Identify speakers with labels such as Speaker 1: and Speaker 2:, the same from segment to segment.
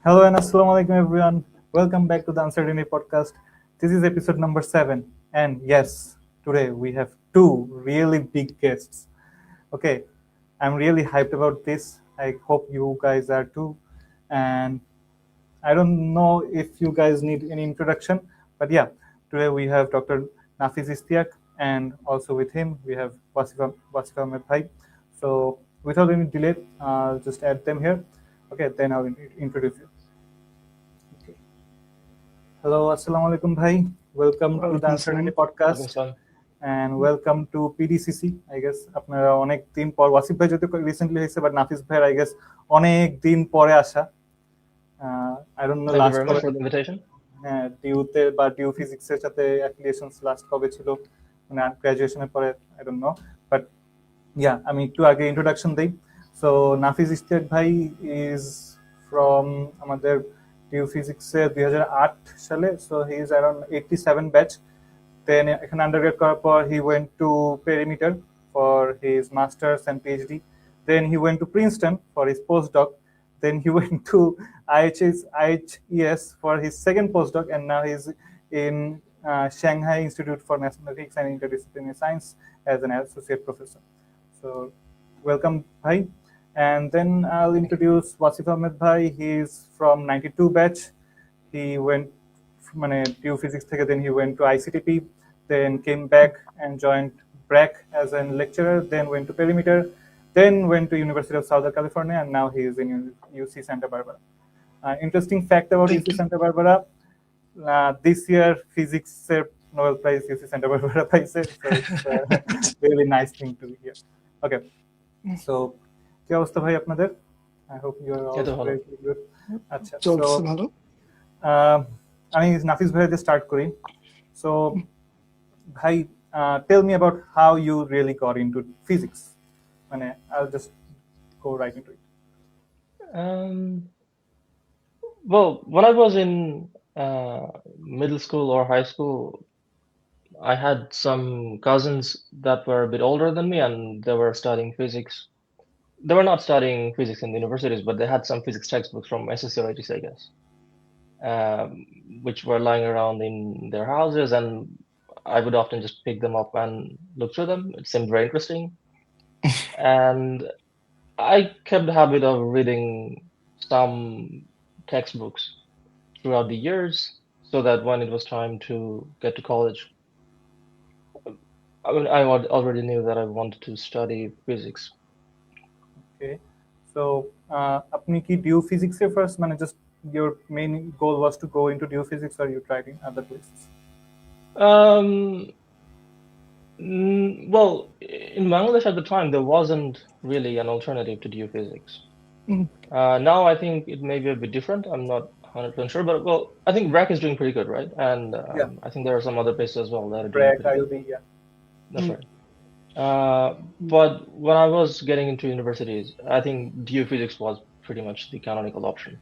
Speaker 1: Hello and assalamu alaikum everyone. Welcome back to the Uncertainty podcast. This is episode number 7. And yes, today we have two really big guests. Okay, I'm really hyped about this. I hope you guys are too. And I don't know if you guys need any introduction, but yeah, today we have Dr. Nafiz Ishtiaque, and also with him we have Wasif Ahmed bhai. So without any delay, I'll just add them here. Okay, then I'll introduce you. Okay. Hello, assalamu alaikum bhai. Welcome to the Uncertainty podcast. And welcome to PDCC. I guess আপনারা অনেক দিন পর ওয়াসিফ ভাই যদি recently হয়েছে but নাফিস ভাই I guess অনেক দিন পরে আসা I don't know
Speaker 2: Thank
Speaker 1: last
Speaker 2: you very much for the invitation.
Speaker 1: হ্যাঁ ডিউতে বা ডিউ ফিজিক্সের সাথে অ্যাফিলিয়েশনস লাস্ট কবে ছিল মানে গ্র্যাজুয়েশনের পরে I don't know but yeah আমি একটু আগে ইন্ট্রোডাকশন দেই সো নাফিজ ইশতিয়াক ভাই ইজ ফ্রম আমাদের ডিউ ফিজিক্সে 2008 সালে so he is around 87 batch Then এখানে undergrad করার পর he went to Perimeter for his masters and PhD. Then he went to Princeton for his postdoc. Then he went to IHES for his second postdoc, and now he's in Shanghai Institute for Mathematics and Interdisciplinary Science as an associate professor. So welcome, bhai. And then I'll introduce Wasif Ahmed bhai. He's from 92 batch. He went মানে due physics থেকে then he went to ICTP, then came back and joined BRAC as a lecturer, then went to Perimeter, then went to University of Southern California, and now he is in UC Santa Barbara. Interesting fact about UC Santa Barbara, this year physics Nobel Prize UC Santa Barbara পাইছে, so it's a really nice thing to hear. Okay, so কি অবস্থা ভাই আপনাদের? I hope you are all very good. আচ্ছা, so
Speaker 3: ভালো।
Speaker 1: আমি নাফিস ভাই দিয়ে স্টার্ট করি সো ভাই tell me about how you really got into physics মানে I'll just go right into it.
Speaker 2: Well, when I was in middle school or high school, I had some cousins that were a bit older than me, and they were studying physics. They were not studying physics in the universities, but they had some physics textbooks from SSC or IHES, I guess. Which were lying around in their houses, and I would often just pick them up and look through them. It seemed very interesting. And I kept the habit of reading some textbooks throughout the years, so that when it was time to get to college, I already knew that I wanted to study physics.
Speaker 1: Okay, so আপনি কি due ফিজিক্সে first মানে just your main goal was to go into geophysics, or you tried in other places?
Speaker 2: Well, in Bangladesh at the time, there wasn't really an alternative to geophysics. Now I think it may be a bit different. I'm not 100% sure, but well, I think BRAC is doing pretty good, right? And I think there are some other places as well that are doing
Speaker 1: BRAC,
Speaker 2: pretty
Speaker 1: ILB,
Speaker 2: good.
Speaker 1: yeah.
Speaker 2: That's right. But when I was getting into universities, I think geophysics was pretty much the canonical option.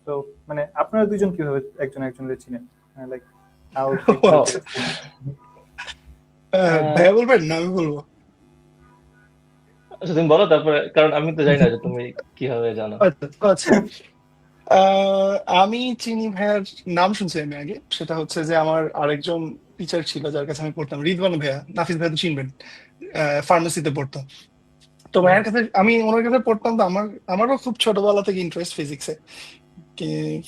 Speaker 1: So মানে আপনারা দুইজন কিভাবে একজন একজনের চিনেন like how
Speaker 3: ভাইয়া বলবেন না আমি বলবো?
Speaker 2: আচ্ছা তুমি বলো তারপরে, কারণ আমি তো জানি না যে তুমি কিভাবে জানো।
Speaker 3: আচ্ছা, আমি চিনি ভাইয়ার নাম শুনছি আমি আগে, সেটা হচ্ছে যে আমার আরেকজন টিচার ছিল যার কাছে আমি পড়তাম, রিদওয়ান ভাইয়া, নাফিস ভাইয়া তো চিনবেন, ফার্মেসিতে পড়তো। তো ভাইয়ার কাছে আমি ওনার কাছে পড়তাম, তো আমারও খুব ছোটবেলা থেকে ইন্টারেস্ট ফিজিক্সে,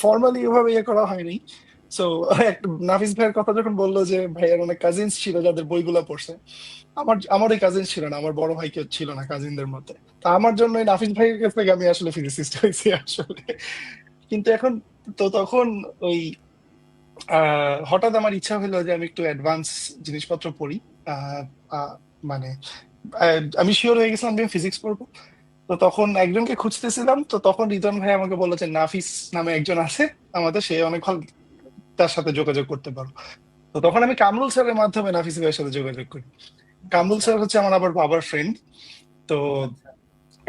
Speaker 3: ফর্মালি ওভাবে ইয়ে করা হয়নি। সো নাফিস ভাইয়ের কথা যখন বললো যে ভাইয়ার অনেক কাজিনস ছিল যাদের বইগুলা পড়ছে, আমার ওই কাজিন ছিল না, আমার বড় ভাই কেউ ছিল না কাজিনদের মধ্যে। তা আমার জন্য নাফিস ভাইয়ের কাছ থেকে আমি আসলে ফিজিসিস্ট হয়েছি আসলে। কিন্তু এখন তো তখন ওই হঠাৎ আমার ইচ্ছা হলো যে আমি একটু অ্যাডভান্স জিনিসপত্র পড়ি, মানে আমি শিওর হয়ে গেছিলাম আমি ফিজিক্স পড়বো। তো তখন একজনকে খুঁজতেছিলাম, তো তখন রিদন ভাই আমাকে বললো যে নাফিস নামে একজন আছে আমাদের, সে অনেক ভালো, তার সাথে যোগাযোগ করতে পারো। তো তখন আমি কামরুল স্যারের মাধ্যমে নাফিস ভাইয়ের সাথে যোগাযোগ করি। কামরুল স্যার হচ্ছে আমার আবার বাবার ফ্রেন্ড। তো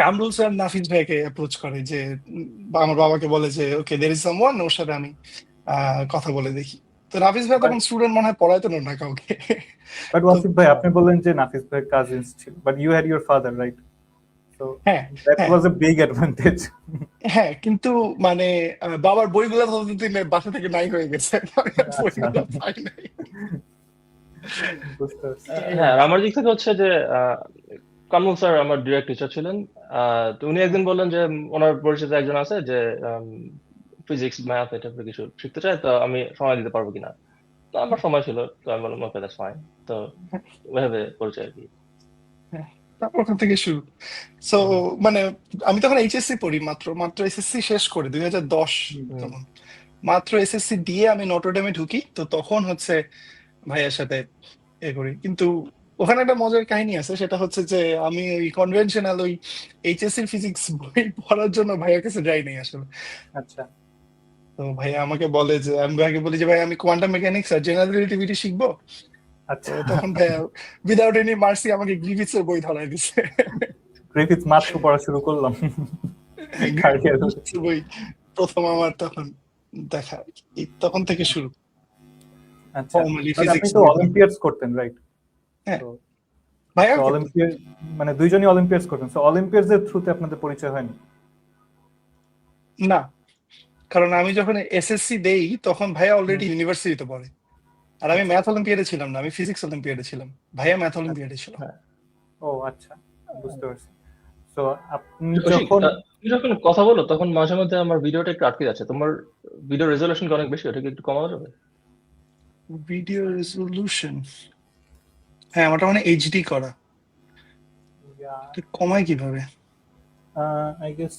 Speaker 3: কামরুল স্যার নাফিস ভাইকে অ্যাপ্রোচ করে যে আমার বাবাকে বলে যে ওকে দের ইজ সামওয়ান, ওর সাথে আমি কথা বলে দেখি। তো নাফিস ভাই তখন স্টুডেন্ট মনে হয় পড়াইতো না কাউকে।
Speaker 1: বাট ওয়াসিফ ভাই আপনি বললেন যে নাফিস ভাই কাজিনস ছিল, but you had your father right? So
Speaker 3: হ্যাঁ
Speaker 1: that
Speaker 3: হ্যাঁ
Speaker 1: was a big advantage.
Speaker 3: হ্যাঁ, কিন্তু মানে বাবার বইগুলো ততদিন বাসা থেকে নাই হয়ে গেছে, আমি আর
Speaker 1: আচ্ছা,
Speaker 3: বইগুলো পাই নাই।
Speaker 1: বুঝতে পারছি।
Speaker 2: হ্যাঁ, আমার দিক থেকে হচ্ছে যে কামরুল স্যার আমার ডিরেক্ট টিচার ছিলেন। তো উনি একদিন বললেন যে ওনার পরিচিত একজন আছে যে ফিজিক্স ম্যাথ এটা কিছু শিখতে চায়, তো আমি সময় দিতে পারবো কিনা। তো আমার সময় ছিল, তো আমি বললাম ওকে দ্যাটস ফাইন। তো ওইভাবে পরিচয় আর কি।
Speaker 3: তারপর ওখান থেকে শুরু। সো মানে আমি তখন এইচএসসি পড়ি, মাত্র এসএসসি শেষ করে 2010 তখন মাত্র এসএসসি দিয়ে আমি নটরডেমে ঢুকি। তো তখন হচ্ছে ভাইয়ের সাথে এ করি, কিন্তু ওখানে একটা মজার কাহিনী আছে, সেটা হচ্ছে যে আমি ওই কনভেনশনাল ওই এইচএসসি ফিজিক্স বই পড়ার জন্য ভাইয়ের কাছে যাই নাই আসলে।
Speaker 1: আচ্ছা,
Speaker 3: তো ভাইয়া আমাকে বলে যে, আমি ভাইকে বলি যে ভাই আমি কোয়ান্টাম মেকানিক্স আর জেনারেল রিলেটিভিটি শিখবো।
Speaker 1: আচ্ছা।
Speaker 3: তো তখন ভাইয়া উইদাউট এনি মার্সি আমাকে গ্রিফিথস এর বই ধরাই দিছে।
Speaker 1: গ্রিফিথস মাত্র পড়া শুরু করলাম। Third year।
Speaker 3: গ্রিফিথস এর বই প্রথম আমার তখন দেখা আর কি। এই তখন থেকে শুরু
Speaker 1: আচ্ছা,
Speaker 3: ফর্মালি
Speaker 1: but আপনি
Speaker 3: ফিজিক্স
Speaker 1: তো
Speaker 3: বই।
Speaker 1: অলিম্পিয়াডস করতেন, রাইট?
Speaker 3: হ্যাঁ, ভাইয়া করতো।
Speaker 1: অলিম্পিয়াড মানে দুইজনই অলিম্পিয়াডস করতেন, সো অলিম্পিয়াডস এর থ্রুতে আপনাদের পরিচয় হয়নি?
Speaker 3: না, কারণ আমি যখন এসএসসি দেই তখন ভাইয়া অলরেডি ইউনিভার্সিটিতে পড়ে, আর আমি ম্যাথ অলিম্পিয়াডে ছিলাম না, আমি ফিজিক্স অলিম্পিয়াডে ছিলাম, ভাইয়া ম্যাথ অলিম্পিয়াডে ছিল।
Speaker 1: ও আচ্ছা, বুঝতে পারছি। সো আপনি
Speaker 2: কৌশিক,
Speaker 1: যখন
Speaker 2: তুমি যখন কথা বলো তখন মাঝে মধ্যে আমার ভিডিওটা একটু আটকে যাচ্ছে। তোমার ভিডিও রেজলিউশন অনেক বেশি, ওটাকে একটু কমানো যাবে?
Speaker 3: ভিডিও রেজলিউশন, হ্যাঁ আমারটা মানে এইচডি করা, তো কমায় কিভাবে?
Speaker 1: আই গেস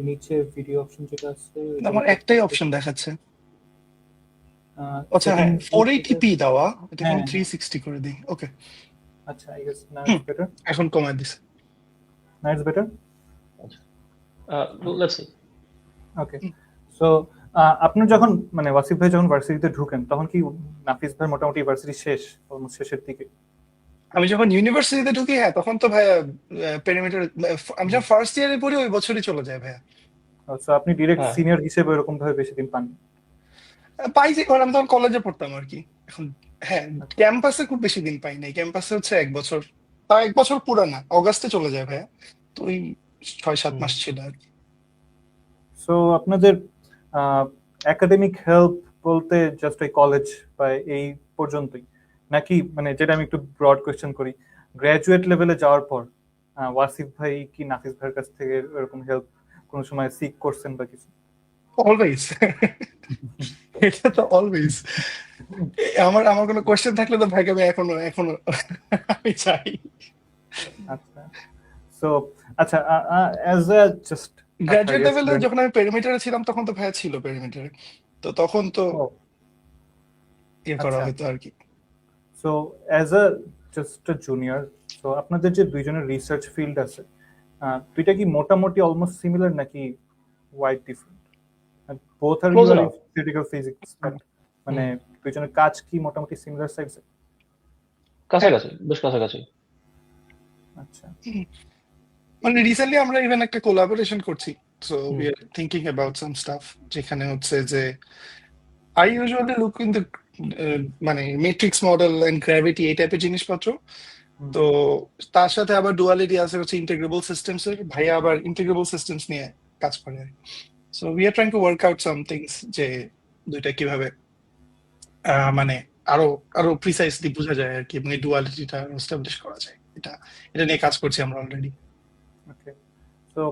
Speaker 1: নিচে ভিডিও অপশন যেটা আছে
Speaker 3: আমার একটাই অপশন দেখাচ্ছে। আচ্ছা হ্যাঁ, 480p দেওয়া, এটা আমি 360 করে দিই। ওকে,
Speaker 1: আচ্ছা, I guess now it's better.
Speaker 3: এখন কমায় দিছে।
Speaker 1: Now it's better.
Speaker 2: Let's see.
Speaker 1: Okay, so আপনি যখন মানে ওয়াসিফ ভাই যখন ভার্সিটিতে ঢুকেন তখন কি নাফিস ভাই মোটামুটি ভার্সিটি শেষ, অলমোস্ট শেষের দিকে?
Speaker 3: আমি যখন ইউনিভার্সিটিতে ঢুকি, হ্যাঁ তখন তো ভাইয়া পেরিমিটার, আমি যখন ফার্স্ট ইয়ারে পড়ি ওই বছরই চলে যায় ভাইয়া।
Speaker 1: সো আপনি ডিরেক্ট
Speaker 2: হ্যাঁ।
Speaker 1: সিনিয়র হিসেবে এরকম ভাবে বেশি দিন পাননি?
Speaker 3: পাইছি, কারণ আমি তখন কলেজে পড়তাম আর কি। এখন হ্যাঁ, ক্যাম্পাসে খুব বেশি দিন পাই নাই, ক্যাম্পাসে হচ্ছে 1 বছর, তা 1 বছর পুরো না, অগাস্টে চলে যায় ভাইয়া। তো ওই 6-7 মাস ছিল আর কি।
Speaker 1: সো আপনাদের একাডেমিক হেল্প বলতে জাস্ট ওই কলেজ বা এই পর্যন্তই, নাকি মানে যেটা আমি একটু ব্রড কোয়েশ্চেন করি, গ্র্যাজুয়েট লেভেলে যাওয়ার পর ওয়াসিফ ভাই কি নাফিস ভাইয়ের কাছ থেকে এরকম হেল্প কোনো সময় সিক করছেন বা কিছু?
Speaker 3: অলওয়েজ, এটা তো অলওয়েজ। আমার আমার কোনো কোয়েশ্চেন থাকলে তো ভাইকে আমি এখনো এখনো আমি চাই।
Speaker 1: আচ্ছা, সো আচ্ছা, অ্যাজ আ জাস্ট
Speaker 3: গ্রাজুয়েট লেভেলে যখন আমি পেরিমিটারে ছিলাম তখন তো ভাইয়া ছিল পেরিমিটারে, তো তখন তো ইয়ে করা
Speaker 1: আচ্ছা।
Speaker 3: হতো আর কি।
Speaker 1: So as a just a junior, so আপনাদের যে দুইজনের রিসার্চ ফিল্ড আছে দুইটা কি মোটামুটি অলমোস্ট সিমিলার নাকি wide different? Both are
Speaker 2: Close
Speaker 1: you are
Speaker 2: enough.
Speaker 1: Theoretical physics, but মানে দুইজনের কাজ কি মোটামুটি সিমিলার সাইজে?
Speaker 2: কাছাকাছি, বেশ কাছাকাছি।
Speaker 1: আচ্ছা,
Speaker 3: মানে রিসেন্টলি আমরা ইভেন একটা কোলাবোরেশন করছি, so we are thinking about some staff, যেখানে হচ্ছে যে I usually look in the মানে মেট্রিক্স মডেল এন্ড গ্র্যাভিটি এই টাইপের জিনিসপত্র। তো তার সাথে আবার ডুয়ালিটি আছে হচ্ছে ইন্টিগ্রেবল সিস্টেমস এর, ভাইয়া আবার ইন্টিগ্রেবল সিস্টেমস নিয়ে কাজ করে। So we are trying to work out some things, যে দুইটা কিভাবে মানে আরো আরো প্রিসাইসলি বোঝা যায় আর কি, এবং এই ডুয়ালিটিটা এস্টাবলিশ করা যায়, এটা এটা নিয়ে কাজ করছি আমরা already.
Speaker 1: okay. So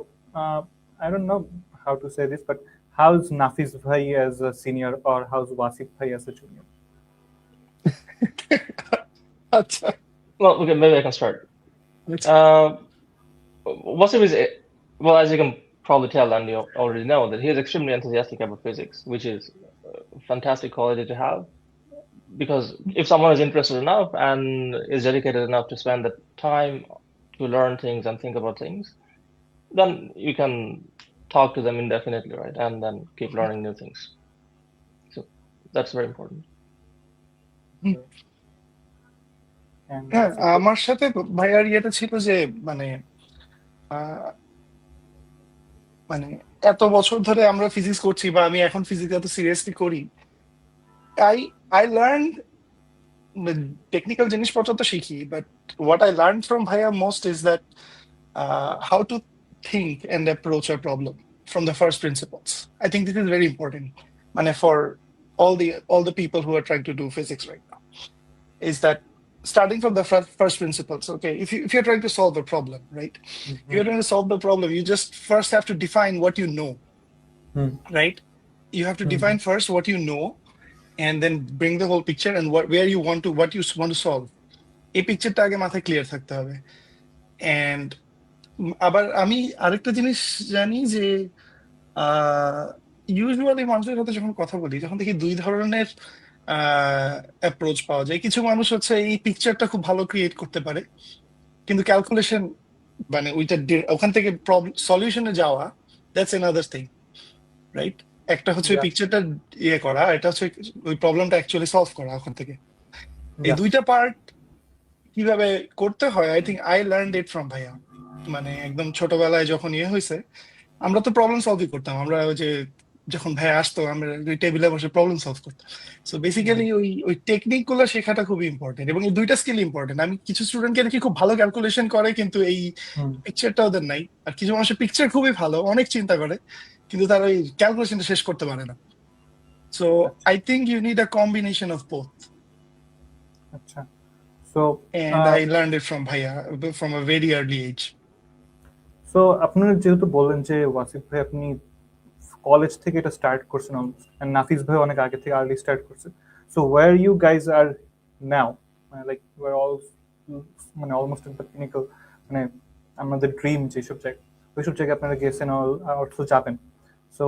Speaker 1: I don't know how to say this, but how's Nafiz bhai as a senior or how's Wasif bhai as a junior?
Speaker 3: আচ্ছা,
Speaker 2: Well, okay, maybe I can start. Wasif is, well, as you can probably tell, and you already know, that he is extremely enthusiastic about physics, which is a fantastic quality to have. Because if someone is interested enough and is dedicated enough to spend the time to learn things and think about things, then you can talk to them indefinitely, right? And then keep learning new things. So that's very important.
Speaker 1: And
Speaker 3: হ্যাঁ
Speaker 1: Wasif bhai?
Speaker 3: আমার সাথে ভাইয়ার ইয়েটা ছিল যে মানে মানে এত বছর ধরে আমরা ফিজিক্স করছি, বা আমি এখন ফিজিক্স এত সিরিয়াসলি করি, আই লার্ন টেকনিক্যাল জিনিসপত্র তো শিখি, but what I learn from ভাইয়া most is that how to think and approach a problem from the first principles. I think this is very important. And for all the people who are trying to do physics right now, is that starting from the first principles. Okay, if you're trying to solve a problem, right? If you're trying to solve the problem, you just first have to define what you know, right? You have to define first what you know, and then bring the whole picture and what you want to solve. এই পিকচারটা আগে মাথায় clear থাকতে হবে। And আবার আমি আরেকটা জিনিস জানি যে ইউজুয়ালি মানুষের সাথে যখন কথা বলি, যখন দেখি দুই ধরনের অ্যাপ্রোচ পাওয়া যায়। কিছু মানুষ হচ্ছে এই পিকচারটা খুব ভালো ক্রিয়েট করতে পারে, কিন্তু ক্যালকুলেশন মানে ওখান থেকে সলিউশনে যাওয়া, দ্যাটস অ্যানাদার থিং, রাইট? একটা হচ্ছে ওই পিকচারটা ইয়ে করা, এটা হচ্ছে ওই প্রবলেমটা অ্যাকচুয়ালি সলভ করা ওখান থেকে। এই দুইটা পার্ট কিভাবে করতে হয়, I think I learned it from ভাইয়া। মানে একদম ছোটবেলায় যখন ইয়ে হয়েছে, আমরা তো প্রবলেম সলভই করতাম। আমরা ওই যে যখন ভাইয়া আসতো, আমরা ওই টেবিলে বসে প্রবলেম সলভ করতাম। সো বেসিক্যালি ওই টেকনিক গুলো শেখাটা খুবই ইম্পর্টেন্ট, এবং এই দুইটা স্কিল ইম্পর্টেন্ট। আমি কিছু স্টুডেন্টকে দেখি খুব ভালো ক্যালকুলেশন করে, কিন্তু এই পিকচারটা ওদের নাই। আর কিছু মানুষের পিকচার খুবই ভালো, অনেক চিন্তা করে, কিন্তু তারা ওই ক্যালকুলেশনটা শেষ করতে পারে না। So I think you need a combination of both.
Speaker 1: আচ্ছা, so
Speaker 3: and I learned it from ভাইয়া from a very early age.
Speaker 1: So আপনারা যেহেতু বললেন যে ওয়াসিফ ভাই আপনি কলেজ থেকে এটা স্টার্ট করছেন অলমোস্ট, এন্ড নাফিস ভাই অনেক আগে থেকে আর্লি স্টার্ট করছে, so where you guys are now, like you are all মানে অলমোস্ট এট দ্য পিনিকল, মানে আমাদের ড্রিম যেসব জায়গা, ওইসব জায়গায় আপনারা গেছেন অথচ যাবেন। সো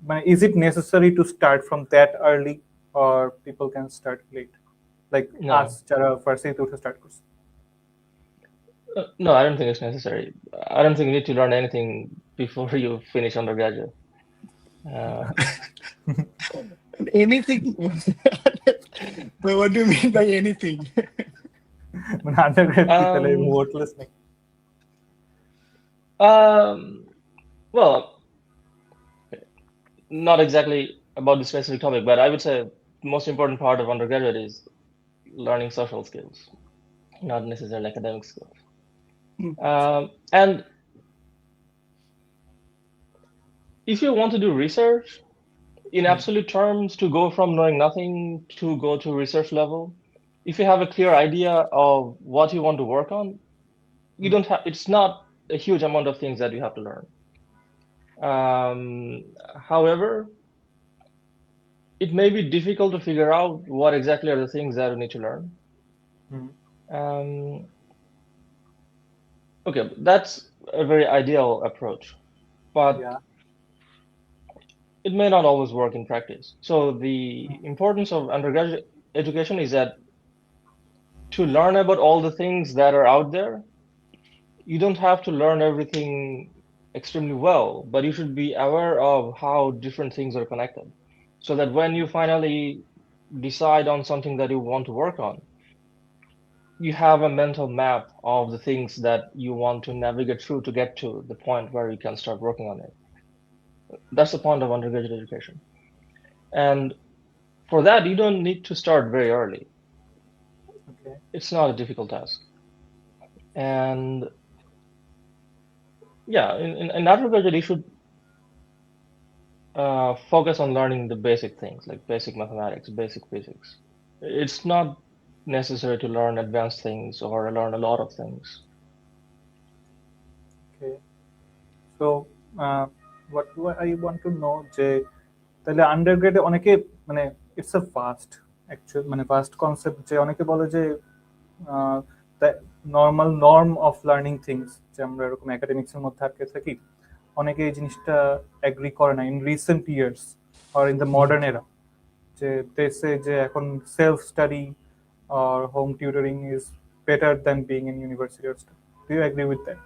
Speaker 1: মানে is it necessary to start from that early, or people can start late, like us যারা ফার্স্ট উঠে স্টার্ট করছে?
Speaker 2: No, I don't think it's necessary. I don't think you need to learn anything before you finish undergraduate.
Speaker 3: Anything? But what do you mean by anything?
Speaker 1: মানে undergrad কি তাহলে wordless নাকি?
Speaker 2: Well, not exactly about this specific topic, but I would say the most important part of undergraduate is learning social skills, not necessarily academic skills. And if you want to do research, in absolute terms, to go from knowing nothing to go to research level, if you have a clear idea of what you want to work on, you don't have, it's not a huge amount of things that you have to learn. However, it may be difficult to figure out what exactly are the things that you need to learn. Okay, that's a very ideal approach, but it may not always work in practice. So the importance of undergraduate education is that to learn about all the things that are out there, you don't have to learn everything extremely well, but you should be aware of how different things are connected, so that when you finally decide on something that you want to work on, you have a mental map of the things that you want to navigate through to get to the point where you can start working on it. That's the point of undergraduate education. And for that, you don't need to start very early.
Speaker 1: Okay.
Speaker 2: It's not a difficult task. And yeah, in undergraduate, you should focus on learning the basic things, like basic mathematics, basic physics. It's not necessary to learn advanced things or learn a lot of things.
Speaker 1: Okay. So, what do I want to know যে তাহলে আন্ডারগ্রেডে অনেকে মানে it's a fast actual মানে fast concept, যে অনেকে বলে যে normal norm of learning things, যে আমরা এরকম একাডেমিক্সের মধ্যে আটকে থাকি, অনেকে এই জিনিসটা এগ্রি করে না in recent years or in the modern এরা, যে দেশে যে এখন self study or home tutoring is better than being in university or stuff. Do you agree with that?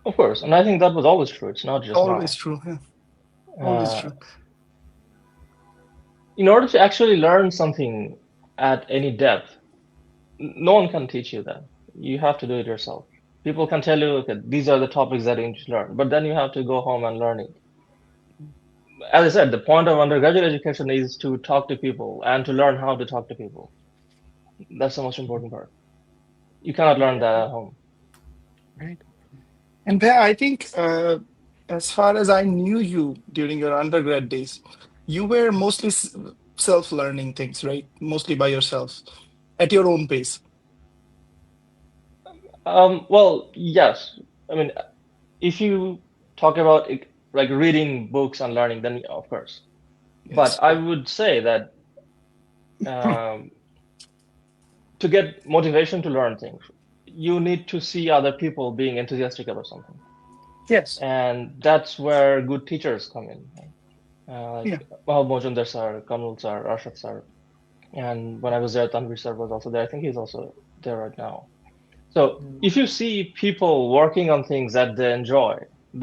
Speaker 2: Of course, and I think that was always true. It's not just
Speaker 3: always
Speaker 2: now.
Speaker 3: True. Yeah. Always true.
Speaker 2: In order to actually learn something at any depth, no one can teach you that. You have to do it yourself. People can tell you, okay, these are the topics that you need to learn, but then you have to go home and learn it. As I said, the point of undergraduate education is to talk to people and to learn how to talk to people. That's the most important part. You cannot learn that at home.
Speaker 3: Right. And Bhaiya, I think as far as I knew you during your undergrad days, you were mostly self-learning things, right? Mostly by yourself, at your own pace.
Speaker 2: Well, yes. I mean, if you talk about like reading books and learning, then of course. But
Speaker 3: Yes.
Speaker 2: I would say that um, to get motivation to learn things, you need to see other people being enthusiastic about something.
Speaker 3: Yes.
Speaker 2: And that's where good teachers come in. Like
Speaker 3: Yeah.
Speaker 2: Mahab Mojumdar sir, Kamul sir, Arshad sir. And when I was there, Tanvir sir was also there. I think he's also there right now. So if you see people working on things that they enjoy,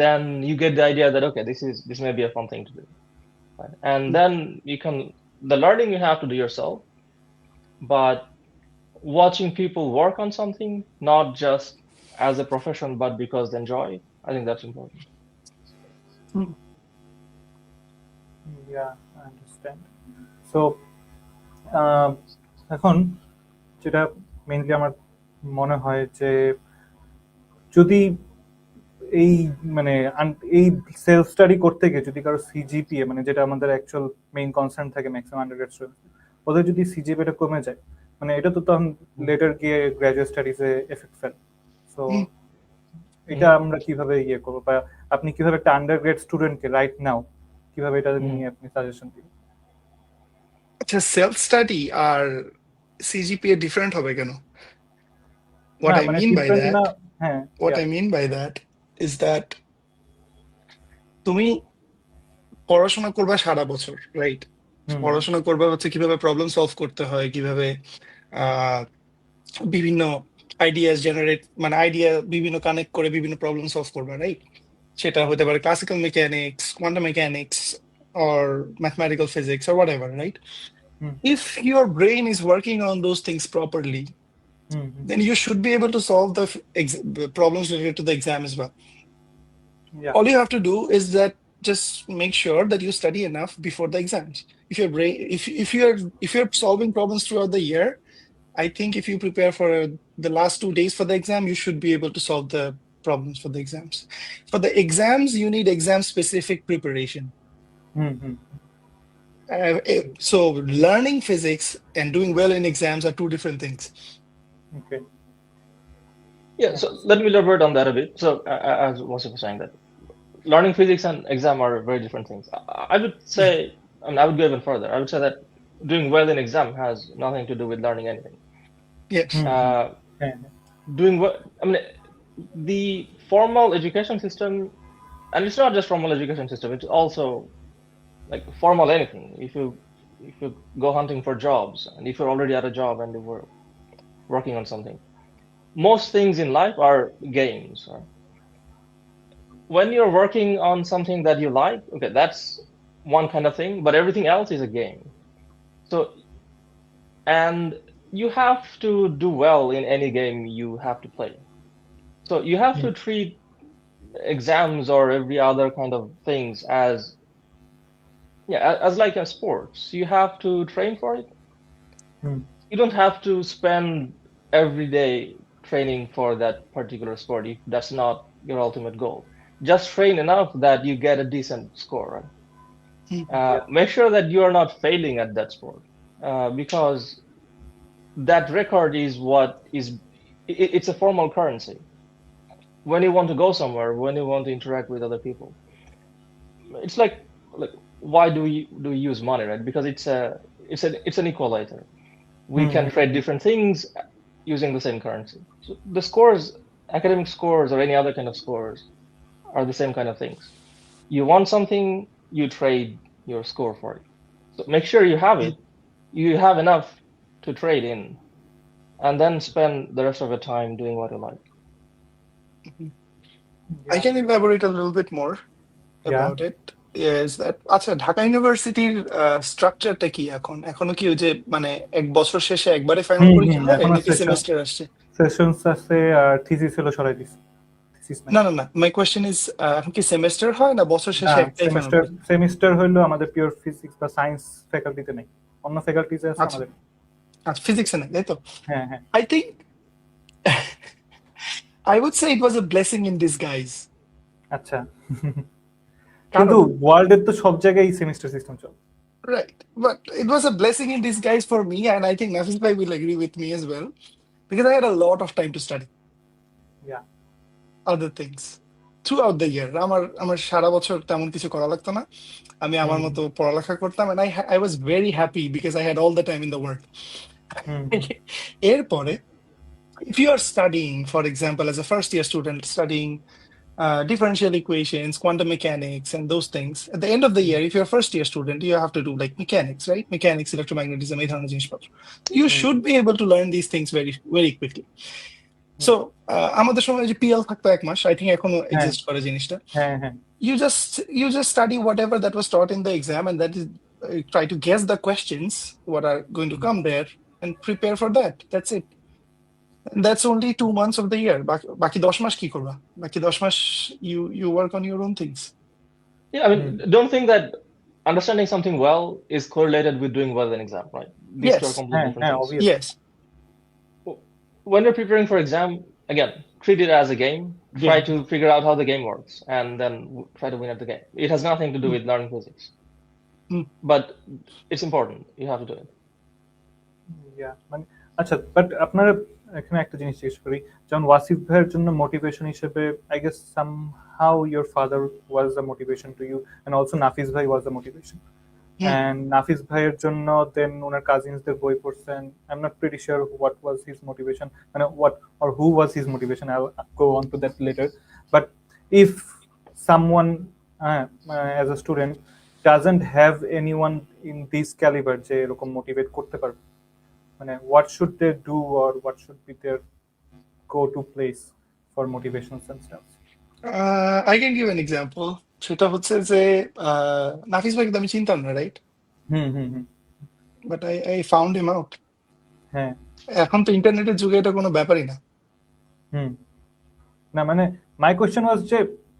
Speaker 2: then you get the idea that, okay, this may be a fun thing to do. Right? And then the learning you have to do yourself, but watching people work on something, not just as a profession, but because they enjoy, I think that's important.
Speaker 1: Yeah, I understand. So এখন যেটা mainly আমার মনে হয় যে যদি এই মানে এই সেলফ স্টাডি করতে গিয়ে যদি কারো সিজিপিএ মানে যেটা আমাদের অ্যাকচুয়াল মেইন কনসার্ন থাকে ম্যাক্সিমাম আন্ডারগ্রেড স্টুডেন্ট, ওদের যদি সিজিপিএটা কমে যায়, মানে এটা তো তখন লেটার গিয়ে গ্র্যাজুয়েট স্টাডিজে এফেক্ট ফেলে। সো এটা আমরা কিভাবে ইয়ে করবো, বা আপনি কিভাবে একটা আন্ডারগ্রেড স্টুডেন্টকে রাইট নাও কিভাবে এটা নিয়ে আপনি সাজেশন দিবেন?
Speaker 3: আচ্ছা, সেলফ স্টাডি আর সিজিপিএ ডিফারেন্ট হবে কেন? What I mean by that, what I mean by that is that তুমি পড়াশোনা করবা সারা বছর, রাইট? পড়াশোনা করবা হচ্ছে কিভাবে প্রবলেম সলভ করতে হয়, কিভাবে বিভিন্ন আইডিয়াস জেনারেট, মানে আইডিয়া বিভিন্ন কানেক্ট করে বিভিন্ন প্রবলেম সলভ করবা, রাইট? সেটা হতে পারে classical mechanics, quantum mechanics, or mathematical physics, or whatever, right? If your brain is working on those things properly, then you should be able to solve the problems related to the exam as well.
Speaker 1: Yeah.
Speaker 3: All you have to do is that just make sure that you study enough before the exams. If your brain, if you're solving problems throughout the year, I think if you prepare for the last 2 days for the exam, you should be able to solve the problems for the exams. For the exams, you need exam-specific preparation. So learning physics and doing well in exams are two different things.
Speaker 1: Okay.
Speaker 2: Yeah, so let me elaborate on that a bit. So as Wasif was saying, that learning physics and exam are very different things. I would say, I mean, I would go even further. I would say that doing well in exam has nothing to do with learning anything.
Speaker 3: Yes.
Speaker 2: Doing well, I mean, the formal education system, and it's not just formal education system, it's also like formal anything. If you go hunting for jobs, and if you're already at a job and you were working on something, most things in life are games. Right? When you're working on something that you like, okay, that's one kind of thing, but everything else is a game. So, and you have to do well in any game you have to play. So you have to treat exams or every other kind of things as like a sports. You have to train for it. You don't have to spend every day training for that particular sport if that's not your ultimate goal. Just train enough that you get a decent score, right? Make sure that you are not failing at that sport, because that record is it's a formal currency. When you want to go somewhere, when you want to interact with other people, it's like why do we use money, right? Because it's an equalizer. We can trade different things using the same currency. So the scores, academic scores or any other kind of scores, are the same kind of things. You want something, you trade your score for it. So make sure you have it, you have enough to trade in, and then spend the rest of your time doing what you like.
Speaker 3: I can elaborate a little bit more about it. Is that আচ্ছা, ঢাকা ইউনিভার্সিটির স্ট্রাকচারটা কি এখনো কি ওই যে মানে এক বছর শেষে একবারে ফাইনাল পরীক্ষা হয় নাকি সেমিস্টার আসছে?
Speaker 1: সেশনস আছে আর থিসিস হলো সরাই দিছে।
Speaker 3: না, মাই কোশ্চেন ইজ এখন কি সেমিস্টার হয় না বছর শেষে একটাই ফাইনাল?
Speaker 1: সেমিস্টার হলো আমাদের পিওর ফিজিক্স বা সায়েন্স ফ্যাকাল্টিতে নেই, অন্য ফ্যাকাল্টিতে আছে আমাদের।
Speaker 3: আচ্ছা, ফিজিক্সে নেই, তাই তো?
Speaker 1: হ্যাঁ।
Speaker 3: I would say it was a blessing in disguise.
Speaker 1: আচ্ছা কিন্তু ওয়ার্ল্ডের তো সব জায়গায় সেমিস্টার সিস্টেম চলে
Speaker 3: Right. But it was a blessing in disguise for me, and I think Nafiz bhai will agree with me as well, because I had a lot of time to study
Speaker 1: Yeah.
Speaker 3: other things throughout the year. আমার সারা বছর তেমন কিছু করা লাগতো না, আমি আমার মতো পড়ালেখা করতাম, and I was very happy because I had all the time in the world. এরপরে, if you are studying, for example, as a first year student studying differential equations, quantum mechanics, and those things, at the end of the year, if you're a first year student, you have to do like mechanics, right? Mechanics, electromagnetism, এই ধরনের জিনিসপত্র. You should be able to learn these things very, very quickly. So, আমাদের সময় যে PL থাকতো 1 মাস, I think এখনো exist করে জিনিসটা. You just study whatever that was taught in the exam, and that is try to guess the questions what are going to come there and prepare for that. That's it. And that's only 2 months of the year. বাকি 10 মাস কি করবা? বাকি 10 মাস you work on your own things.
Speaker 2: Yeah, I mean, don't think that understanding something well is correlated with doing well in exam, right? These two are completely different things.
Speaker 1: Obviously.
Speaker 3: Yes.
Speaker 2: When you're preparing for exam, again, treat it as a game. Try to figure out how the game works, and then try to win at the game. It has nothing to do with learning physics, but it's important. You have to do it.
Speaker 1: Yeah, মানে আচ্ছা, but আপনারা এখানে একটা জিনিস জিজ্ঞেস করি, যেমন ওয়াসিফ ভাইয়ের জন্য মোটিভেশন হিসেবে I guess somehow your father was the motivation to you, and also Nafiz ভাই was the motivation, and Nafiz ভাইয়ের জন্য দেন ওনার কাজিনসদের বই পড়ছেন। I am not pretty sure what was his motivation, মানে what or who was his motivation, I will go on to that later. But if someone as a student doesn't have anyone in this calibre যে এরকম motivate করতে পারবে, মানে what should they do or what should be their go-to place for motivations and stuff?
Speaker 3: I can give an example. সেটা হচ্ছে যে নাফিজ ভাইকে আমি চিনতাম না, right? But I found him out.
Speaker 1: হ্যাঁ,
Speaker 3: এখন তো ইন্টারনেটের যুগে এটা কোনো ব্যাপারই না।
Speaker 1: না মানে my question was যে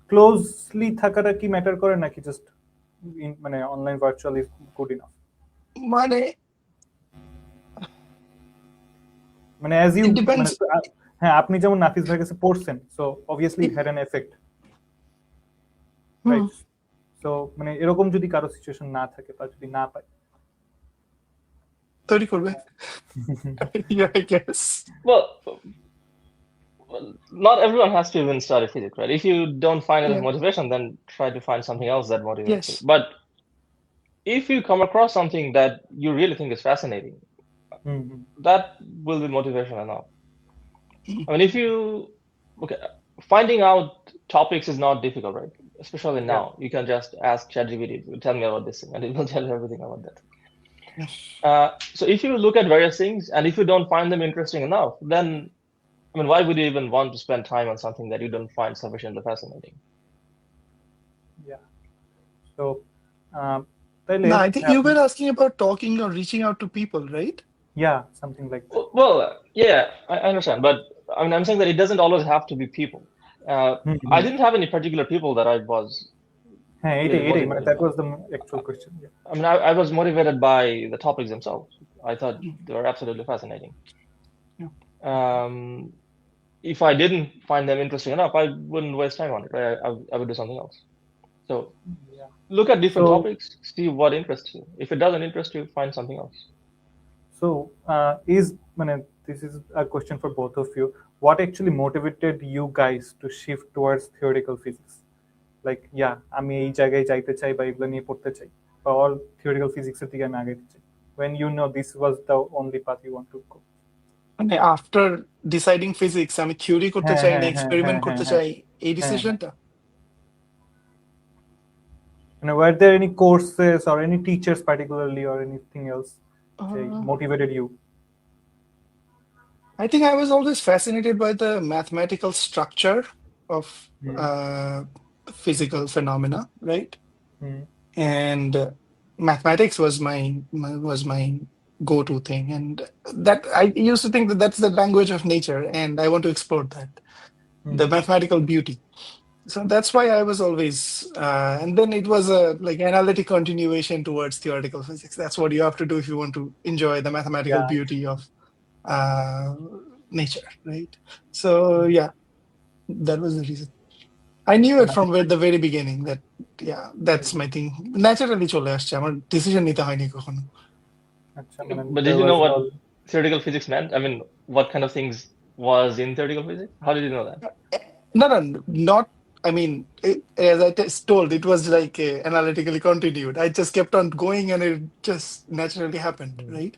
Speaker 1: ক্লোজলি থাকাটা কি ম্যাটার করে নাকি জাস্ট মানে online virtual is good enough? মানে অ্যাজ ইউ, হ্যাঁ আপনি যেমন নাফিজ ভাইয়ের কাছে পড়ছেন, so obviously it had an effect, right? So মানে এরকম যদি কারো সিচুয়েশন না থাকে বা যদি না পায়,
Speaker 3: তৈরি করবে। Yeah, I guess.
Speaker 2: Well, not everyone has to even study physics, right? If you don't find enough motivation, then try to find something else that motivates you. But if you come across something that you really think is fascinating, that will be motivation enough. I mean, finding out topics is not difficult, right? Especially now, you can just ask ChatGPT to tell me about this thing, and it will tell you everything about that. So if you look at various things, and if you don't find them interesting enough, then, I mean, why would you even want to spend time on something that you don't find sufficiently fascinating?
Speaker 1: Yeah. So,
Speaker 3: no, I think you were asking about talking or reaching out to people, right?
Speaker 1: Yeah, something like that.
Speaker 2: Well, yeah, I understand, but I mean, I'm saying that it doesn't always have to be people. I didn't have any particular people that I was.
Speaker 1: That was the actual question. Yeah.
Speaker 2: I mean, I was motivated by the topics themselves. I thought they were absolutely fascinating. If I didn't find them interesting enough, I wouldn't waste time on it. Right? I would do something else. So, look at different topics, see what interests you. If it doesn't interest you, find something else.
Speaker 1: So, this is a question for both of you. What actually motivated you guys to shift towards theoretical physics? Like, আমি এই জায়গায় যাইতে চাই বা এগুলো নিয়ে পড়তে চাই, বা all theoretical physics এর দিকে আমি আগাইতে চাই, when you know this was the only path you want to go?
Speaker 3: মানে after deciding physics আমি থিওরি করতে চাই না এক্সপেরিমেন্ট করতে চাই, এই ডিসিশনটা?
Speaker 1: Were there any courses or any teachers particularly or anything else motivated you?
Speaker 3: I think I was always fascinated by the mathematical structure of physical phenomena, right? And mathematics was my go-to thing, and that I used to think that that's the language of nature, and I want to explore that, the mathematical beauty. So that's why I was always, and then it was a like analytic continuation towards theoretical physics. That's what you have to do if you want to enjoy the mathematical beauty of nature, right? So That was the reason. I knew it from the very beginning that yeah, that's my thing. Naturally চলে আসছে, আমার decision নিতে হয়নি কখনো।
Speaker 1: আচ্ছা, মানে
Speaker 2: But did you know what theoretical physics meant? I mean, what kind of things was in theoretical physics? How did you know that?
Speaker 3: No, not. I mean, as I told, it was like analytically continued. I just kept on going, and it just naturally happened, right?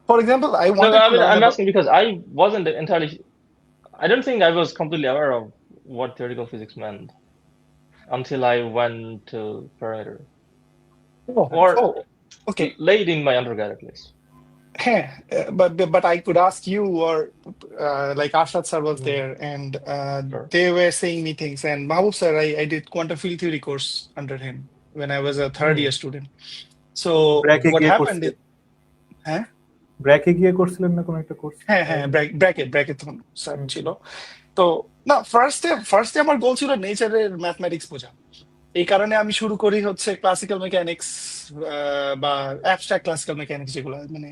Speaker 3: For example, I
Speaker 2: No,
Speaker 3: wanted
Speaker 2: I
Speaker 3: to
Speaker 2: mean,
Speaker 3: learn
Speaker 2: I'm
Speaker 3: about.
Speaker 2: asking because I wasn't entirely. I don't think I was completely aware of what theoretical physics meant until I went to perimeter, or
Speaker 3: Okay.
Speaker 2: late in my undergrad at least.
Speaker 3: But I could ask you, or like Ashad sir was there, and
Speaker 2: Sure.
Speaker 3: they were saying me things. And Mahbub sir, I did quantum field theory course under him when I was a third year student. So what happened is,
Speaker 1: ব্র্যাকে গিয়ে করছিলেন না কোন একটা course?
Speaker 3: হ্যাঁ bracket তখন sir ছিল। তো না, ফার্স্টে আমার গোল ছিল নেচারের ম্যাথমেটিক্স বোঝা। এই কারণে আমি শুরু করি হচ্ছে ক্লাসিক্যাল মেকানিক্স বা অ্যাবস্ট্রাক্ট ক্লাসিক্যাল মেকানিক্স, যেগুলো মানে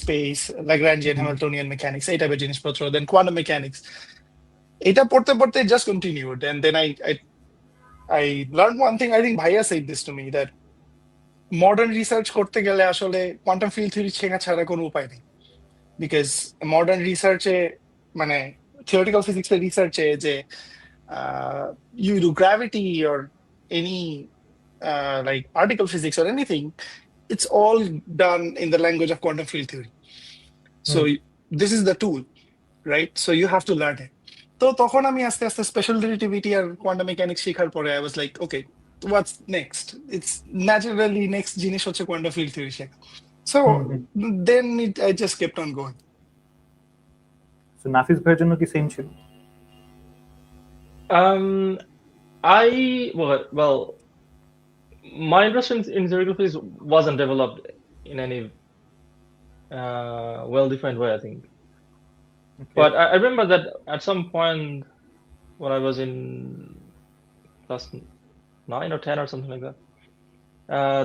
Speaker 3: স্পেস ল্যাগ্রাঞ্জিয়ান হ্যামিল্টনিয়ান মেকানিক্স, এই টাইপের জিনিসপত্র, দেন কোয়ান্টাম মেকানিক্স। এটা পড়তে পড়তে just continued, and then I learned one thing. I think ভাইয়া said this to me, that modern research করতে গেলে আসলে কোয়ান্টাম ফিল্ড থিওরি শেখা ছাড়া কোনো উপায় নেই। বিকজ মডার্ন রিসার্চে মানে থিওরিটিক্যাল ফিজিক্সের রিসার্চে যে you do gravity or any like particle physics or anything, it's all done in the language of quantum field theory. So this is the tool, right? So you have to learn it. তো তখন আমি আস্তে আস্তে special relativity আর quantum mechanics শেখার পরে I was like, okay, what's next? It's naturally next জিনিস হচ্ছে quantum field theory শেখা. So then I just kept on going.
Speaker 1: So নাফিস ভাইয়ের জন্য কি সেম ছিল?
Speaker 2: Well, my interest in theoretical physics wasn't developed in any well-defined way, I think. Okay. But I remember that at some point when I was in class 9 or 10 or something like that,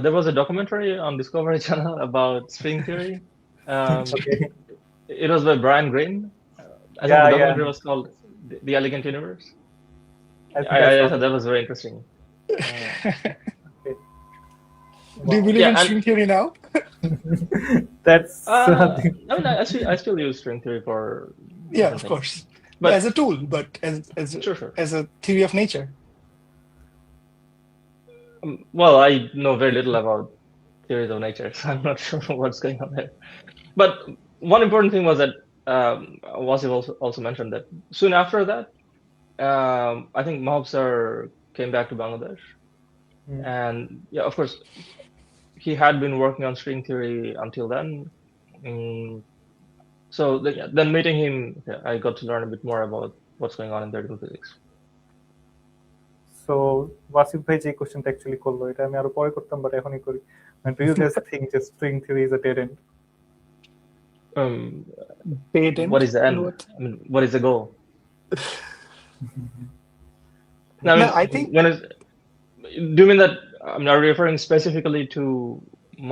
Speaker 2: there was a documentary on Discovery Channel about string theory. It was by Brian Greene. I think the documentary was called The Elegant Universe. I thought that was very interesting.
Speaker 3: Do you believe in string theory now?
Speaker 1: That's
Speaker 2: I mean, I still use string theory for
Speaker 3: of course, but as a tool, but as a theory of nature.
Speaker 2: Well, I know very little about theories of nature, so I'm not sure what's going on there. But one important thing was that Wasif also mentioned that soon after that, I think Mahbub sir came back to Bangladesh, and of course, he had been working on string theory until then. So then meeting him, I got to learn a bit more about what's going on in theoretical physics.
Speaker 1: So Wasif bhai যে কোশ্চেনটা actually করলো, এটা আমি আরো পরে করতাম, but এখনই করি। Do you guys think that string theory is a dead end?
Speaker 3: Dead end?
Speaker 2: What is the end? I mean, what is the goal?
Speaker 3: I think.
Speaker 2: Do you mean that? I mean, are you referring specifically to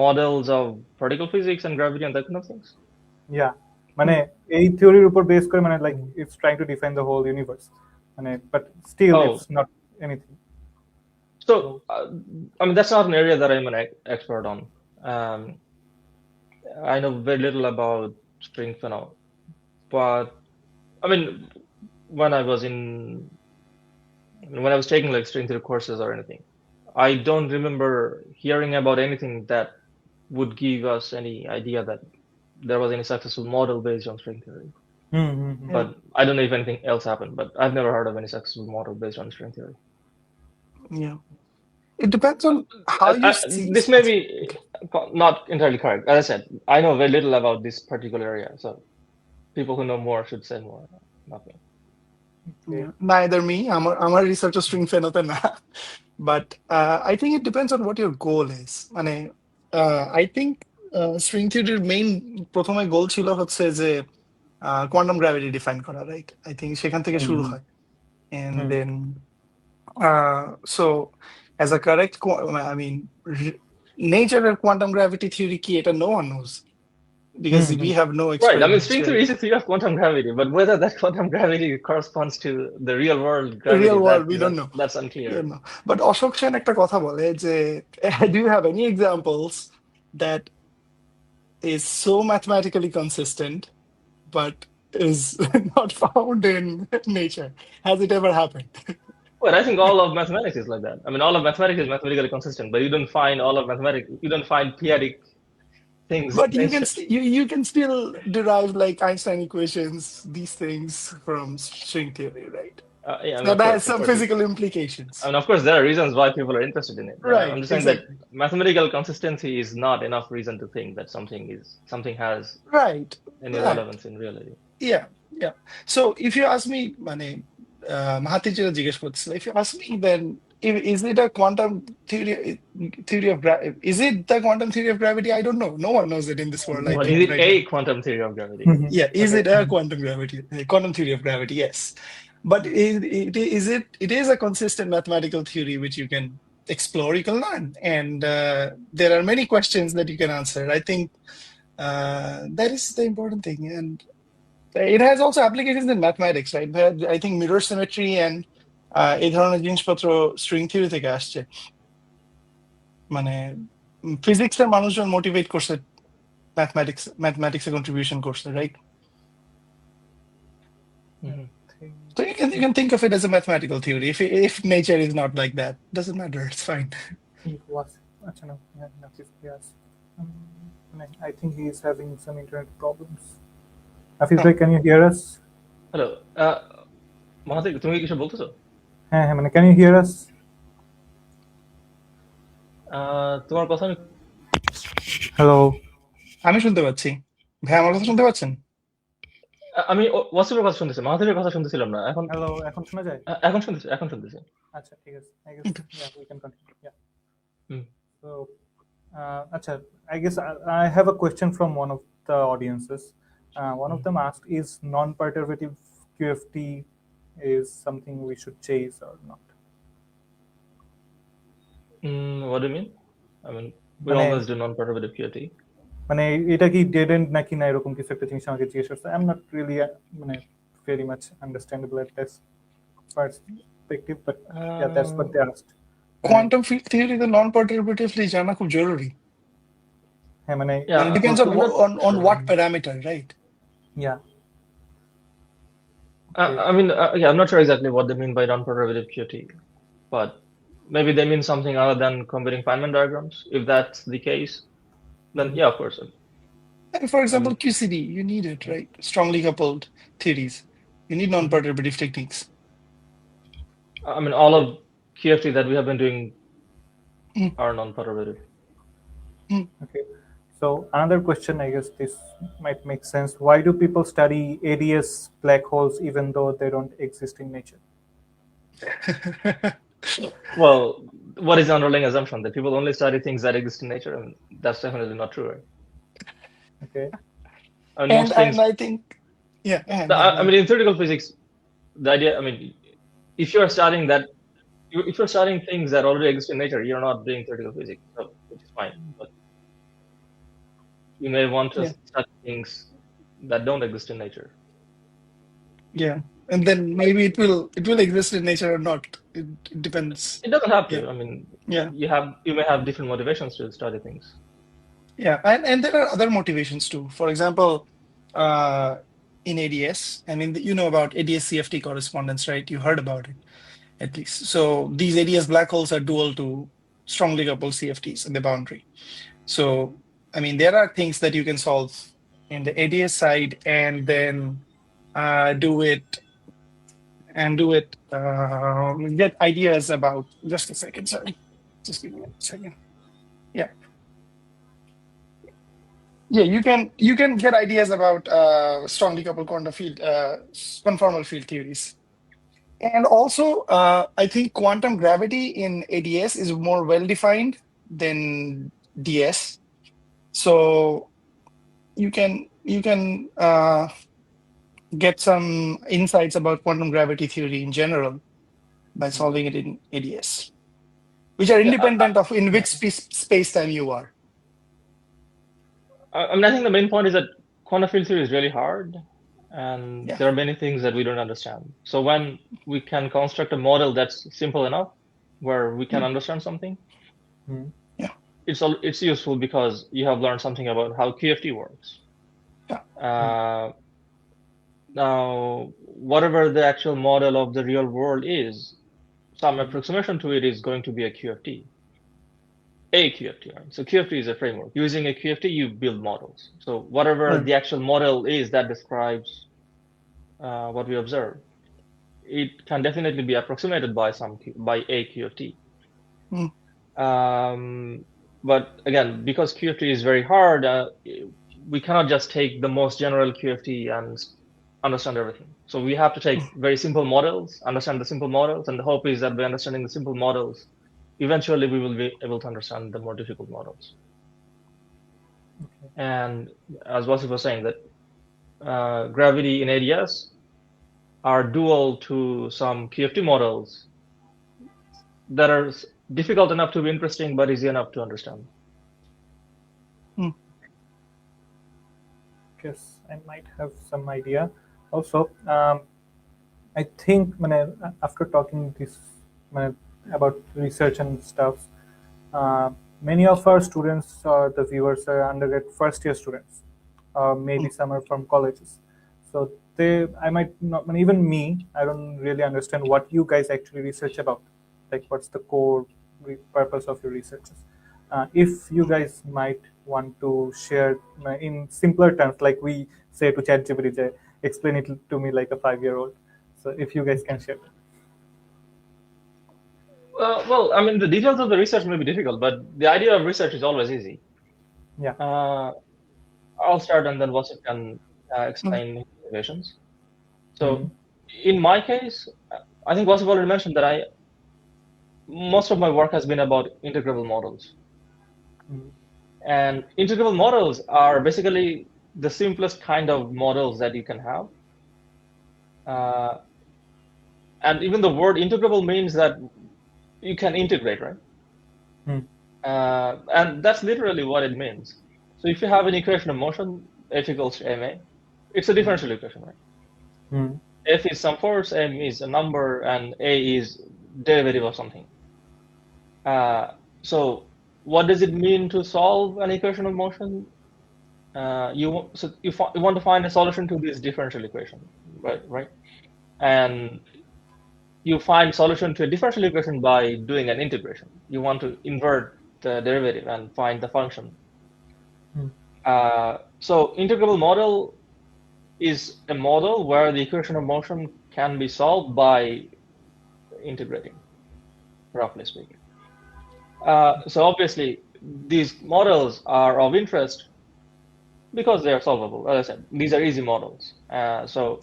Speaker 2: models of particle physics and gravity and that kind of things?
Speaker 1: Yeah, মানে এই থিওরির উপর base করে, মানে like it's trying to define the whole universe, মানে but still it's not anything.
Speaker 2: So I mean, that's not an area that I'm an expert on. I know very little about string phenomena, but I mean, when I was taking like string theory courses or anything, I don't remember hearing about anything that would give us any idea that there was any successful model based on string theory. But I don't know if anything else happened, but I've never heard of any successful model based on string theory.
Speaker 3: Yeah. It depends on how you see.
Speaker 2: This may be not entirely correct. As I said, I know very little about this particular area, so people who know more should say more. Nothing.
Speaker 3: Yeah. Neither me. I'm a researcher string phenomena. But I think it depends on what your goal is. I think string theory's main প্রথমে গোল ছিল হচ্ছে যে quantum gravity define করা, right? I think সেখান থেকে শুরু হয়, and then so as a correct, I mean, nature of quantum gravity theory কি, এটা no one knows. because we have no
Speaker 2: Right. I mean,
Speaker 3: experiments.
Speaker 2: string theory is a theory of quantum gravity, but whether that quantum gravity corresponds to the real world gravity,
Speaker 3: Real world, we don't know.
Speaker 2: That's unclear.
Speaker 3: We don't know. But Ashok Sen একটা কথা বলে যে, do you have any examples that is so mathematically consistent but is not found in nature? Has it ever happened?
Speaker 2: Well, I think all of mathematics is like that. I mean, all of mathematics is mathematically consistent, but you don't find all of mathematics. You don't find periodic things.
Speaker 3: But you can still derive like Einstein equations, these things from string theory, right?
Speaker 2: Yeah, I mean,
Speaker 3: that has some physical implications.
Speaker 2: I mean, of course, there are reasons why people are interested in it.
Speaker 3: Right.
Speaker 2: I'm just saying that mathematical consistency is not enough reason to think that something has any relevance in reality.
Speaker 3: Yeah. So if you ask me, Mahathir যেটা জিজ্ঞেস করছিল, if you ask me, then is it a quantum theory of gravity? Is it the quantum theory of gravity? I don't know. No one knows it in this world.
Speaker 2: Well, is it a quantum theory of gravity?
Speaker 3: Yeah. Is it a quantum theory of gravity? Yes. But it is a consistent mathematical theory which you can explore, you can learn, and there are many questions that you can answer. I think that is the important thing, and it has also applications in mathematics, right? I think mirror symmetry and এই ধরনের জিনিসপত্র string theory থেকে আসছে, মানে ফিজিক্সের মানুষজন motivate করছে ম্যাথমেটিক্সে contribution করছে, right? So you can think of it as a mathematical theory. If nature is not like that, doesn't matter. It's fine.
Speaker 1: I think he is having some internet problems. Nafiz bhai, can you hear us?
Speaker 2: Hello. Mahathir, তুমি কি কিছু বলতেছো?
Speaker 1: হ্যাঁ, মানে can you hear us?
Speaker 2: তোমার কথা
Speaker 1: hello,
Speaker 3: আমি শুনতে পাচ্ছি। ভাই আমার কথা শুনতে পাচ্ছেন?
Speaker 2: আমি ওয়াসিফের কথা শুনতেছি, মাহাথিরের কথা শুনতেছিলাম না।
Speaker 1: হ্যালো, এখন শোনা যায়?
Speaker 2: এখন শুনতেছি।
Speaker 1: আচ্ছা, ঠিক আছে। I guess yeah, we can continue. Yeah. So, acha, I guess I have a question from one of the audiences. One of them asked, is non-perturbative QFT is something we should chase or not?
Speaker 2: What do you mean? I mean, we always do non-perturbative QFT.
Speaker 1: মানে এটা কি dead and নাকি না, এরকম কিছু একটা জিনিস আমাকে জিজ্ঞেস করছে। আই এম নট রিয়েলি মানে very much understandable at this perspective, but yeah, that's what they asked.
Speaker 3: Quantum field থিওরিতে নন পারটারবেটিভলি জানা খুব জরুরি।
Speaker 1: হ্যাঁ, মানে
Speaker 3: it depends on what parameter, right?
Speaker 1: Yeah.
Speaker 2: I mean, yeah, I'm not sure exactly what they mean by non-perturbative QFT, but maybe they mean something other than computing Feynman diagrams. If that's the case, then yeah, of course.
Speaker 3: For example, QCD, you need it, right? Strongly coupled theories. You need non-perturbative techniques.
Speaker 2: I mean, all of QFT that we have been doing are non-perturbative.
Speaker 1: Okay. So another question, I guess this might make sense. Why do people study ADS black holes even though they don't exist in nature?
Speaker 2: Well, what is the underlying assumption? That people only study things that exist in nature? I mean, that's definitely not true, right?
Speaker 1: Okay.
Speaker 2: I mean,
Speaker 3: and I think, yeah.
Speaker 2: I mean, in theoretical physics, the idea, I mean, if you're studying things that already exist in nature, you're not doing theoretical physics, so, which is fine. But you may want to study things that don't exist in nature.
Speaker 3: Yeah, and then maybe it will exist in nature or not. It depends.
Speaker 2: It doesn't have to. I mean, you may have different motivations to study things.
Speaker 3: Yeah, and there are other motivations too. For example, in ADS, I mean, you know about ADS CFT correspondence, right? You heard about it, at least. So these ADS black holes are dual to strongly coupled CFTs in the boundary. So, I mean, there are things that you can solve in the ADS side and then get ideas about, just a second, sorry. Just give me a second. Yeah. Yeah, you can get ideas about strongly coupled quantum field, conformal field theories. And also, I think quantum gravity in ADS is more well-defined than DS. So you can get some insights about quantum gravity theory in general by solving it in ADS, which are independent of in which space-time you are.
Speaker 2: I think the main point is that quantum field theory is really hard, and
Speaker 3: Yeah.
Speaker 2: there are many things that we don't understand. So when we can construct a model that's simple enough, where we can understand something,
Speaker 1: Mm.
Speaker 2: it's useful because you have learned something about how QFT works.
Speaker 3: Yeah.
Speaker 2: Now, whatever the actual model of the real world is, some approximation to it is going to be a QFT. A QFT, right? So QFT is a framework. Using a QFT, you build models. So whatever the actual model is that describes what we observe, it can definitely be approximated by a QFT. But again, because QFT is very hard, we cannot just take the most general QFT and understand everything. So we have to take very simple models, understand the simple models, and the hope is that by understanding the simple models, eventually we will be able to understand the more difficult models.
Speaker 1: Okay.
Speaker 2: And as Wasif was saying, that gravity in ADS are dual to some QFT models that are difficult enough to be interesting, but easy enough to understand.
Speaker 1: Guess I might have some idea. Also, I think after talking this about research and stuff, many of our students or the viewers are undergrad first year students, or maybe some are from colleges. So I might not, even me, I don't really understand what you guys actually research about. Like, what's the core purpose of your researches? If you guys might want to share in simpler terms, like we say to ChatGPT, explain it to me like a 5-year-old. So if you guys can share.
Speaker 2: Well, I mean, the details of the research may be difficult, but the idea of research is always easy.
Speaker 1: Yeah.
Speaker 2: I'll start, and then Wasif can explain innovations. So in my case, I think Wasif already mentioned that most of my work has been about integrable models. And integrable models are basically the simplest kind of models that you can have. And even the word integrable means that you can integrate, right? And that's literally what it means. So if you have an equation of motion, F equals to ma, it's a differential equation, right? F is some force, m is a number, and a is derivative of something. So what does it mean to solve an equation of motion? You want to find a solution to this differential equation, right? And you find solution to a differential equation by doing an integration. You want to invert the derivative and find the function. So integrable model is a model where the equation of motion can be solved by integrating, roughly speaking. So obviously, these models are of interest because they are solvable. As I said, these are easy models. So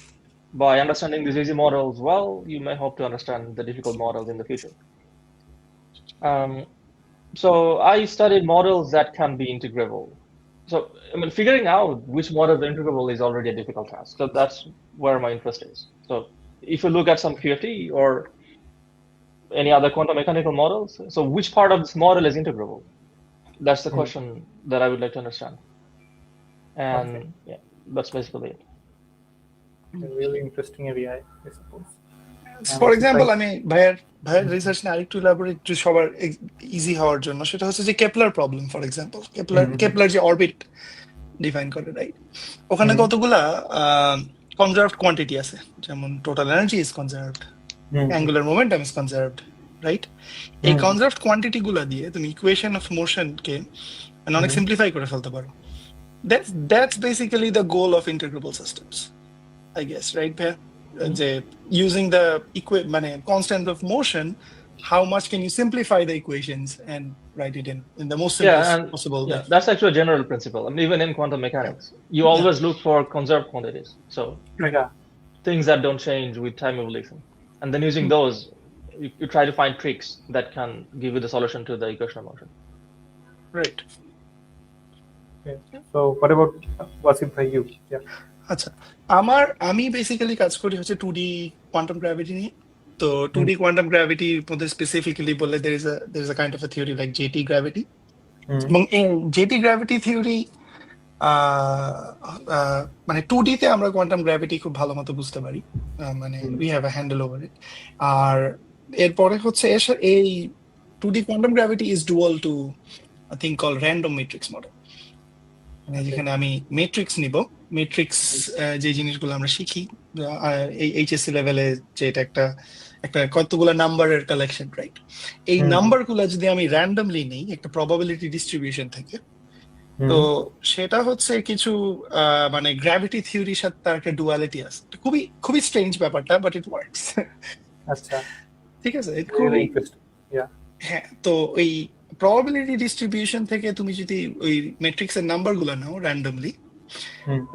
Speaker 2: by understanding these easy models well, you may hope to understand the difficult models in the future. So I studied models that can be integrable. So I mean, figuring out which models are integrable is already a difficult task. So that's where my interest is. So if you look at some QFT or any other quantum mechanical models, so which part of this model is integrable? That's the question that I would like to understand. And yeah, that's basically it.
Speaker 1: A really interesting area, I suppose.
Speaker 3: For example আমি ভাইয়ের research নিয়ে আরেকটু elaborate একটু সবার easy হওয়ার জন্য, সেটা হচ্ছে যে Kepler problem. For example Kepler যে অরবিট ডিফাইন করে, রাইট? ওখানে কতগুলা কনজার্ভড কোয়ান্টিটি আছে, যেমন total energy is conserved, angular momentum is conserved, right? এই কনজার্ভড কোয়ান্টিটি গুলা দিয়ে তুমি ইকুয়েশন অফ মোশনকে অনেক সিম্পলিফাই করে ফেলতে পারো। That's basically the goal of integrable systems, I guess, right, Bhaiya? Using the constant of motion, how much can you simplify the equations and write it in the most simplest possible way?
Speaker 2: Yeah, that's actually a general principle. I mean, even in quantum mechanics, you always look for conserved quantities. So things that don't change with time evolution. And then using those, you try to find tricks that can give you the solution to the equation of motion.
Speaker 3: Right.
Speaker 1: Okay. So what about Wasif bhai, you? Yeah.
Speaker 3: আচ্ছা, আমি basically কাজ করি হচ্ছে 2D quantum gravity নিয়ে। তো 2D quantum গ্র্যাভিটির মধ্যে specifically বললে there is a kind of a theory like JT gravity, এবং এই JT gravity theory মানে 2D তে আমরা কোয়ান্টাম গ্র্যাভিটি খুব ভালো মতো বুঝতে পারি, মানে we have a handle over it. আর এরপরে হচ্ছে এই 2D quantum gravity is dual to I think call random matrix model, মানে যেখানে আমি ম্যাট্রিক্স নিব, ম্যাট্রিক্স যে জিনিসগুলো আমরা শিখি এই এইচএসসি লেভেলে, যে এটা একটা একটা কতগুলো নাম্বারের কালেকশন, রাইট? এই নাম্বারগুলো যদি আমি র্যান্ডমলি নেই একটা প্রবাবিলিটি ডিস্ট্রিবিউশন থেকে, তো সেটা হচ্ছে কিছু মানে গ্র্যাভিটি থিওরির সাথে তার একটা ডুয়ালিটি আছে। খুবই খুবই স্ট্রেঞ্জ ব্যাপারটা, বাট ইট ওয়ার্কস।
Speaker 1: আচ্ছা,
Speaker 3: ঠিক আছে,
Speaker 1: খুবই ইন্টারেস্টিং।
Speaker 3: হ্যাঁ। তো ওই প্রবাবিলিটি ডিস্ট্রিবিউশন থেকে তুমি যদি ওই ম্যাট্রিক্স এর নাম্বার গুলো নাও র্যান্ডমলি,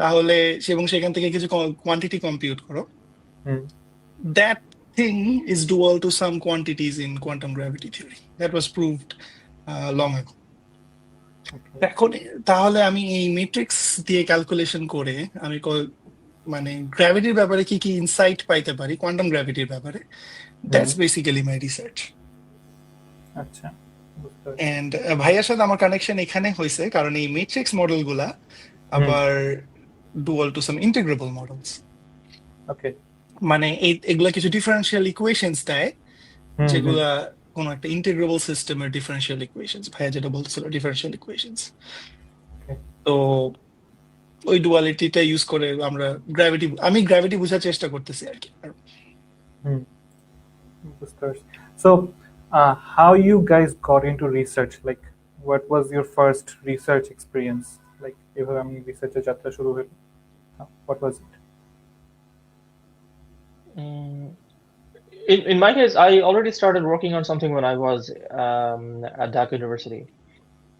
Speaker 3: তাহলে এবং সেখান থেকে কিছু কোয়ান্টিটি কম্পিউট করো, that thing is dual to some quantities in quantum gravity theory. That was proved long ago. এখন তাহলে আমি এই ম্যাট্রিক্স দিয়ে ক্যালকুলেশন করে আমি মানে গ্র্যাভিটির ব্যাপারে কি কি ইনসাইট পাইতে পারি কোয়ান্টাম গ্র্যাভিটির ব্যাপারে, দ্যাটস বেসিক্যালি মাই রিসার্চ।
Speaker 1: আচ্ছা,
Speaker 3: এন্ড ভাইয়ার সাথে আমার কানেকশন এখানে হয়েছে কারণ এই ম্যাট্রিক্স মডেল গুলা আবার dual to some integrable models.
Speaker 1: ওকে,
Speaker 3: মানে এগুলা কিছু ডিফারেন্সিয়াল ইকুয়েশনস দেয় যেগুলা কোন একটা ইন্টিগ্রেবল সিস্টেমের ডিফারেন্সিয়াল ইকুয়েশনস, ভাইয়া যেটা বলতেছিল ডিফারেন্সিয়াল ইকুয়েশনস। তো ওই ডুয়ালিটিটা ইউজ করে আমরা আমি গ্র্যাভিটি বোঝার চেষ্টা করতেছি আর কি।
Speaker 1: So how you guys got into research? Like, what was your first research experience? Like, এভাবে আমি রিসার্চের যাত্রা শুরু হলো, what was it?
Speaker 2: In my case, I already started working on something when I was at Dhaka University.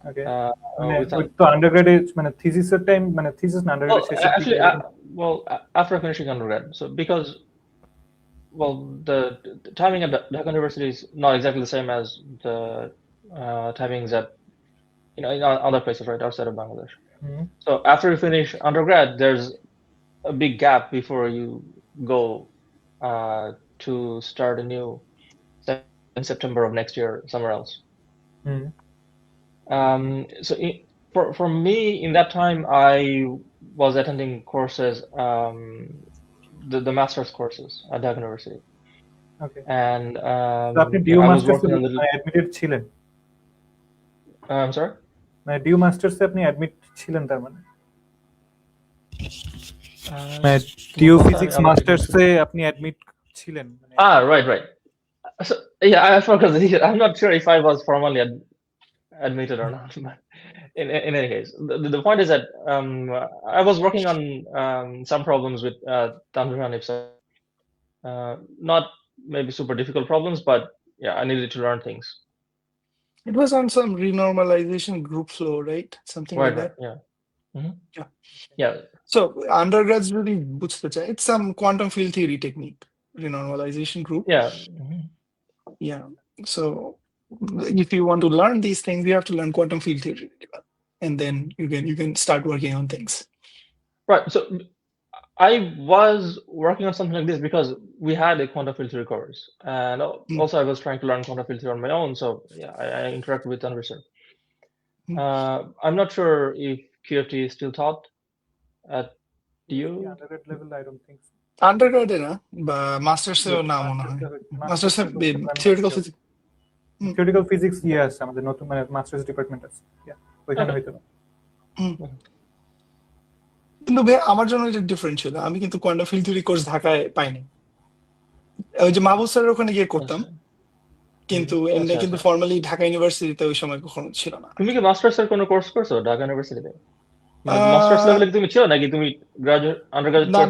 Speaker 1: Okay. তো আন্ডারগ্রেডে মানে থিসিসের time, মানে thesis না আন্ডারগ্রেড শেষে
Speaker 2: Actually, well, after finishing undergrad. So because, well, the timing at Dhaka University is not exactly the same as the timings at, in other places, right, outside of Bangladesh. So after you finish undergrad, there's a big gap before you go to start a new in September of next year somewhere else. So for me, in that time, I was attending courses, the master's courses at Dhaka University.
Speaker 1: Okay.
Speaker 2: And
Speaker 1: আপনি due masters admitted ছিলেন?
Speaker 2: I'm sorry?
Speaker 1: মানে due মাস্টার্সে আপনি admit ছিলেন তার মানে? Due physics মাস্টার্সে আপনি admit ছিলেন?
Speaker 2: Right. So yeah, I forgot. I'm not sure if I was formally admitted or not, but in any case, the point is that I was working on some problems with Tanduran Ipsa. Not maybe super difficult problems, but yeah, I needed to learn things.
Speaker 3: It was on some renormalization group flow, right? Something like that.
Speaker 2: Yeah.
Speaker 3: Yeah. So undergrads really boots the it's some quantum field theory technique, renormalization group.
Speaker 2: Yeah.
Speaker 3: Yeah. So if you want to learn these things, you have to learn quantum field theory, and then you can start working on things.
Speaker 2: Right. So I was working on something like this because we had a quantum field theory course, and also I was trying to learn quantum field theory on my own. So yeah, I interacted with Anvisar. I'm not sure if QFT is still taught at DU.
Speaker 1: Undergrad level, I don't think so.
Speaker 3: Undergrad na, ba masters e na mone hoy. Masters e theoretical physics.
Speaker 1: Theoretical physics, yes, আমাদের নতুন মানে masters department আছে, ওইখানে হয়তো না।
Speaker 3: কিন্তু আমার জন্য এটা ডিফারেন্ট ছিল, আমি কিন্তু কোয়ান্টাম ফিল্ড থিওরি কোর্স ঢাকায় পাইনি। ওই যে মাহবুব স্যারের ওখানে গিয়ে করতাম, কিন্তু এমনি কিন্তু ফর্মালি ঢাকা ইউনিভার্সিটিতে ওই সময় কখনো ছিল না।
Speaker 2: তুমি কি মাস্টার্সের কোনো কোর্স করছো ঢাকা ইউনিভার্সিটিতে? মাস্টার্স লেভেলে তুমি ছিল নাকি তুমি গ্রাজুয়েট আন্ডারগ্রাজুয়েট?
Speaker 3: না,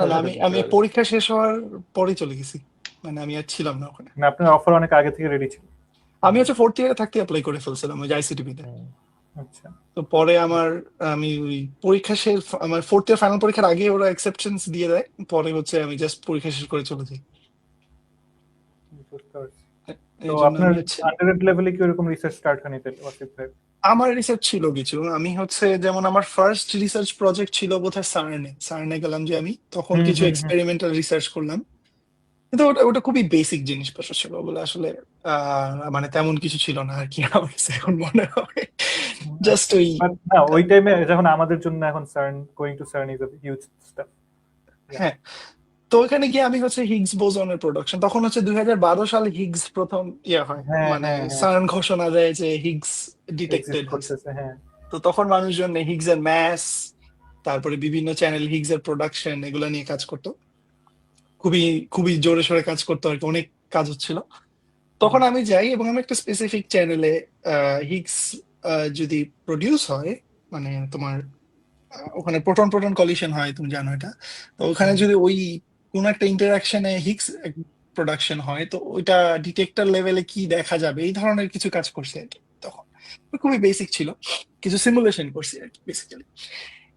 Speaker 3: আমি পরীক্ষা শেষ হওয়ার পরে চলে গেছি, মানে আমি আর ছিলাম না ওখানে।
Speaker 1: না, আপনার অফার অনেক আগে থেকে রেডি ছিল?
Speaker 3: আমি হচ্ছে ফোর্থ ইয়ারে থাকতে অ্যাপ্লাই করে ফেলছিলাম ওই আইসিটিপিতে।
Speaker 1: আচ্ছা।
Speaker 3: তো পরে আমি ওই পরীক্ষা শেষ, আমার ফোর্থ ইয়ার ফাইনাল পরীক্ষার আগে ওরা এক্সেপশনস দিয়ে দেয়, পরে হচ্ছে আমি জাস্ট পরীক্ষা শেষ করে চলে যাই।
Speaker 1: তো আপনার আন্ডারগ্রেড লেভেলে কি এরকম রিসার্চ স্টার্ট হয়নি তাহলে ওয়াসিফ ভাই?
Speaker 3: আমার রিসার্চ ছিল কিছু, আমি হচ্ছে যেমন আমার ফার্স্ট রিসার্চ প্রজেক্ট ছিল বোধহয় সার্নে গেলাম যে আমি তখন কিছু এক্সপেরিমেন্টাল রিসার্চ করলাম। কিন্তু ওটা খুবই বেসিক জিনিসপত্র ছিল বলে আসলে মানে তেমন কিছু ছিল না আর কি আমার কাছে এখন মনে হয় জাস্ট ওই
Speaker 1: But না ওই টাইমে যখন আমাদের জন্য এখন CERN going to CERN is a huge staff.
Speaker 3: হ্যাঁ তো ওখানে গিয়ে আমি হচ্ছে হিগস বোসনের প্রোডাকশন তখন হচ্ছে 2012 সালে হিগস প্রথম হয়
Speaker 1: হ্যাঁ
Speaker 3: মানে
Speaker 1: হ্যাঁ হ্যাঁ
Speaker 3: সার্ন ঘোষণা দেয় যে হিগস ডিটেক্টেড
Speaker 1: এক্সিস্ট
Speaker 3: হয়েছে
Speaker 1: করতেছে, হ্যাঁ।
Speaker 3: তো তখন মানুষজন হিগস এর ম্যাস তারপরে বিভিন্ন চ্যানেল হিগস এর প্রোডাকশন এগুলো নিয়ে কাজ করতো খুবই খুবই জোরে সোরে কাজ করতো আর কি অনেক কাজ হচ্ছিল তখন আমি যাই এবং আমি একটা স্পেসিফিক চ্যানেলে হিগস যদি প্রডিউস হয় মানে তোমার ওখানে প্রোটন প্রোটন কলিশন হয় তুমি জানো এটা তো ওখানে যদি ওই কোন একটা ইন্টারাকশনে হিগস প্রোডাকশন হয় তো ওইটা ডিটেক্টর লেভেলে কি দেখা যাবে এই ধরনের কিছু কাজ করছে আর কি তখন খুবই বেসিক ছিল কিছু সিমুলেশন করছি আর কি বেসিক্যালি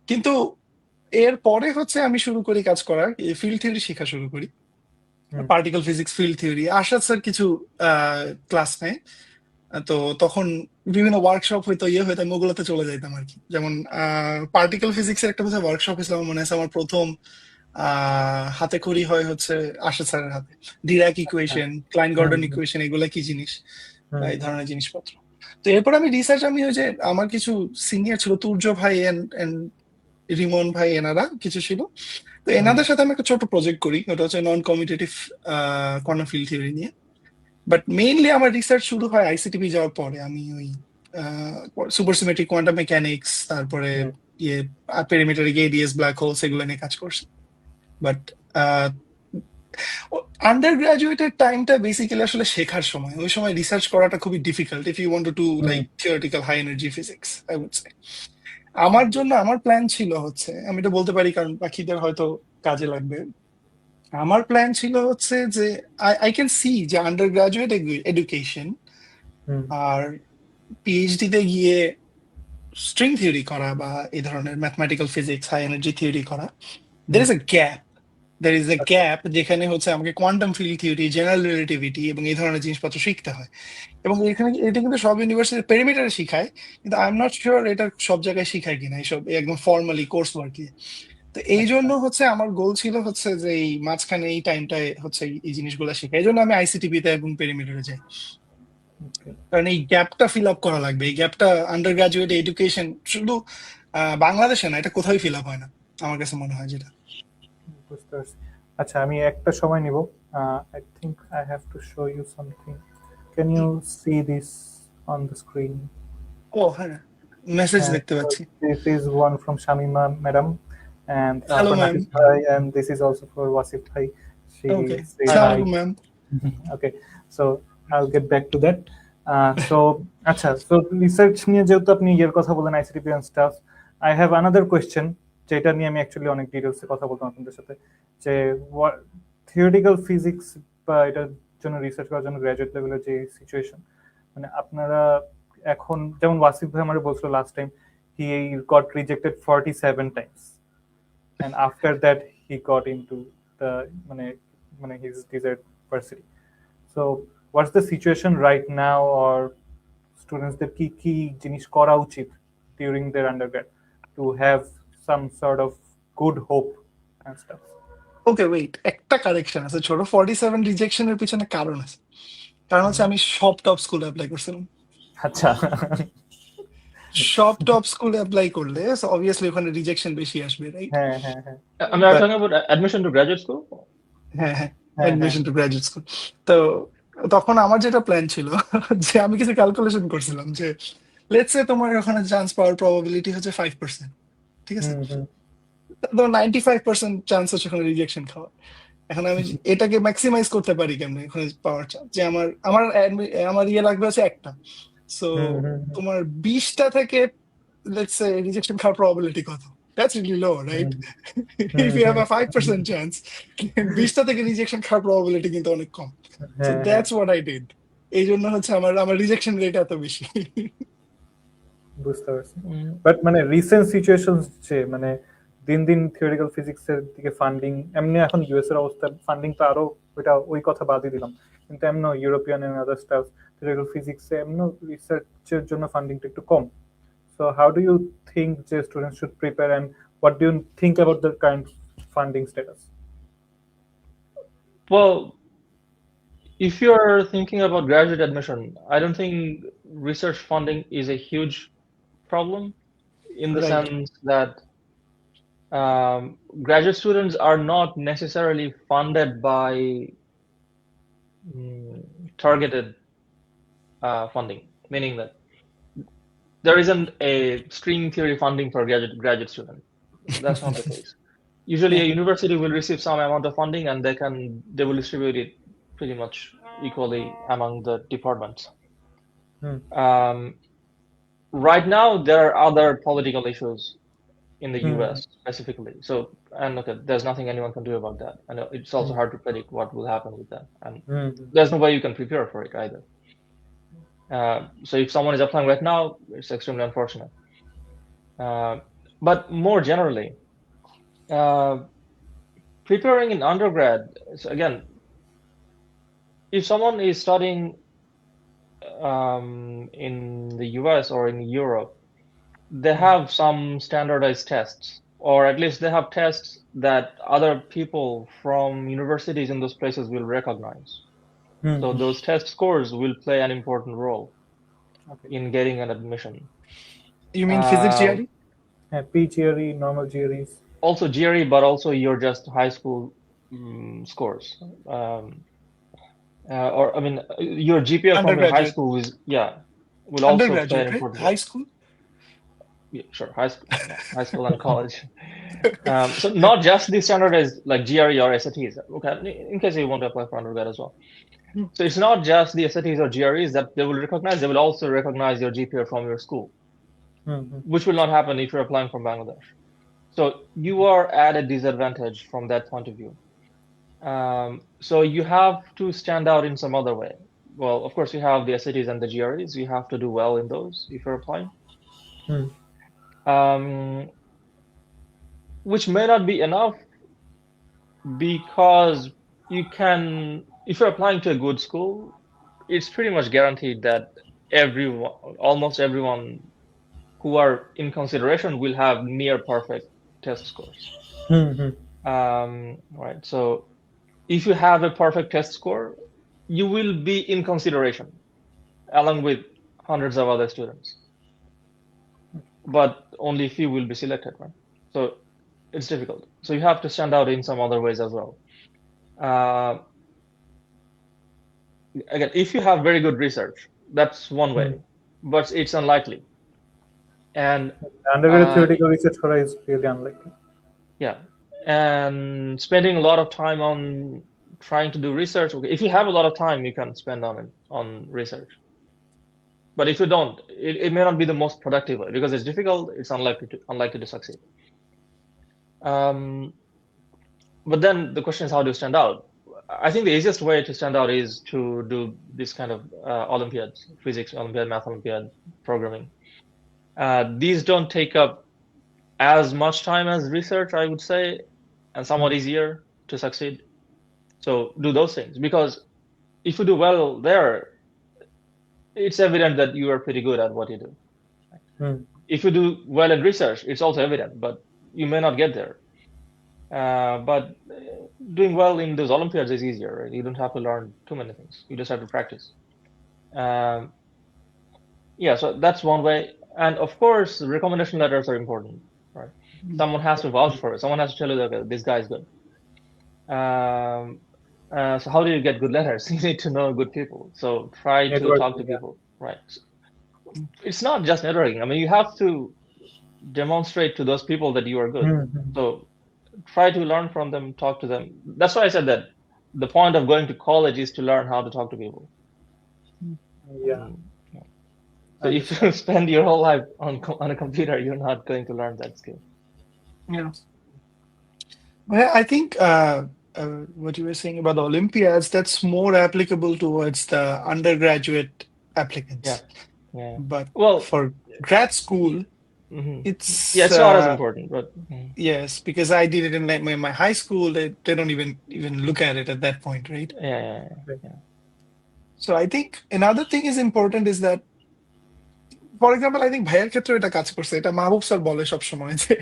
Speaker 3: কিন্তু এর পরে হচ্ছে আমি শুরু করি কাজ করা ফিল্ড থিওরি শেখা শুরু করি particle physics field theory Ashad sir কিছু ক্লাস নেয় তো তখন বিভিন্ন ওয়ার্কশপ হয়তো হয়তো আমি ওগুলোতে চলে যাইতাম আর কি যেমন পার্টিকেল ফিজিক্স এর একটা বোধহয় ওয়ার্কশপ হয়েছিল আমার মনে আছে আমার প্রথম হাতে খড়ি হয় হচ্ছে আশাদ স্যারের হাতে ডিরাক ইকুয়েশন ক্লাইন গর্ডন ইকুয়েশন এগুলা কি জিনিস এই ধরনের জিনিসপত্র তো এরপর আমি রিসার্চ আমি ওই যে আমার কিছু সিনিয়র ছিল তুর্য ভাই এন্ড রিমন ভাই এনারা কিছু ছিল তো এনাদের সাথে আমি একটা ছোট প্রজেক্ট করি ওটা হচ্ছে নন কমিউটেটিভ কোয়ান্টাম ফিল্ড থিওরি নিয়ে বাট মেইনলি আমার রিসার্চ শুরু হয় আইসিটিপি যাওয়ার পরে আমি ওই সুপারসিমেট্রিক কোয়ান্টাম মেকানিক্স তারপরে পেরিমিটারিক এডিএস ব্ল্যাক হোল সেগুলো নিয়ে কাজ করছি বাট আন্ডার গ্রাজুয়েটের টাইমটা বেসিক্যালি আসলে শেখার সময় ওই সময় রিসার্চ করাটা খুবই difficult if you want to do like theoretical high energy physics I would say আমার জন্য আমার প্ল্যান ছিল হচ্ছে আমি এটা বলতে পারি কারণ বাকিদের হয়তো কাজে লাগবে আমার প্ল্যান ছিল হচ্ছে যে আই ক্যান সি যে আন্ডার গ্রাজুয়েট এডুকেশন আর পিএইচডি তে গিয়ে স্ট্রিং থিওরি করা বা এই ধরনের mathematical physics high energy theory করা দের ইজ এ গ্যাপ যেখানে হচ্ছে আমাকে quantum field theory general relativity এবং এই ধরনের জিনিসপত্র শিখতে হয় এবং এখানে এটা কিন্তু সব ইউনিভার্সিটির পেরিমিটারে শিখায় কিন্তু আই এম নট শিওর এটা সব জায়গায় শিখায় কিনা এইসব একদম ফর্মালি কোর্স ওয়ার্কে তো এই জন্য হচ্ছে আমার গোল ছিল হচ্ছে যে এই মাঝখানে এই টাইমটায় হচ্ছে এই জিনিসগুলো শেখা এই জন্য আমি আইসিটিপি তে এবং পেরিমিটারে যাই কারণ এই গ্যাপটা ফিল আপ করা লাগবে এই গ্যাপটা আন্ডার গ্রাজুয়েট এডুকেশন শুধু বাংলাদেশে না এটা কোথাও ফিল আপ হয় না আমার কাছে মনে হয় যেটা
Speaker 1: বুঝতে পারছি। আচ্ছা আমি একটা সময় নিব I think I have to show you something can you see this on the screen
Speaker 3: ও হ্যাঁ মেসেজ দেখতে পাচ্ছি
Speaker 1: this is one from Shamima madam and
Speaker 3: Hello,
Speaker 1: for
Speaker 3: ma'am.
Speaker 1: Nafiz bhai, and this is also for Wasif bhai. She
Speaker 3: Okay.
Speaker 1: says
Speaker 3: Hello,
Speaker 1: hi.
Speaker 3: ma'am.
Speaker 1: Okay, so I'll get back to that. So acha, so research নিয়ে যেহেতু আপনি এর কথা বলেন ICTP and stuff, I have another question যেটা নিয়ে আমি actually অনেক ডিটেইলসে কথা বলতাম আপনাদের সাথে যে থিওরিটিক্যাল ফিজিক্স বা এটার জন্য রিসার্চ করার জন্য গ্র্যাজুয়েট লেভেলের যে সিচুয়েশন মানে আপনারা এখন যেমন ওয়াসিফ ভাই আমারে বলছিল last time he got rejected 47 times and after that he got into the his desired university. So what's the situation right now, or students that কি জিনিস করা উচিত during their undergrad to have some sort of good hope and stuff?
Speaker 3: Okay wait একটা correction আছে ছোট 47 রিজেকশনের পিছনে কারণ আছে কারণ হচ্ছে আমি সব টপ স্কুলে অ্যাপ্লাই করছিলাম
Speaker 1: আচ্ছা
Speaker 3: সব টপ স্কুলে অ্যাপ্লাই করলে অবভিয়াসলি ওখানে রিজেকশন বেশি আসবে রাইট
Speaker 1: হ্যাঁ হ্যাঁ হ্যাঁ
Speaker 2: I mean, are you talking about admission to graduate school?
Speaker 3: হ্যাঁ হ্যাঁ অ্যাডমিশন টু গ্রাজুয়েট স্কুল তো তখন আমার যেটা প্ল্যান ছিল যে আমি কিছু ক্যালকুলেশন করছিলাম যে লেটস সে তোমার ওখানে চান্স পাওয়ার প্রবাবিলিটি হচ্ছে 5% ঠিক আছে তো 95% চান্স হচ্ছে ওখানে রিজেকশন খাওয়ার এখন আমি এটাকে ম্যাক্সিমাইজ করতে পারি কেমনে ওখানে পাওয়ার চান্স যে আমার ইয়ে লাগবে হচ্ছে একটা সো তোমার 20টা থেকে লেটস সে রিজেকশন খাওয়ার প্রবাবিলিটি কত That's really low, right? If you have a 5% chance, 20টা থেকে রিজেকশন খাওয়ার প্রবাবিলিটি কিন্তু অনেক কম। So that's what I did. এই জন্য হচ্ছে আমার রিজেকশন রেট এত বেশি।
Speaker 1: বুঝতে পারছি। বাট মানে রিসেন্ট সিচুয়েশনস যে মানে দিন দিন থিওরিটিক্যাল ফিজিক্সের দিকে ফান্ডিং এমনি এখন ইউএস এর অবস্থা ফান্ডিং তো আরো ওই কথা বাদই দিলাম কিন্তু এমন European and other stuff theoretical ফিজিক্সে এমন রিসার্চের জন্য ফান্ডিংটা একটু কম So how do you think the students should prepare, and what do you think about the current funding status?
Speaker 2: Well, if you're thinking about graduate admission, I don't think research funding is a huge problem in the
Speaker 3: Right.
Speaker 2: sense that graduate students are not necessarily funded by targeted funding, meaning that there isn't a string theory funding for graduate student. That's not the case. Usually, a university will receive some amount of funding, and they will distribute it pretty much equally among the departments. Right now, there are other political issues in the US specifically. So, and okay, there's nothing anyone can do about that. And it's also hard to predict what will happen with that. And there's no way you can prepare for it either. So if someone is applying right now, it's extremely unfortunate. But more generally, preparing in undergrad, so again, if someone is studying in the US or in Europe, they have some standardized tests, or at least they have tests that other people from universities in those places will recognize. So those test scores will play an important role in getting an admission.
Speaker 3: You mean physics GRE?
Speaker 1: P GRE, normal GREs.
Speaker 2: Also GRE, but also your just high school scores. Or I mean, your GPA from your high school is will also play an important role.
Speaker 3: High school?
Speaker 2: Yeah, sure, high school and college. So not just the standardized like GRE or SATs. Okay, in case you want to apply for undergrad as well. So it's not just the SATs or GREs that they will recognize. They will also recognize your GPA from your school, which will not happen if you're applying from Bangladesh. So you are at a disadvantage from that point of view. So you have to stand out in some other way. Well, of course, you have the SATs and the GREs. You have to do well in those if you're applying. Which may not be enough because you can, if you're applying to a good school, it's pretty much guaranteed that almost everyone who are in consideration will have near perfect test scores. Right. So if you have a perfect test score, you will be in consideration along with hundreds of other students. But only few will be selected, right? So it's difficult. So you have to stand out in some other ways as well. Again, if you have very good research, that's one way, but it's unlikely. And
Speaker 1: undergraduate theoretical research is really unlikely.
Speaker 2: Yeah, and spending a lot of time on trying to do research. Okay, if you have a lot of time, you can spend on research. But if you don't, it may not be the most productive way because it's difficult. It's unlikely to succeed. But then the question is, how do you stand out? I think the easiest way to stand out is to do this kind of Olympiads, physics Olympiad, math Olympiad, programming. These don't take up as much time as research, I would say, and somewhat easier to succeed. So do those things, because if you do well there, it's evident that you are pretty good at what you do. If you do well in research, it's also evident, but you may not get there. But doing well in those Olympiads is easier, right? You don't have to learn too many things. You just have to practice. So that's one way. And of course, recommendation letters are important, right? Someone has to vouch for it. Someone has to tell you that, okay, this guy is good. So how do you get good letters? You need to know good people. So try to talk to people, right? It's not just networking. I mean, you have to demonstrate to those people that you are good. So try to learn from them, talk to them. That's why I said that the point of going to college is to learn how to talk to people. So if you spend your whole life on a computer, you're not going to learn that skill.
Speaker 3: Yeah. Well, I think what you were saying about the Olympiads, that's more applicable towards the undergraduate applicants.
Speaker 2: Yeah.
Speaker 3: But
Speaker 2: well,
Speaker 3: for grad school, it's
Speaker 2: not as important. But
Speaker 3: yes, because I did it in my high school. They don't even look at it at that point, right?
Speaker 2: Yeah.
Speaker 3: So I think another thing is important is that for example I think ভাইয়ের ক্ষেত্রে এটা কাজ করছে, এটা মাহবুব sir বলে সবসময় যে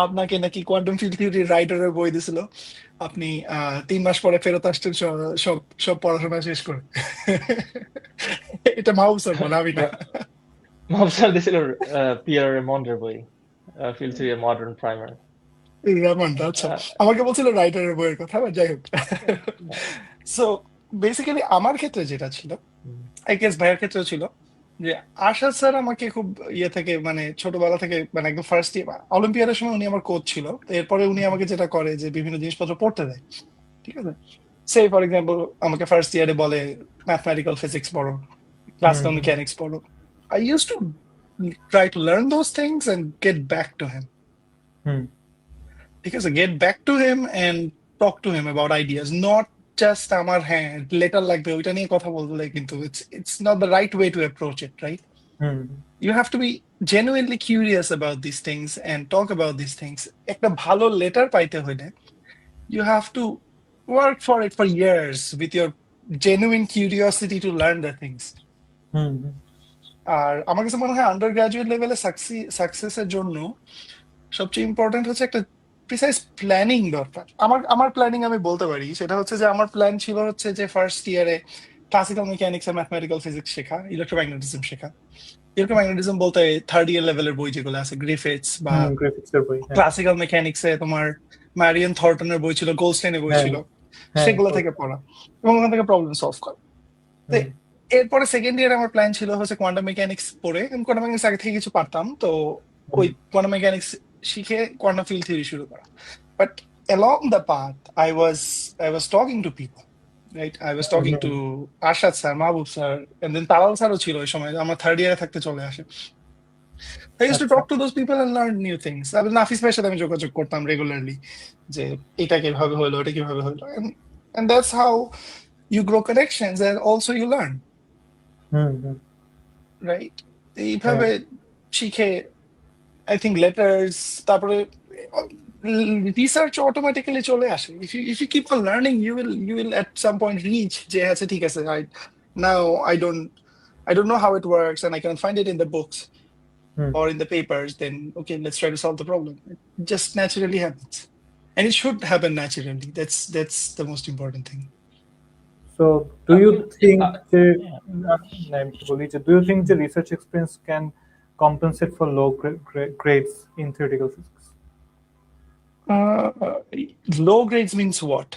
Speaker 3: আপনাকে নাকি কোয়ান্টাম ফিল্ড থিওরি রাইটারের বই দিছিল, আপনি 3 মাস পরে ফেরত আসছেন সব সব পড়াশোনা শেষ করে। এটা মাহবুব স্যার বলে, আমি না।
Speaker 2: Mobster, this is Pierre Ramondeর বই, Field Theory, a Modern Primer.
Speaker 3: Raymond, আচ্ছা, আমাকে বলছিল রাইটারের বইয়ের কথা, বা যাই হোক। সো বেসিক্যালি আমার ক্ষেত্রে যেটা ছিল, আই গেস ভাইয়ের ক্ষেত্রেও ছিল, যে আশাদ স্যার আমাকে খুব থেকে, মানে ছোটবেলা থেকে, মানে একদম ফার্স্ট ইয়ার অলিম্পিয়াডের সময় উনি আমার কোচ ছিল। তো এরপরে উনি আমাকে যেটা করে যে বিভিন্ন জিনিসপত্র পড়তে দেয়, ঠিক আছে। সে ফর এক্সাম্পল আমাকে ফার্স্ট ইয়ারে বলে ম্যাথমেটিক্যাল ফিজিক্স পড়ো, ক্লাসিক্যাল মেকানিক্স পড়ো। I use to try to learn those things and get back to him, ঠিক আছে, get back to him and talk to him about ideas, not just আমার হ্যাঁ letter লাগবে ওইটা নিয়ে কথা বললে, কিন্তু it's not the right way to approach it, right? You have to be genuinely curious about these things and talk about these things. একটা ভালো লেটার পাইতে হইলে you have to work for it for years with your genuine curiosity to learn the things. আর আমার কাছে মনে হয় under graduate লেভেলে সাকসেসের জন্য সবচেয়ে ইম্পর্টেন্ট হচ্ছে একটা প্রিসাইজ প্ল্যানিং দরকার। আমার প্ল্যানিং আমি বলতে পারি, সেটা হচ্ছে যে আমার প্ল্যান ছিল হচ্ছে যে ফার্স্ট ইয়ারে ক্লাসিক্যাল মেকানিক্স আর ম্যাথমেটিক্যাল ফিজিক্স শেখা, ইলেকট্রোম্যাগনেটিজম শেখা। ইলেকট্রোম্যাগনেটিজম বলতে থার্ড ইয়ার লেভেলের বই যেগুলো আছে, গ্রিফিথস বা ক্লাসিক্যাল মেকানিক্সে তোমার ম্যারিয়ান থর্টনের বই ছিল, গোল্ডস্টাইনের বই ছিল, সেগুলো থেকে পড়া এবং ওখান থেকে প্রবলেম সলভ করা। এরপরে সেকেন্ড ইয়ারে আমার প্ল্যান ছিল হচ্ছে কোয়ান্টাম মেকানিক্স পড়ে, আমি কোয়ান্টাম মেকানিক্স আগে থেকে কিছু পারতাম, তো ওই কোয়ান্টাম মেকানিক্স শিখে কোয়ান্টাম ফিল্ড থিওরি শুরু করা। But along the path I was talking to people, right? I was talking to Arshad sir, Mahbub sir, and then Talal sir ও ছিল ওই সময়, আমার থার্ড ইয়ারে থাকতে চলে আসে। I used to talk to those people and learn new things. নাফিস ভাইয়ের সাথে আমি যোগাযোগ করতাম রেগুলারলি, যে এটা কিভাবে হলো, ওটা কিভাবে হলো, and that's how you grow connections and also you learn, right? এইভাবে শিখে I think letters, তারপরে রিসার্চ অটোমেটিক্যালি চলে আসে। if you keep on learning, you will at some point reach যে আছে ঠিক আছে, now I don't know how it works and I can find it in the books or in the papers, then okay, let's try to solve the problem. It just naturally happens, and it should happen naturally. That's the most important thing.
Speaker 1: So do you think the research experience can compensate for low grades in theoretical physics?
Speaker 3: Low grades means what?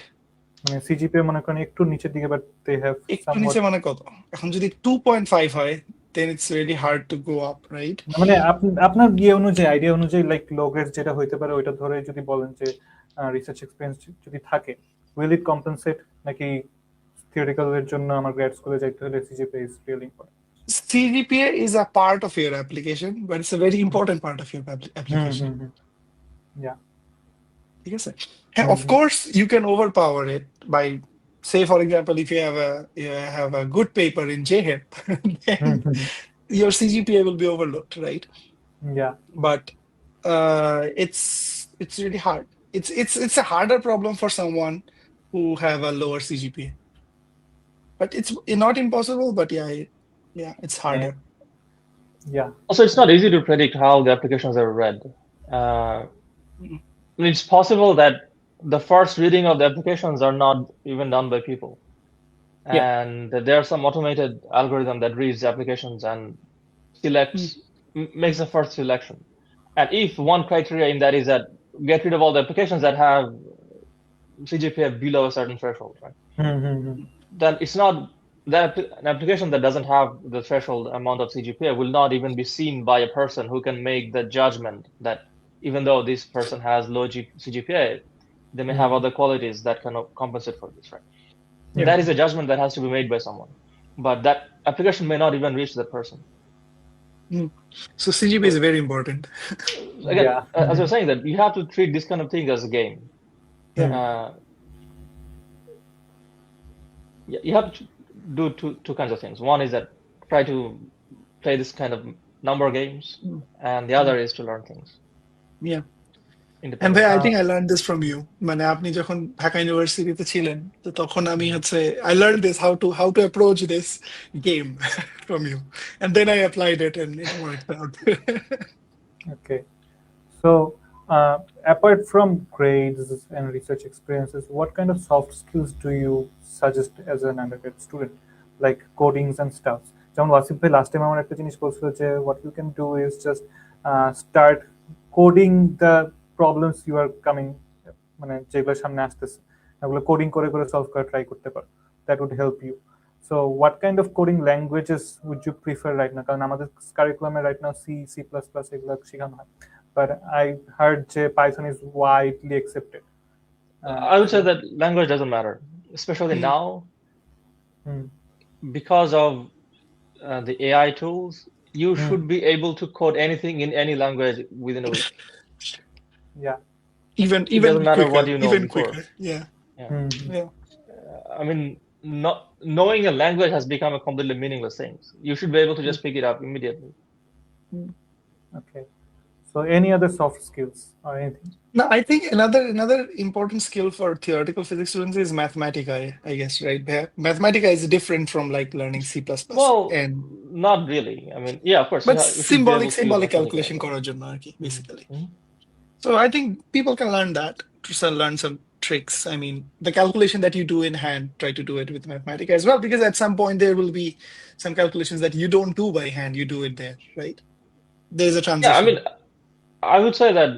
Speaker 1: মানে CGPA মনে করেন একটু নিচের দিকে, but they have
Speaker 3: একটু নিচে মানে কত? এখন যদি 2.5 হয়, then it's really hard to go up, right?
Speaker 1: মানে আপনার অনুযায়ী, আইডিয়া অনুযায়ী, লাইক লো গ্রেড যেটা হইতে পারে ওইটা ধরে যদি বলেন যে রিসার্চ এক্সপেরিয়েন্স যদি থাকে, উইল ইট কম্পেনসেট, নাকি থিওরিটিক্যাল এর জন্য আমার গ্রেড স্কুলে যাইতে হলে CGPA is really important?
Speaker 3: CGPA is a part of your application, but it's a very important part of your application.
Speaker 1: Yeah.
Speaker 3: Yes, of course, you can overpower it by, say, for example, if you have a good paper in JHEP, then your CGPA will be overlooked, right?
Speaker 1: Yeah.
Speaker 3: But it's really hard. It's a harder problem for someone who have a lower CGPA. But it's not impossible, but yeah, it's harder.
Speaker 1: Yeah.
Speaker 2: Also, it's not easy to predict how the applications are read. It's possible that the first reading of the applications are not even done by people. And there are some automated algorithm that reads the applications and selects, makes the first selection. And if one criteria in that is that get rid of all the applications that have CGPA below a certain threshold, right? Then it's not that an application that doesn't have the threshold amount of CGPA will not even be seen by a person who can make the judgment that even though this person has low CGPA, they may have other qualities that can compensate for this, right? Yeah. That is a judgment that has to be made by someone, but that application may not even reach that person.
Speaker 3: So CGPA is very important.
Speaker 2: Again, as I was saying, that you have to treat this kind of thing as a game. You have to do two kinds of things. One is that try to play this kind of number games, and the other is to learn things.
Speaker 3: Yeah. And
Speaker 2: independently.
Speaker 3: I think I learned this from you. মানে আপনি যখন ঢাকা ইউনিভার্সিটিতে ছিলেন তো তখন আমি হচ্ছে I learned this how to approach this game from you, and then I applied it and it worked out.
Speaker 1: Okay. So, apart from grades and research experiences, what kind of soft skills do you suggest as an undergrad student, like codings and stuff? যেমন ওয়াসিফ ভাই last time আমার একটা জিনিস বলছিল যে what you can do is just start coding the problems you are coming, মানে যেগুলো সামনে আসতেছে ওগুলো কোডিং করে করে সলভ করা ট্রাই করতে পারো, that would help you. So what kind of coding languages would you prefer right now? কারণ আমাদের কারিকুলামে right now C, C++ এগুলো শেখানো হয়, but I heard that Python is widely accepted.
Speaker 2: I would say that language doesn't matter, especially now, because of the AI tools. You should be able to code anything in any language within a week.
Speaker 1: Yeah.
Speaker 3: Even
Speaker 2: doesn't matter
Speaker 3: quicker,
Speaker 2: what you know
Speaker 3: even
Speaker 2: before.
Speaker 3: quicker. Yeah. Yeah.
Speaker 2: I mean, not knowing a language has become a completely meaningless thing. You should be able to just pick it up immediately.
Speaker 1: Okay. So any other soft skills or anything?
Speaker 3: No, I think another important skill for theoretical physics students is Mathematica, I guess, right? Mathematica is different from like learning C++.
Speaker 2: Well,
Speaker 3: and
Speaker 2: not really. I mean, yeah, of course.
Speaker 3: but
Speaker 2: you should be able to use
Speaker 3: symbolic
Speaker 2: Mathematica.
Speaker 3: calculation করার জন্য আর কি, basically. So I think people can learn that to learn some tricks. I mean, the calculation that you do in hand, try to do it with Mathematica as well, because at some point there will be some calculations that you don't do by hand, you do it there, right? There's a transition.
Speaker 2: Yeah, I mean, I would say that